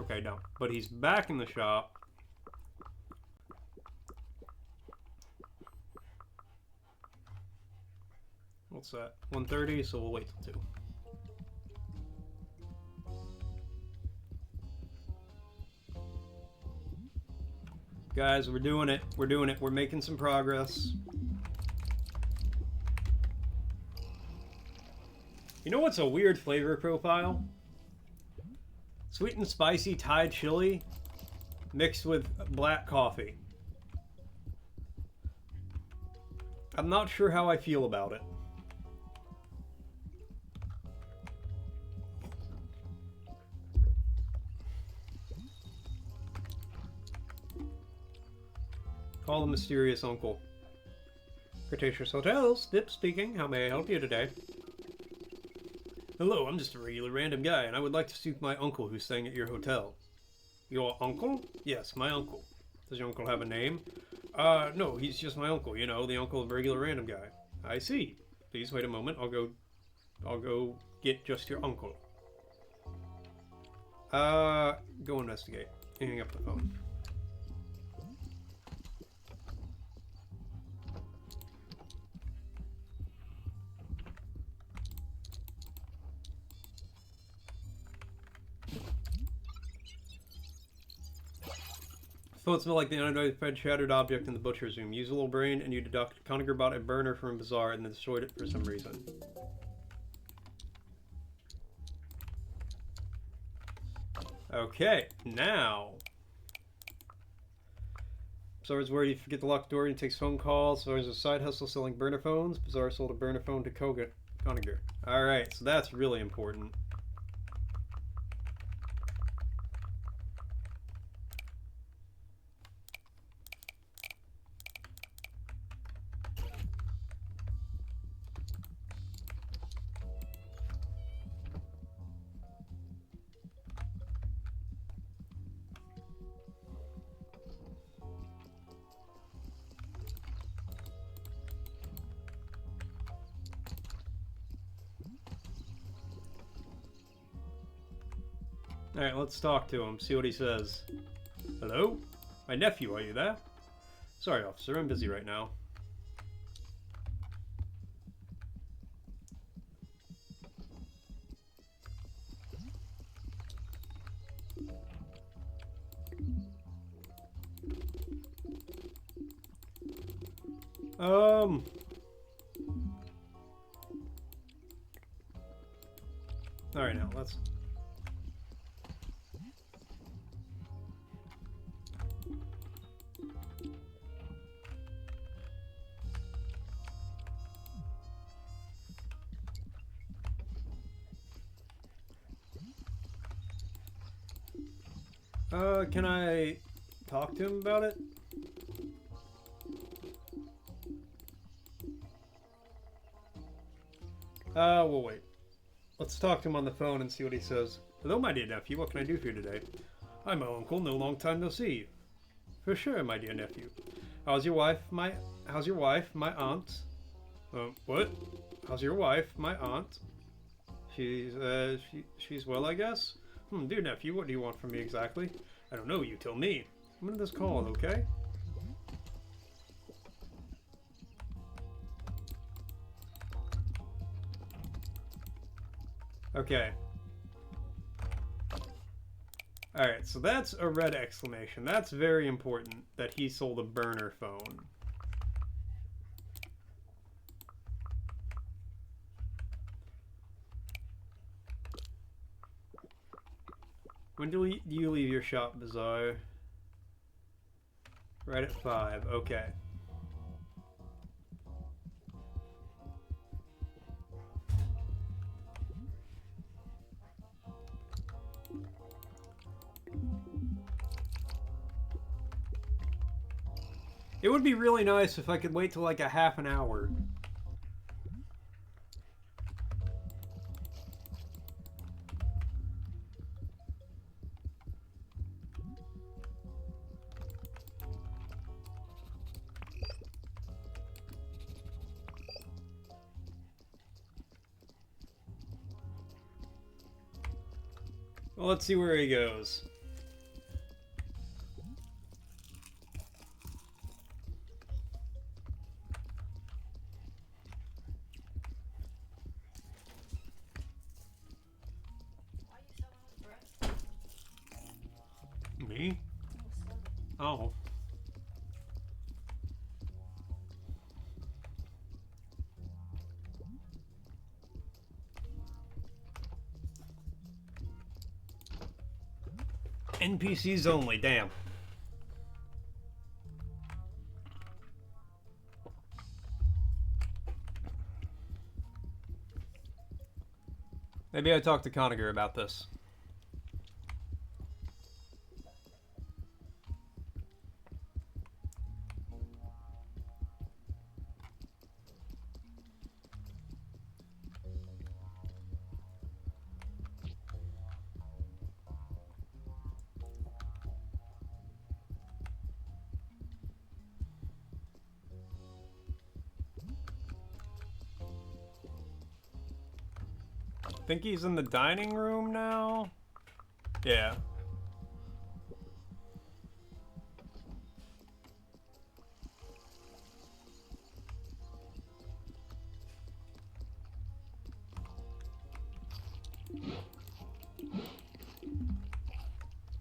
Okay, no. But he's back in the shop. What's that? 1:30, so we'll wait till 2. Guys, we're doing it. We're doing it. We're making some progress. You know what's a weird flavor profile? Sweet and spicy Thai chili mixed with black coffee. I'm not sure how I feel about it. Call the mysterious uncle. Cretaceous Hotels, Dip speaking. How may I help you today? Hello, I'm just a regular random guy, and I would like to speak to my uncle who's staying at your hotel. Your uncle? Yes, my uncle. Does your uncle have a name? No, he's just my uncle, you know, the uncle of a regular random guy. I see. Please wait a moment, I'll go get just your uncle. Go investigate. Hang up the phone. Phone smell like the unidentified shattered object in the butcher's room. Use a little brain and you deduct Conager bought a burner from a bazaar and then destroyed it for some reason. Okay, now. Bazaar's where you forget the locked door and he takes phone calls. Bazaar's a side hustle selling burner phones. Bazaar sold a burner phone to Conager. Alright, so that's really important. Alright, let's talk to him, see what he says. Hello? My nephew, are you there? Sorry, officer, I'm busy right now. Alright, now, let's... can I talk to him about it? We'll wait. Let's talk to him on the phone and see what he says. Hello, my dear nephew. What can I do for you today? I'm my uncle. No long time no see. For sure, my dear nephew. How's your wife, my aunt? What? How's your wife, my aunt? She's well, I guess? Dear nephew, what do you want from me exactly? I don't know, you tell me. I'm gonna this call, okay? Okay. Alright, so that's a red exclamation. That's very important that he sold a burner phone. When do you leave your shop, Bazaar? Right at 5, okay. It would be really nice if I could wait till like a half an hour. Well, let's see where he goes. Oh. NPCs only, damn. Maybe I talked to Conager about this. I think he's in the dining room now. Yeah.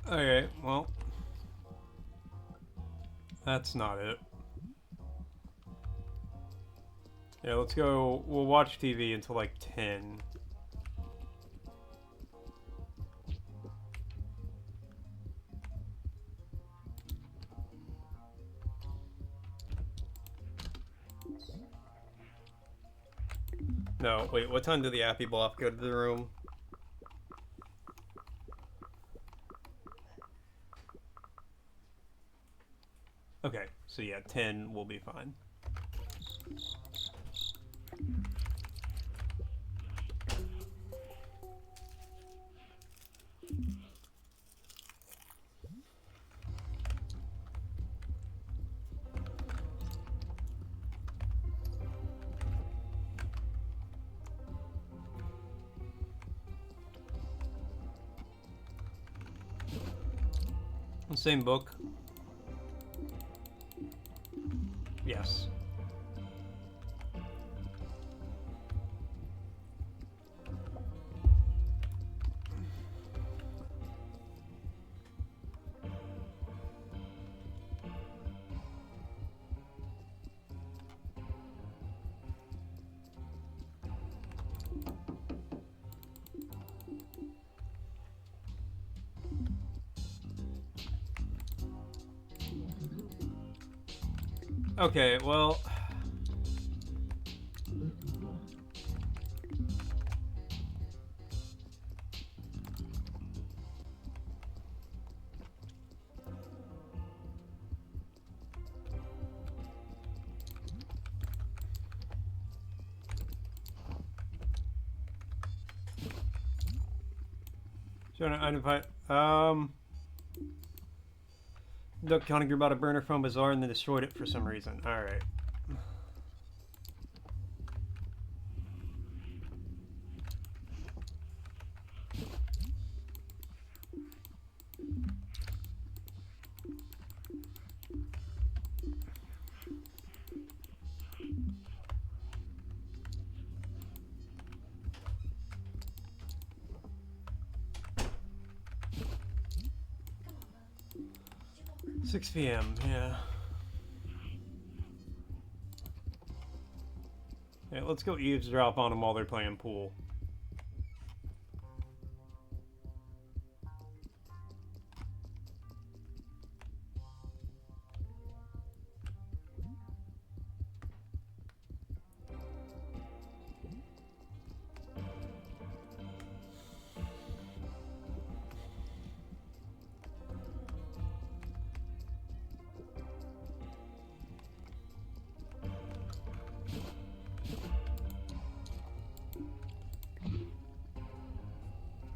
Okay, well. That's not it. Yeah, let's go. We'll watch TV until like 10. No, wait, what time did the Appy Block go to the room? Okay, so yeah, 10 will be fine. Same book. Yes. Okay, well... Trying to identify... Duck Conager bought a burner from Bazaar and then destroyed it for some reason. Alright. Come on, bud. Did you go? 6 p.m., yeah. Yeah, let's go eavesdrop on them while they're playing pool.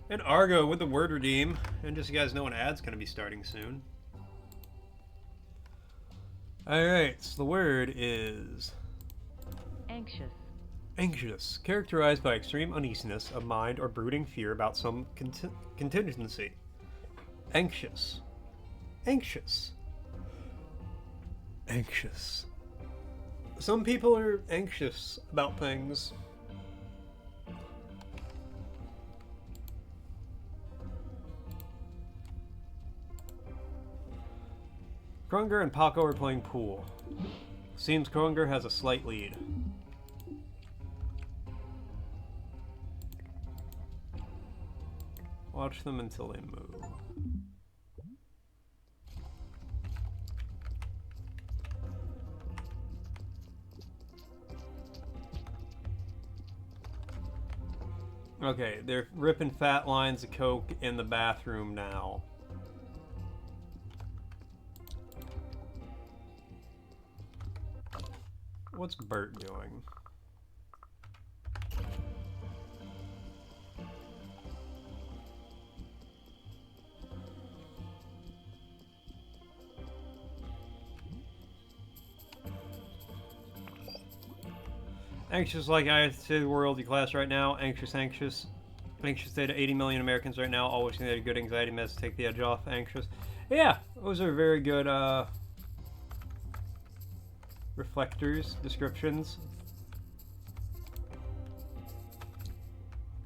And Argo with the word redeem. And just so you guys know, an ad's going to be starting soon. Alright, so the word is... Anxious. Anxious. Characterized by extreme uneasiness of mind or brooding fear about some contingency. Anxious. Anxious. Anxious. Some people are anxious about things. Kronger and Paco are playing pool. Seems Kronger has a slight lead. Watch them until they move. Okay, they're ripping fat lines of coke in the bathroom now. What's Bert doing? Anxious like I say the world class right now. Anxious. Anxious state of 80 million Americans right now. Always need a good anxiety meds to take the edge off. Anxious. Yeah, those are very good reflectors, descriptions.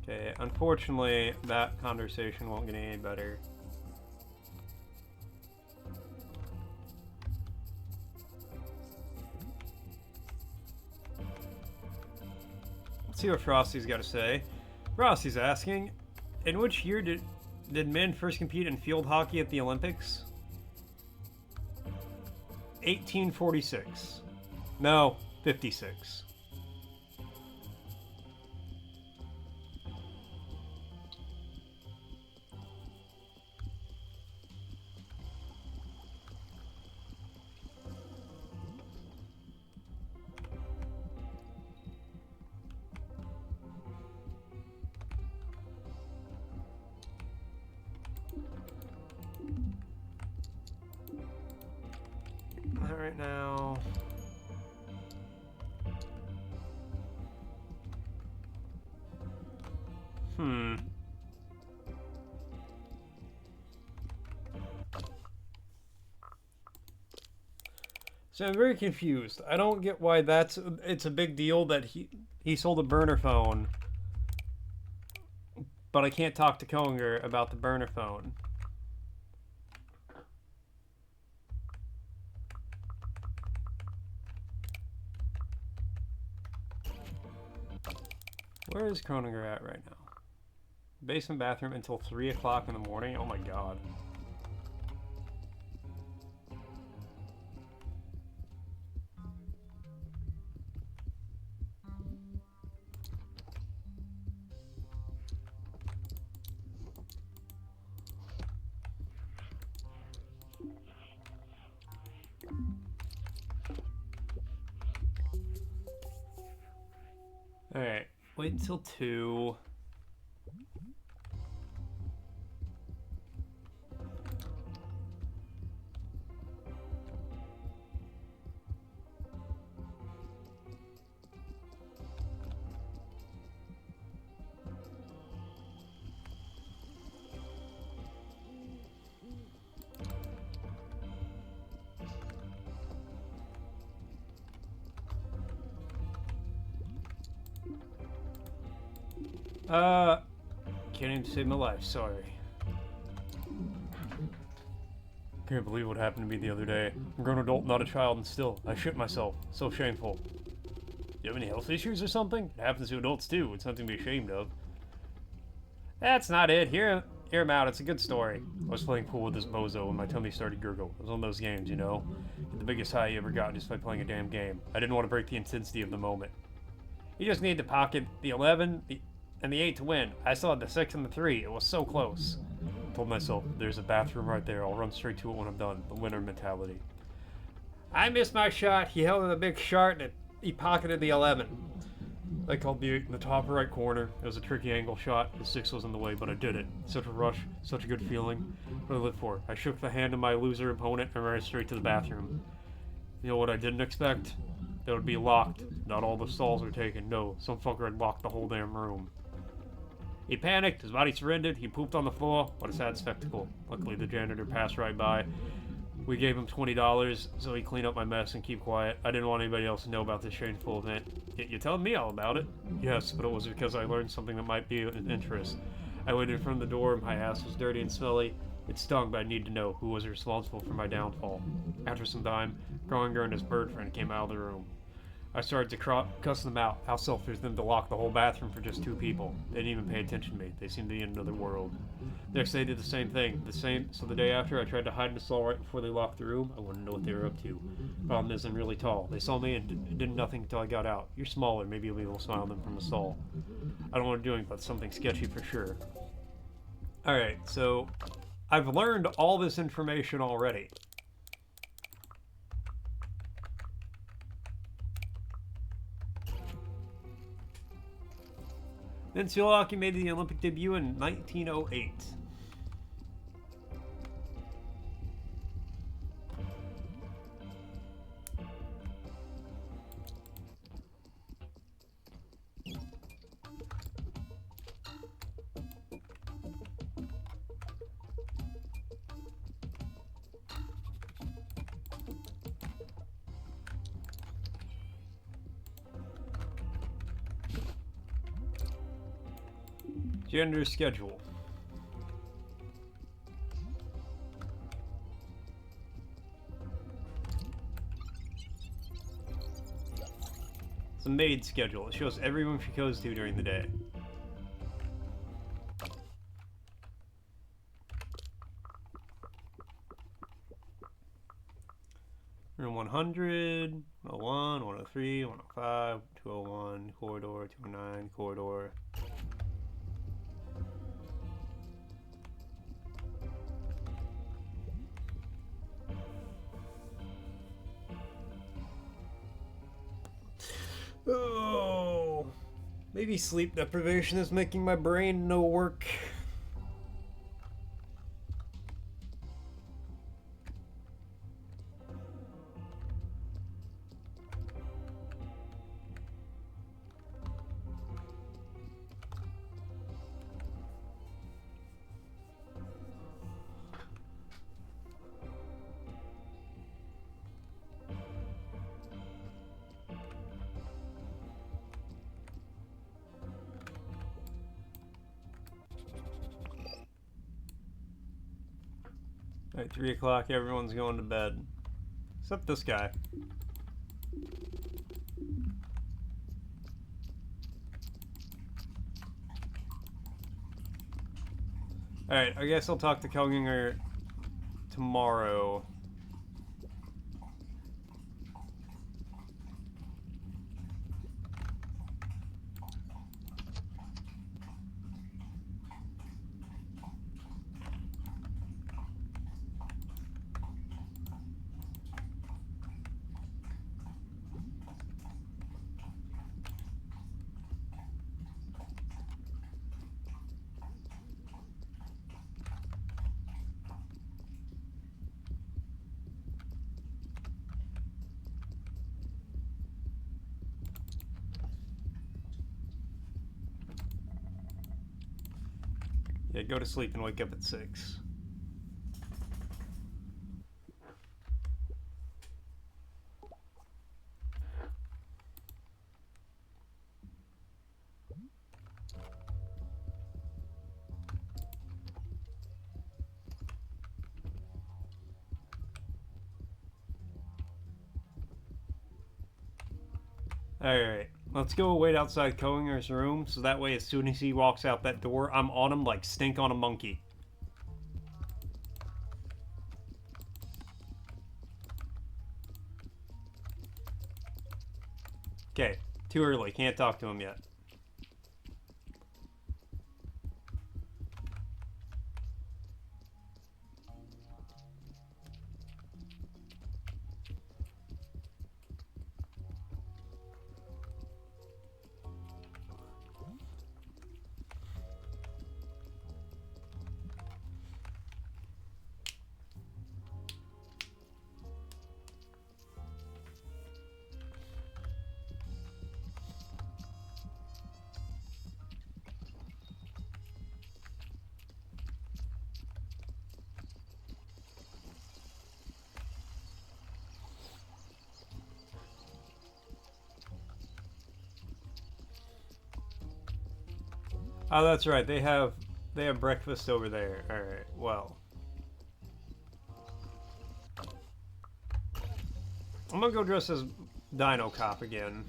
Okay, unfortunately, that conversation won't get any better. Let's see what Frosty's got to say. Frosty's asking, in which year did men first compete in field hockey at the Olympics? 1846. No, 56. Right now. So I'm very confused. I don't get why it's a big deal that he sold a burner phone, but I can't talk to Konger about the burner phone. Where is Kroninger at right now? Basement bathroom until 3 o'clock in the morning? Oh my god. Alright. Wait until 2. Can't even save my life, sorry. Can't believe what happened to me the other day. I'm a grown adult, not a child, and still, I shit myself. So shameful. You have any health issues or something? It happens to adults too, it's something to be ashamed of. That's not it, hear him out, it's a good story. I was playing pool with this bozo and my tummy started gurgle. It was one of those games, you know? Get the biggest high you ever got just by playing a damn game. I didn't want to break the intensity of the moment. You just need to pocket the 11, and the 8 to win. I still had the 6 and the 3. It was so close. I told myself, there's a bathroom right there. I'll run straight to it when I'm done. The winner mentality. I missed my shot. He held in a big shot and he pocketed the 11. I called the 8 in the top right corner. It was a tricky angle shot. The 6 was in the way, but I did it. Such a rush. Such a good feeling. What did I live for? I shook the hand of my loser opponent and ran straight to the bathroom. You know what I didn't expect? That it would be locked. Not all the stalls were taken. No, some fucker had locked the whole damn room. He panicked, his body surrendered, he pooped on the floor. What a sad spectacle. Luckily the janitor passed right by. We gave him $20 so he'd clean up my mess and keep quiet. I didn't want anybody else to know about this shameful event. Yet you're telling me all about it? Yes, but it was because I learned something that might be of interest. I waited in front of the door, my ass was dirty and smelly. It stung, but I needed to know who was responsible for my downfall. After some time, Groninger and his bird friend came out of the room. I started to cuss them out. How selfish of them to lock the whole bathroom for just 2 people. They didn't even pay attention to me. They seemed to be in another world. Next day, they did the same thing. So the day after, I tried to hide in the stall right before they locked the room. I wanted to know what they were up to. Problem is, I'm really tall. They saw me and did nothing until I got out. You're smaller. Maybe you'll be able to smile at them from the stall. I don't want to do anything, but something sketchy for sure. Alright, so I've learned all this information already. Vince Yolaki made the Olympic debut in 1908. Gender schedule. It's a maid schedule. It shows every room she goes to during the day. Room 100, 101, 103, 105, 201, corridor, 209, corridor. Oh, maybe sleep deprivation is making my brain no work. Alright, 3 o'clock, everyone's going to bed. Except this guy. Alright, I guess I'll talk to Kelginger tomorrow. Yeah, go to sleep and wake up at 6. Alright, let's go wait outside Koinger's room, so that way as soon as he walks out that door, I'm on him like stink on a monkey. Okay, too early, can't talk to him yet. Oh, that's right. They have breakfast over there. All right. Well, I'm gonna go dress as Dinocop again.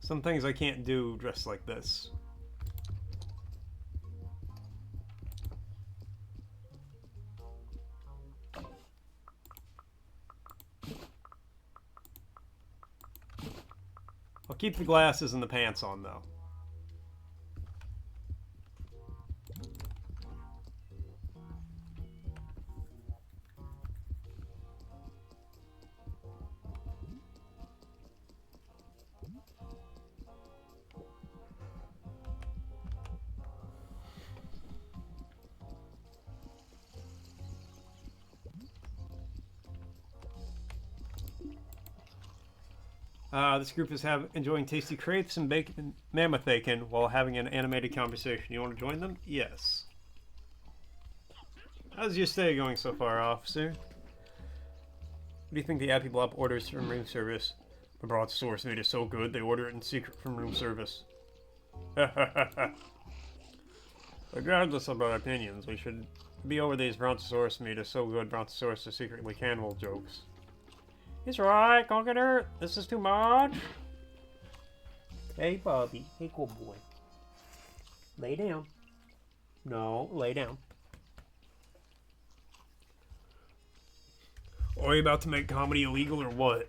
Some things I can't do dressed like this. I'll keep the glasses and the pants on, though. This group is enjoying tasty crepes and bacon mammoth bacon while having an animated conversation. You want to join them? Yes. How's your stay going so far, officer? What do you think the Appy Blop orders from room service? The brontosaurus meat is so good, they order it in secret from room service. Regardless of our opinions, we should be over these brontosaurus meat is so good, brontosaurus is secretly cannibal jokes. He's right, Conqueror. This is too much. Hey, Bobby. Hey, cool boy. Lay down. No, lay down. Are you about to make comedy illegal or what?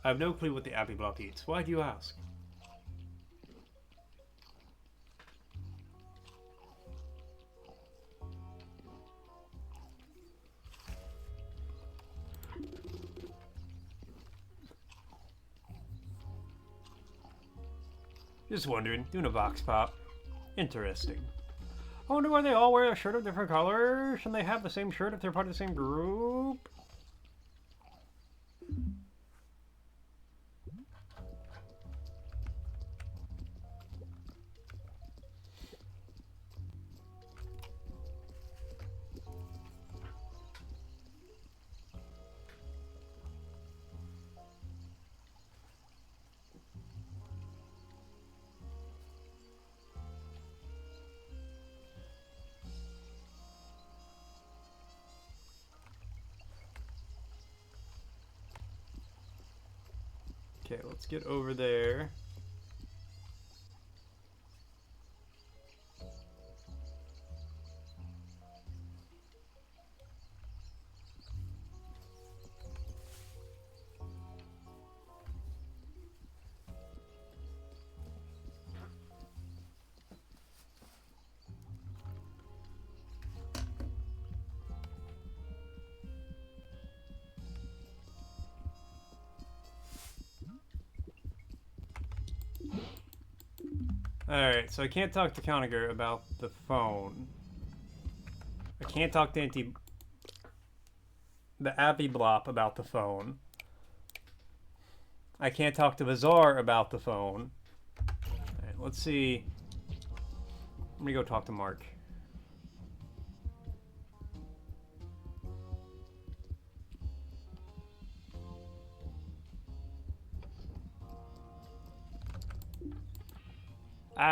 I have no clue what the Appy Block eats. Why do you ask? Just wondering, doing a vox pop. Interesting. I wonder why they all wear a shirt of different colors. Shouldn't they have the same shirt if they're part of the same group? Okay, let's get over there. Alright, so I can't talk to Conager about the phone. I can't talk to the Appy Blop about the phone. I can't talk to Bizarre about the phone. Alright, let's see. Let me go talk to Mark.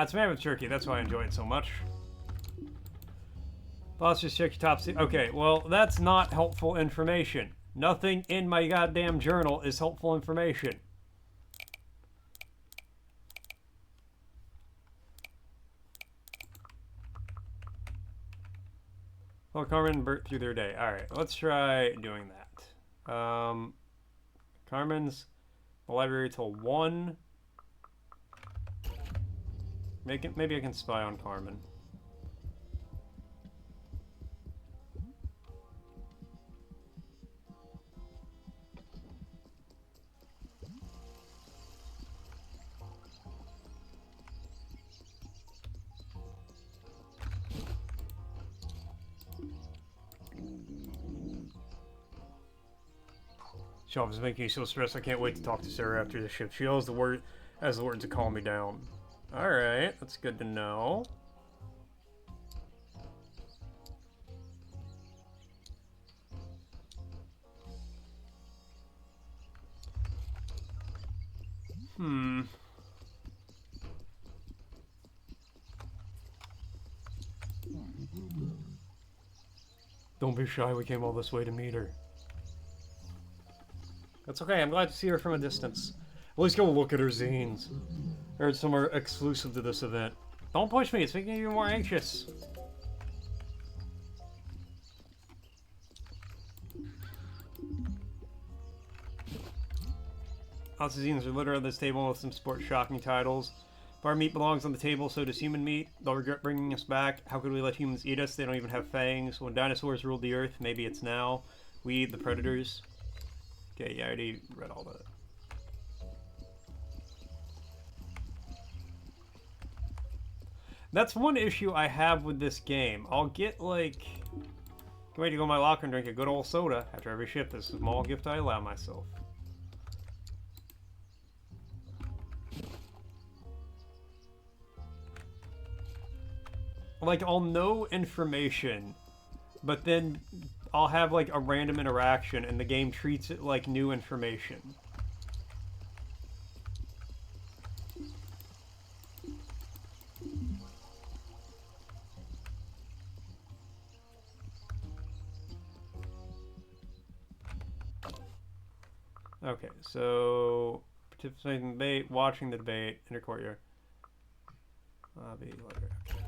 It's Mammoth Jerky. That's why I enjoy it so much. Boss, just check your top seat. Okay, well, that's not helpful information. Nothing in my goddamn journal is helpful information. Well, Carmen and Bert through their day. Alright, let's try doing that. Carmen's the library till 1. Maybe I can spy on Carmen. Job is making me so stressed. I can't wait to talk to Sarah after the shift. She has the words to calm me down. Alright, that's good to know. Don't be shy, we came all this way to meet her. That's okay, I'm glad to see her from a distance. At least go look at her zines. Or somewhere exclusive to this event. Don't push me, it's making you more anxious. Lots of zines are littered on this table with some sports shocking titles. If our meat belongs on the table, so does human meat. They'll regret bringing us back. How could we let humans eat us? They don't even have fangs. When dinosaurs ruled the earth, maybe it's now. We, the predators. Okay, yeah, I already read all that. That's one issue I have with this game. I'll get, like... Can't wait to go to my locker and drink a good old soda. After every shift, this is a small gift I allow myself. Like, I'll know information, but then I'll have, like, a random interaction, and the game treats it like new information. Okay, so participating in the debate, watching the debate, enter courtyard. Lobby, library. Okay.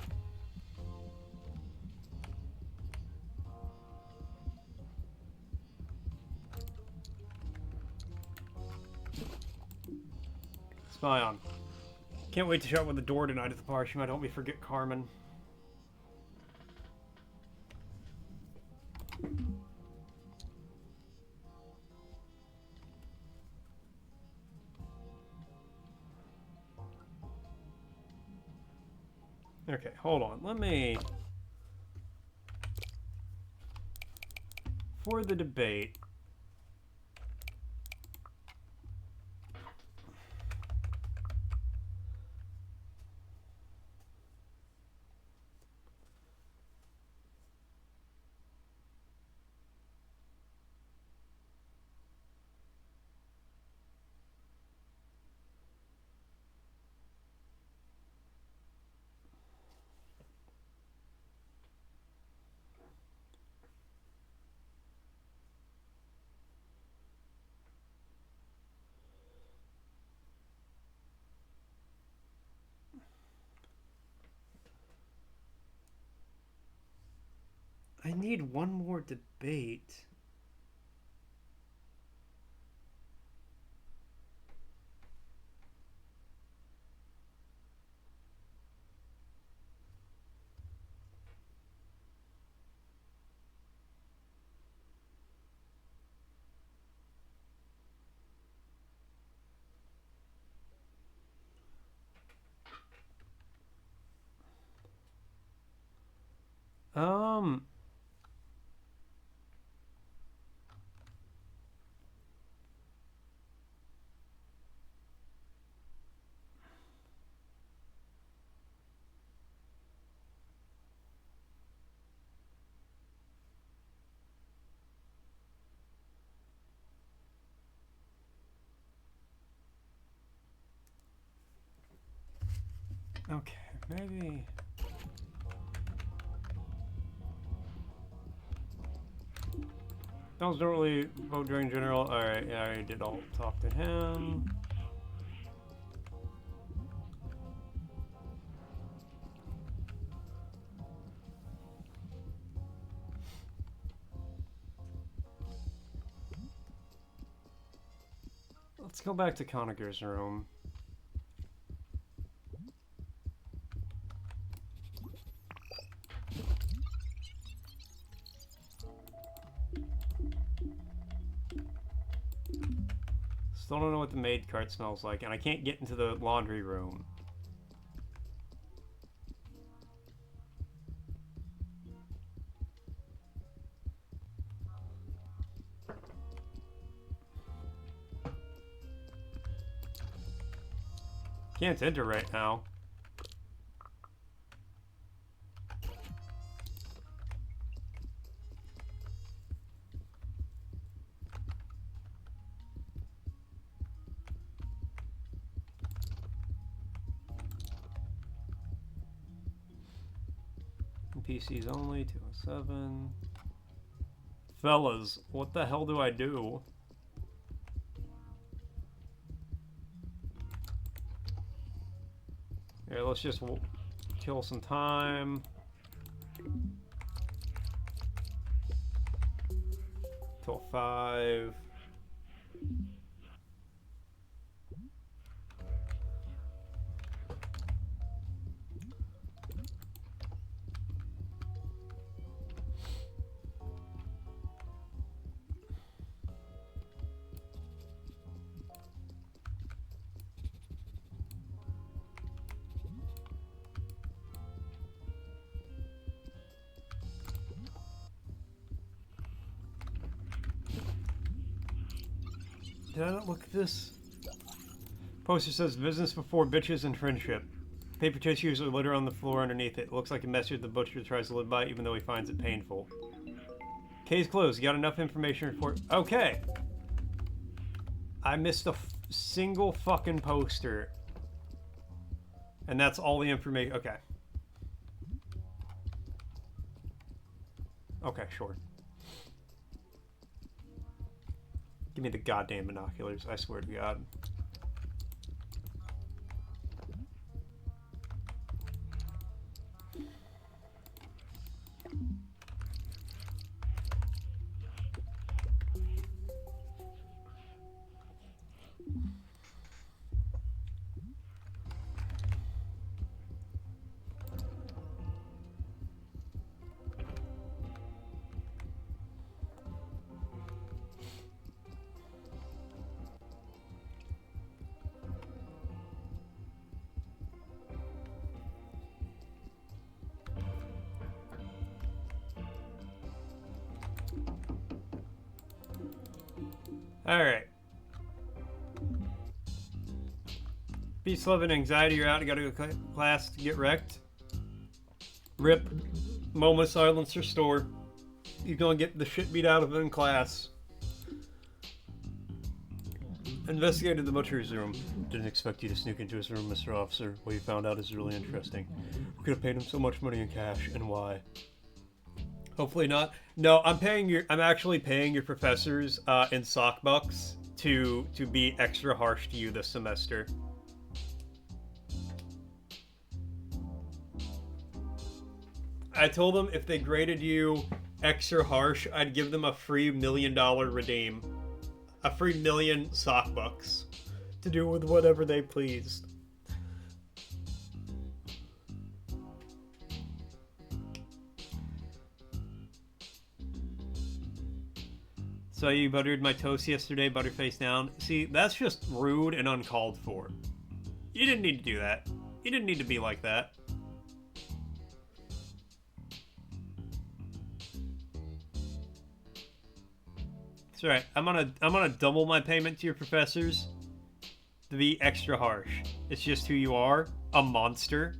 Spy on. Can't wait to shout with the door tonight at the bar. She might help me forget Carmen. Okay, hold on. Let me... For the debate... I need one more debate. Um... Okay, maybe... Don't really vote during general. Alright, yeah, I already did all talk to him. Let's go back to Conacher's room. Still don't know what the maid cart smells like, and I can't get into the laundry room. Can't enter right now. PCs only, 207. Fellas, what the hell do I do? Here, let's just kill some time. Till 5. Did I not look at this? Poster says business before bitches and friendship. Paper tissues are littered on the floor underneath it. Looks like a message the butcher tries to live by even though he finds it painful. Case closed. You got enough information for... Okay. I missed a single fucking poster. And that's all the information. Okay. Okay, sure. Give me the goddamn binoculars, I swear to God. Alright. Peace, love, and anxiety. You're out. You gotta go to class to get wrecked. Rip. MoMA silencer store. You're gonna get the shit beat out of him in class. Investigated the butcher's room. Didn't expect you to sneak into his room, Mr. Officer. What you found out is really interesting. We could have paid him so much money in cash, and why? Hopefully not. No, I'm actually paying your professors in sock bucks to be extra harsh to you this semester. I told them if they graded you extra harsh, I'd give them a free $1 million redeem. A free million sock bucks to do with whatever they pleased. So you buttered my toast yesterday, butterface down. See, that's just rude and uncalled for. You didn't need to do that. You didn't need to be like that. It's alright. I'm gonna double my payment to your professors to be extra harsh. It's just who you are, a monster.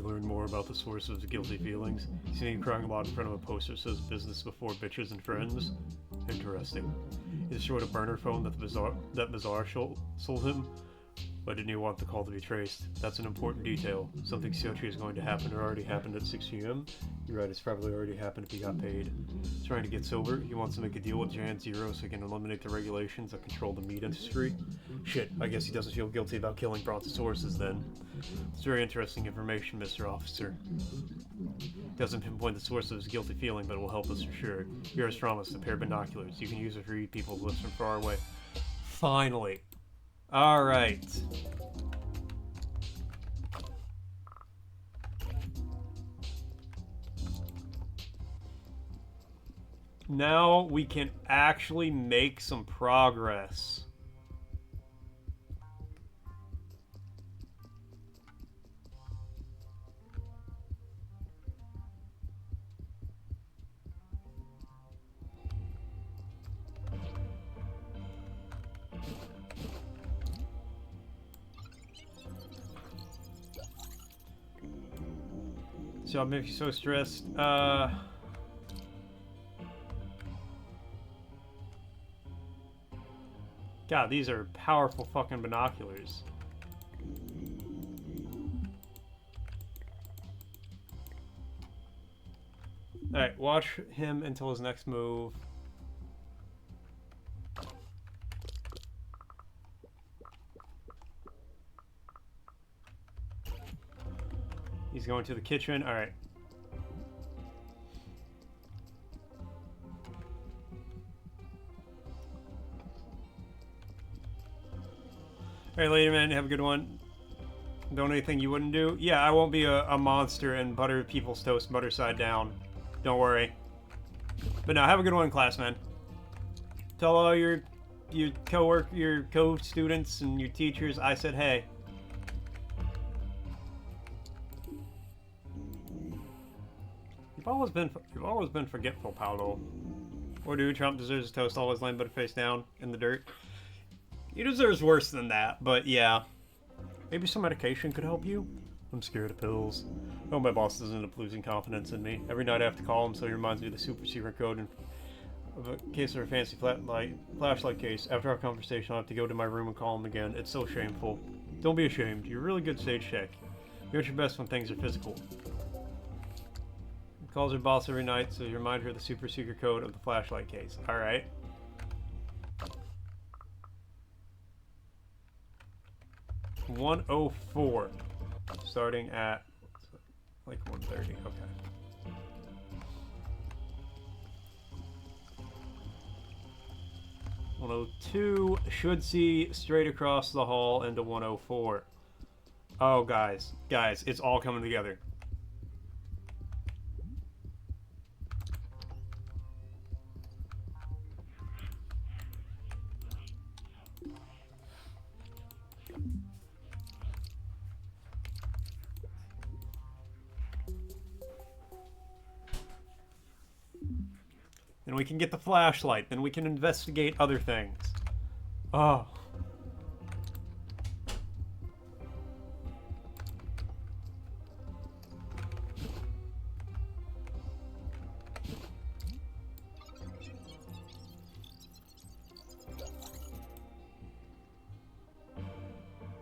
Learn more about the source of his guilty feelings. Seen him crying a lot in front of a poster that says business before bitches and friends. Interesting. Is short a burner phone that Bazaar sold him? Why didn't he want the call to be traced? That's an important detail. Something sketchy is going to happen or already happened at 6 p.m. You're right, it's probably already happened if he got paid. Trying to get sober, he wants to make a deal with Jan Zero so he can eliminate the regulations that control the meat industry. Shit, I guess he doesn't feel guilty about killing brontosauruses then. It's very interesting information, Mr. Officer. Doesn't pinpoint the source of his guilty feeling, but it will help us for sure. Here is promised, a pair of binoculars. You can use it to read people's lips from far away. Finally. Alright. Now we can actually make some progress. So I'm making you so stressed. God, these are powerful fucking binoculars. Alright, watch him until his next move. He's going to the kitchen. Alright. Alright, later, man. Have a good one. Don't anything you wouldn't do? Yeah, I won't be a monster and butter people's toast butter side down. Don't worry. But no, have a good one in class, man. Tell all your co-students and your teachers I said hey. You've always been forgetful, Paolo. Or do Trump deserves his toast always laying butter face down in the dirt? He deserves worse than that, but yeah. Maybe some medication could help you? I'm scared of pills. Oh, my boss doesn't end up losing confidence in me. Every night I have to call him so he reminds me of the super secret code of a case of a fancy flashlight case. After our conversation, I have to go to my room and call him again. It's so shameful. Don't be ashamed. You're a really good stage check. You're at your best when things are physical. He calls her boss every night so you remind her of the super secret code of the flashlight case. Alright. $104. Starting at like 1:30. Okay. 102 should see straight across the hall into 104. Oh, guys, it's all coming together. Then we can get the flashlight. Then we can investigate other things. Oh.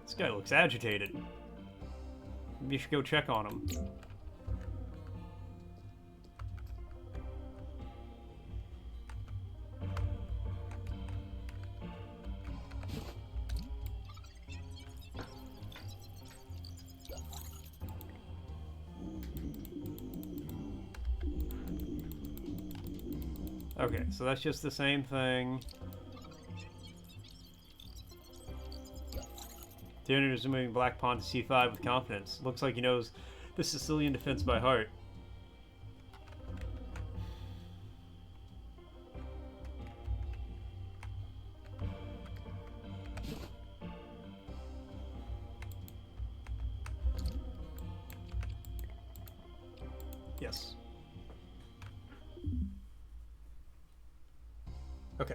This guy looks agitated. Maybe you should go check on him. Okay, so that's just the same thing. Tanner is moving black pawn to c5 with confidence. Looks like he knows the Sicilian defense by heart. Yes. Okay.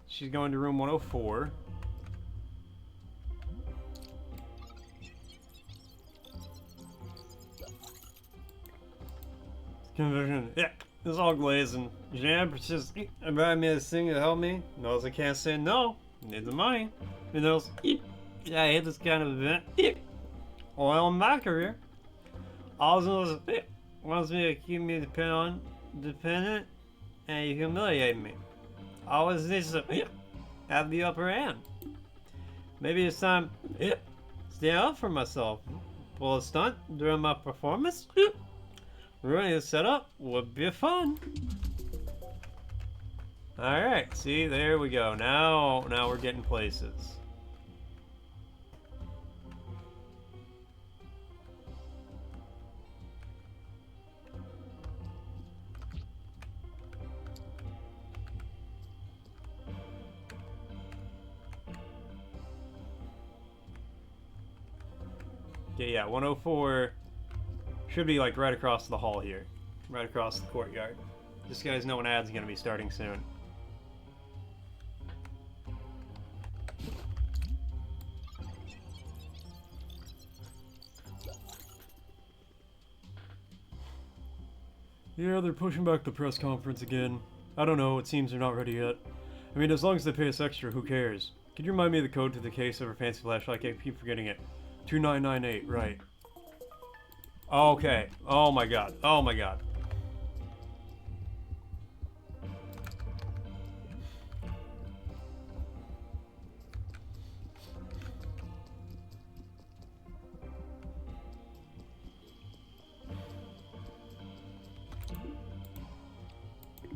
She's going to room 104. Conversion. Yeah, it's all glazing. Jean persists. Invite me to sing to help me. Knows I can't say no. Needs the money. He knows. Yeah, I hate this kind of event. Oil in my career. All he knows wants me to keep me dependent, and you humiliate me. Always needs to have the upper hand. Maybe it's time to stand up for myself. Pull a stunt during my performance. Ruining the setup would be fun. Alright, see, there we go. Now we're getting places. Okay, yeah, 104 should be like right across the hall here. Right across the courtyard. This guy's know an ad's gonna be starting soon. Yeah, they're pushing back the press conference again. I don't know, it seems they're not ready yet. I mean, as long as they pay us extra, who cares? Could you remind me of the code to the case of our fancy flashlight? I keep forgetting it. 2998, right. Okay. Oh my god. Oh my god.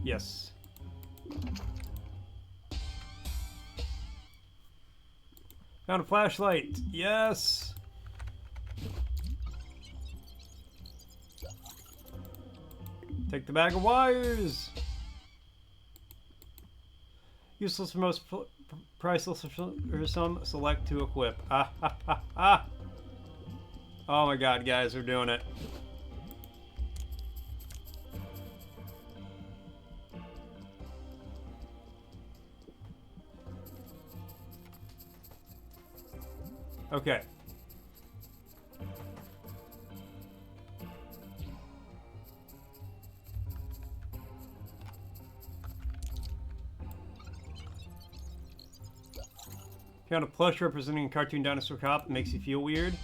Yes. Found a flashlight. Yes. Take the bag of wires. Useless for most, priceless for some. Select to equip. Ah ha ha ha. Oh my god, guys, we're doing it. Okay. Found a plush representing a cartoon dinosaur cop. Makes you feel weird.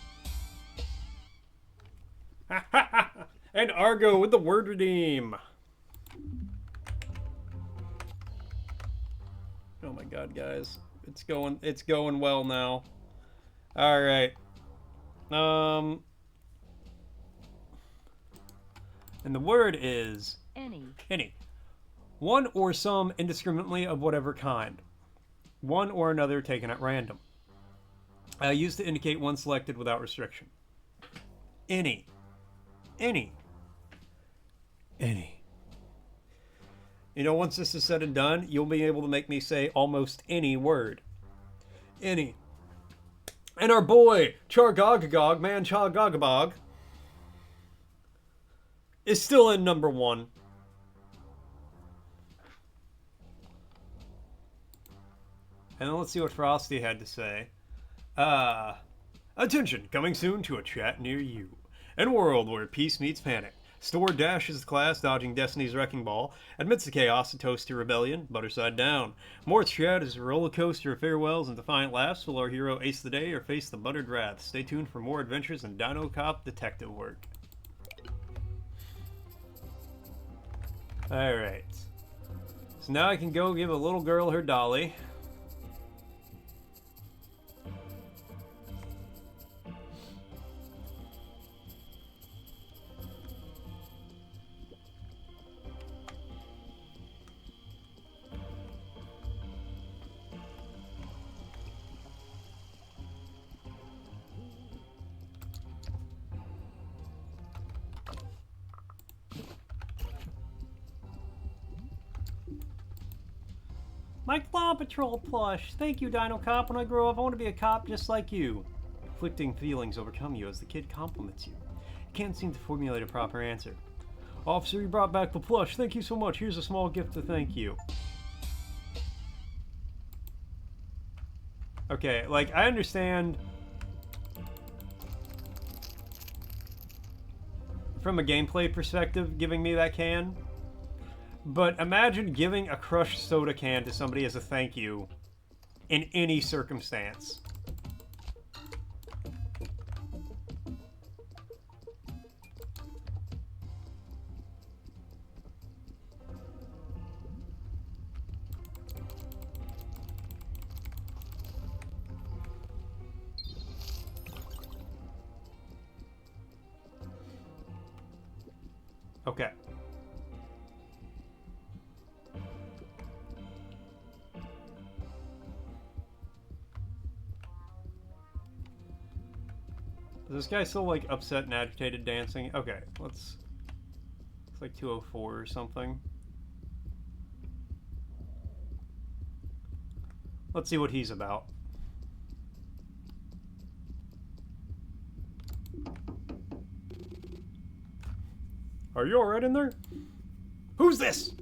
And Argo with the word redeem. Oh my god, guys. It's going well now. Alright. And the word is Any. any. One or some indiscriminately of whatever kind. One or another taken at random. Used to indicate one selected without restriction. Any. Any. Any. You know, once this is said and done, you'll be able to make me say almost any word. Any. And our boy, Chargogagog, man Chargogabog, is still in number 1. And then let's see what Frosty had to say. Attention, coming soon to a chat near you. In a world where peace meets panic, Store dashes the class, dodging Destiny's wrecking ball, admits the chaos, a toast to rebellion, butterside down. Mort's chat is a roller coaster of farewells and defiant laughs. Will our hero ace the day or face the buttered wrath? Stay tuned for more adventures in Dinocop detective work. Alright. So now I can go give a little girl her dolly. My Claw Patrol plush! Thank you, Dinocop. When I grow up, I want to be a cop just like you. Conflicting feelings overcome you as the kid compliments you. You can't seem to formulate a proper answer. Officer, you brought back the plush. Thank you so much. Here's a small gift to thank you. Okay, like, I understand from a gameplay perspective giving me that can. But imagine giving a crushed soda can to somebody as a thank you in any circumstance. Okay. Is this guy still, like, upset and agitated dancing? Okay, let's... It's like 204 or something. Let's see what he's about. Are you alright in there? Who's this?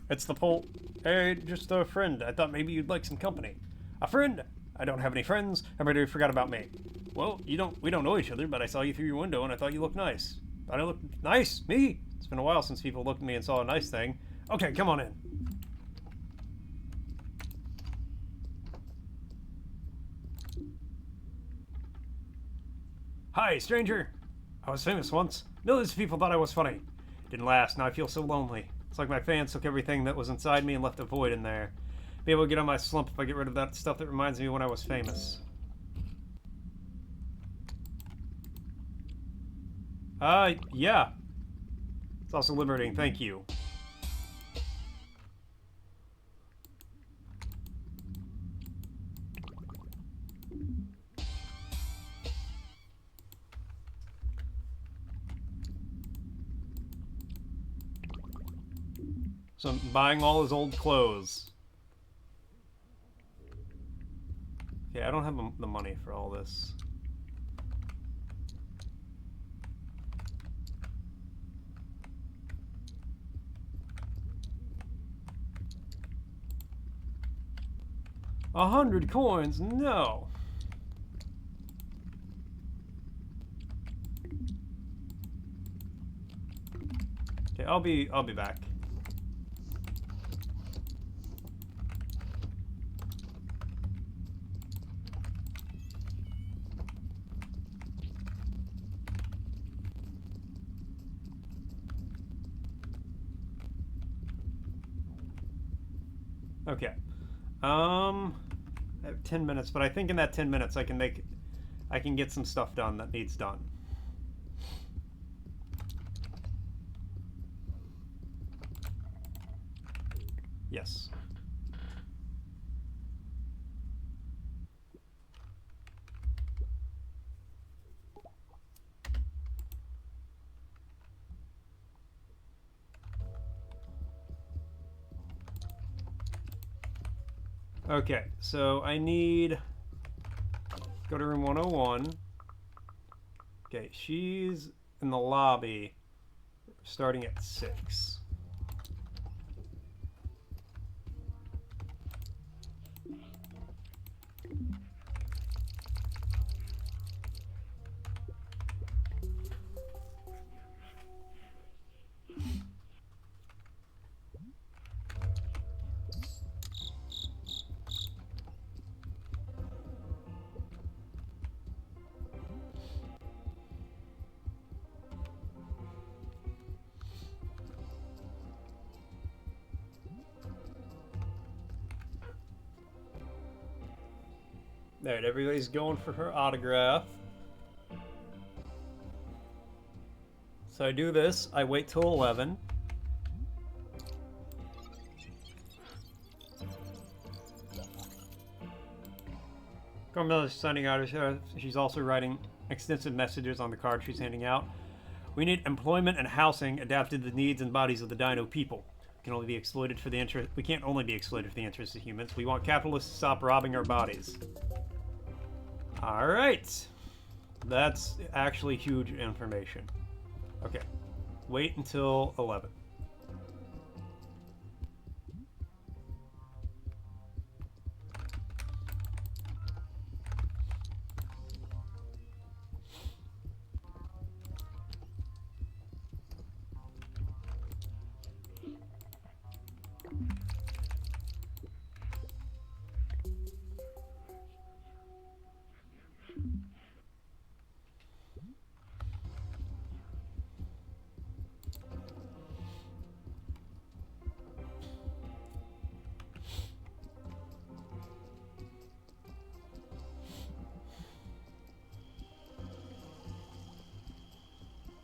It's the pole. Hey, just a friend. I thought maybe you'd like some company. A friend? I don't have any friends. Everybody forgot about me. Well, we don't know each other, but I saw you through your window and I thought you looked nice. Thought I looked nice? Me? It's been a while since people looked at me and saw a nice thing. Okay, come on in. Hi, stranger. I was famous once. Millions of people thought I was funny. Didn't last, now I feel so lonely. It's like my fans took everything that was inside me and left a void in there. Be able to get on my slump if I get rid of that stuff that reminds me of when I was famous. Yeah. It's also liberating, thank you. So I'm buying all his old clothes. Okay, I don't have the money for all this. $100 coins? No. Okay, I'll be back. Okay. I have 10 minutes, but I think in that 10 minutes I can get some stuff done that needs done. Yes. Okay, so I need... Go to room 101. Okay, she's in the lobby starting at 6. Alright, everybody's going for her autograph. So I do this, I wait till 11. Carmela's signing out. She's also writing extensive messages on the card she's handing out. We need employment and housing adapted to the needs and bodies of the Dino people. We can't only be exploited for the interests of humans. We want capitalists to stop robbing our bodies. Alright. That's actually huge information. Okay. Wait until 11.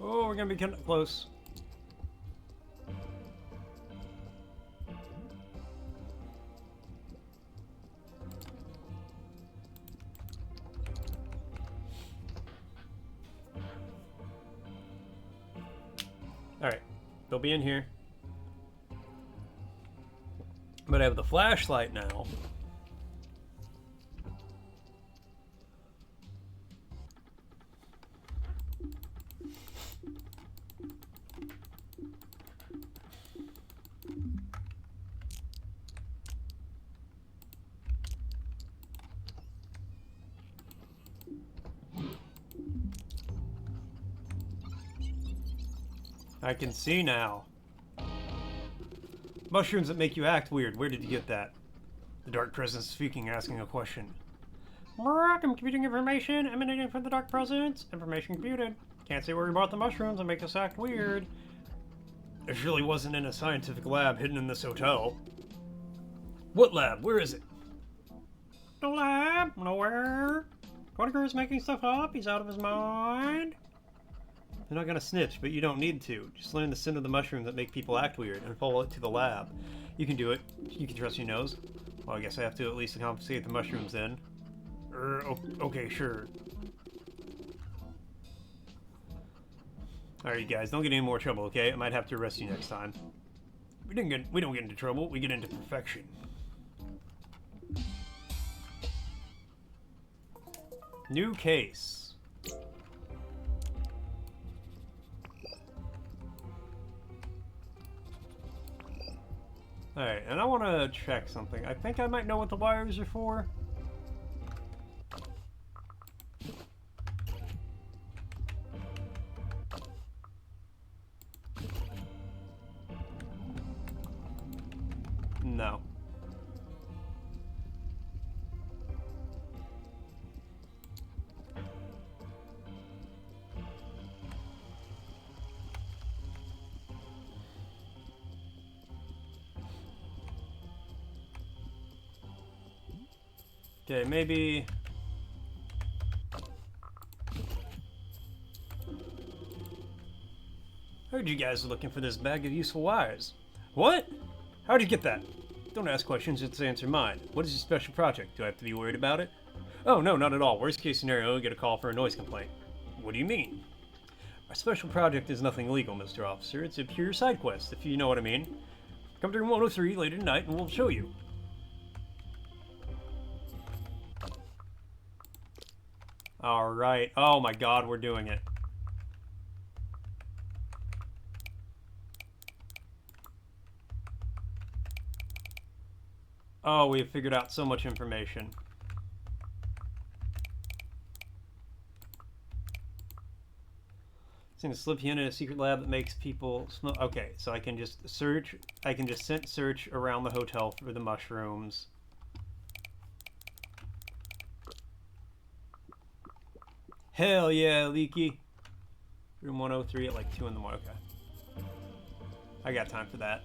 Oh, we're gonna be kind of close. Alright, they'll be in here. But I have the flashlight now. I can see now. Mushrooms that make you act weird. Where did you get that? The dark presence speaking, asking a question. I'm computing information emanating from the dark presence. Information computed. Can't say where we bought the mushrooms and make us act weird. It surely wasn't in a scientific lab hidden in this hotel. What lab? Where is it? The lab? Nowhere. Quantiger's making stuff up. He's out of his mind. They're not gonna snitch, but you don't need to. Just learn the scent of the mushrooms that make people act weird and follow it to the lab. You can do it. You can trust your nose. Well, I guess I have to at least confiscate the mushrooms then. Okay, sure. Alright, you guys, don't get any more trouble, okay? I might have to arrest you next time. We don't get into trouble. We get into perfection. New case. Alright, and I want to check something. I think I might know what the wires are for. No. Okay, maybe... Heard you guys were looking for this bag of useful wires. What? How'd you get that? Don't ask questions, just answer mine. What is your special project? Do I have to be worried about it? Oh, no, not at all. Worst case scenario, you'll get a call for a noise complaint. What do you mean? Our special project is nothing illegal, Mr. Officer. It's a pure side quest, if you know what I mean. Come to room 103 later tonight and we'll show you. Alright. Oh my god, we're doing it. Oh, we have figured out so much information. It's gonna slip you in a secret lab that makes people smell. Okay, so I can just search. I can just search around the hotel for the mushrooms. Hell yeah, Leaky. Room 103 at like 2 in the morning. Okay. I got time for that.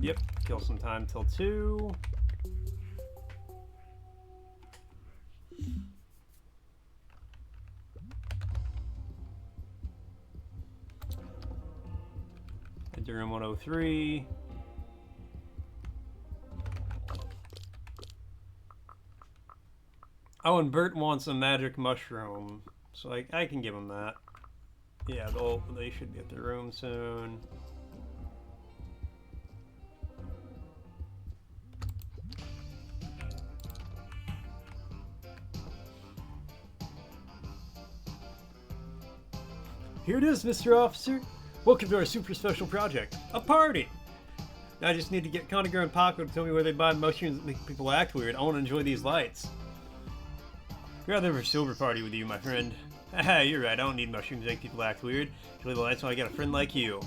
Yep, kill some time till 2. Into room 103. Oh, and Bert wants a magic mushroom, so I can give him that. Yeah, they should be at their room soon. Here it is, Mr. Officer. Welcome to our super special project, a party. Now I just need to get Conniger and Paco to tell me where they buy mushrooms that make people act weird. I want to enjoy these lights. I'd rather have a silver party with you, my friend. Haha, you're right. I don't need mushrooms to make people act weird. Enjoy the lights when I got a friend like you.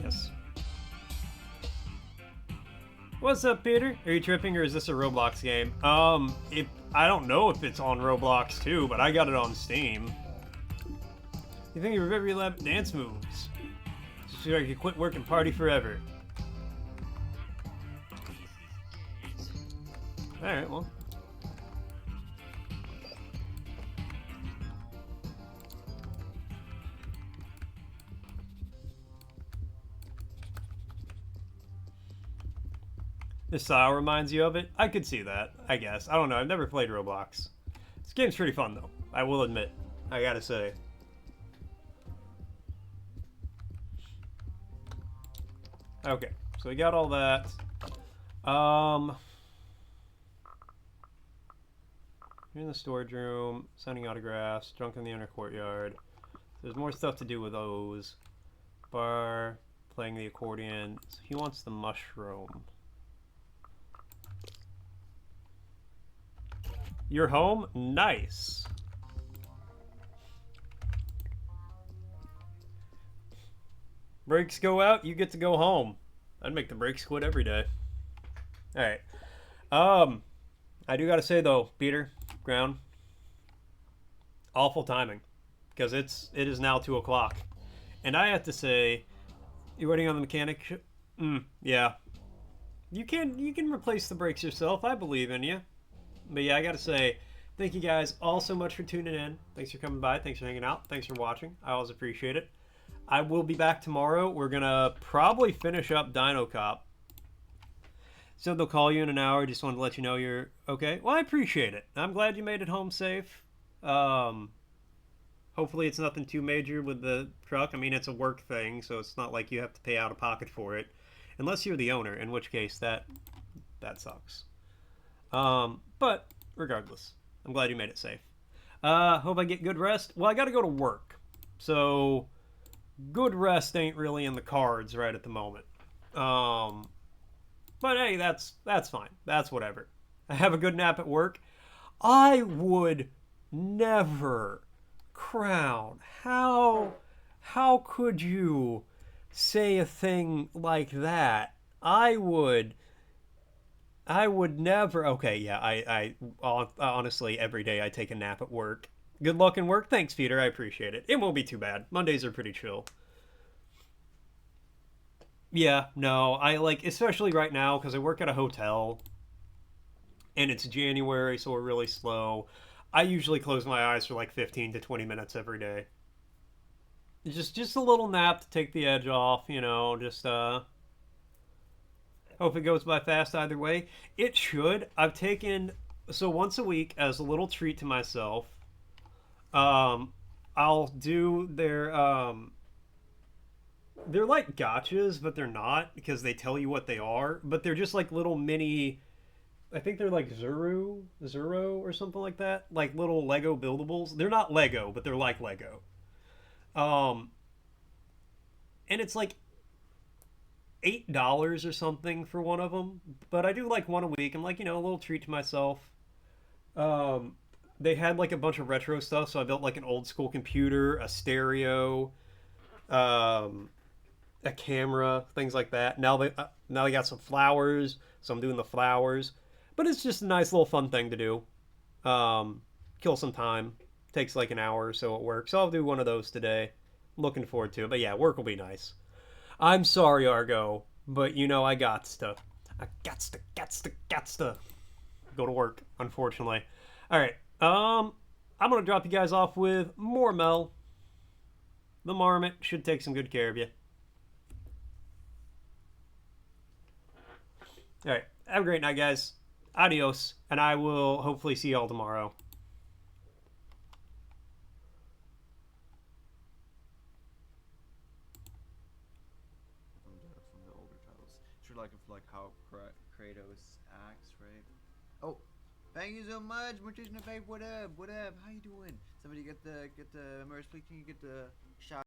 Yes. What's up, Peter? Are you tripping, or is this a Roblox game? I don't know if it's on Roblox too, but I got it on Steam. You think you're very elaborate dance moves? Just so I could quit work and party forever. Alright, well. This style reminds you of it? I could see that, I guess. I don't know, I've never played Roblox. This game's pretty fun though, I will admit. I gotta say. Okay, so we got all that. You're in the storage room, signing autographs, drunk in the inner courtyard. There's more stuff to do with those. Bar, playing the accordion. So he wants the mushroom. You're home? Nice. Breaks go out, you get to go home. I'd make the brakes quit every day. All right. I do gotta say though, Peter, Ground, awful timing, because it is now 2 o'clock, and I have to say, you waiting on the mechanic? Yeah. You can replace the brakes yourself. I believe in you. But yeah, I gotta say, thank you guys all so much for tuning in. Thanks for coming by. Thanks for hanging out. Thanks for watching. I always appreciate it. I will be back tomorrow. We're gonna probably finish up Dinocop. So they'll call you in an hour. Just wanted to let you know you're okay. Well, I appreciate it. I'm glad you made it home safe. Hopefully it's nothing too major with the truck. I mean, it's a work thing, so it's not like you have to pay out of pocket for it. Unless you're the owner, in which case that sucks. But regardless, I'm glad you made it safe. Hope I get good rest. Well, I got to go to work, so good rest ain't really in the cards right at the moment. But hey, that's fine. That's whatever. I have a good nap at work. I would never, Crown. How could you say a thing like that? I would never. Okay, yeah, I honestly, every day I take a nap at work. Good luck in work. Thanks, Peter. I appreciate it. It won't be too bad. Mondays are pretty chill. Yeah, no, I like, especially right now, because I work at a hotel, and it's January, so we're really slow. I usually close my eyes for like 15 to 20 minutes every day. Just a little nap to take the edge off, just hope it goes by fast either way. It should. I've taken, so once a week as a little treat to myself, I'll do they're like gotchas, but they're not, because they tell you what they are, but they're just like little mini, I think they're like Zero or something like that, like little Lego buildables. They're not Lego, but they're like Lego. And it's like $8 or something for one of them, but I do like one a week. I'm like, a little treat to myself. They had like a bunch of retro stuff, so I built like an old school computer, a stereo, a camera, things like that. Now they got some flowers, so I'm doing the flowers. But it's just a nice little fun thing to do. Kill some time. Takes like an hour or so at work, so I'll do one of those today. Looking forward to it. But yeah, work will be nice. I'm sorry, Argo, but I gots to go to work, unfortunately. All right. I'm gonna drop you guys off with more Mel. The Marmot should take some good care of you. All right. Have a great night, guys. Adios, and I will hopefully see y'all tomorrow. From the older titles, sure, like how Kratos acts, right? Oh, thank you so much, morticianoffaith. What up? What up? How you doing? Somebody get the merch, please. Can you get the shot?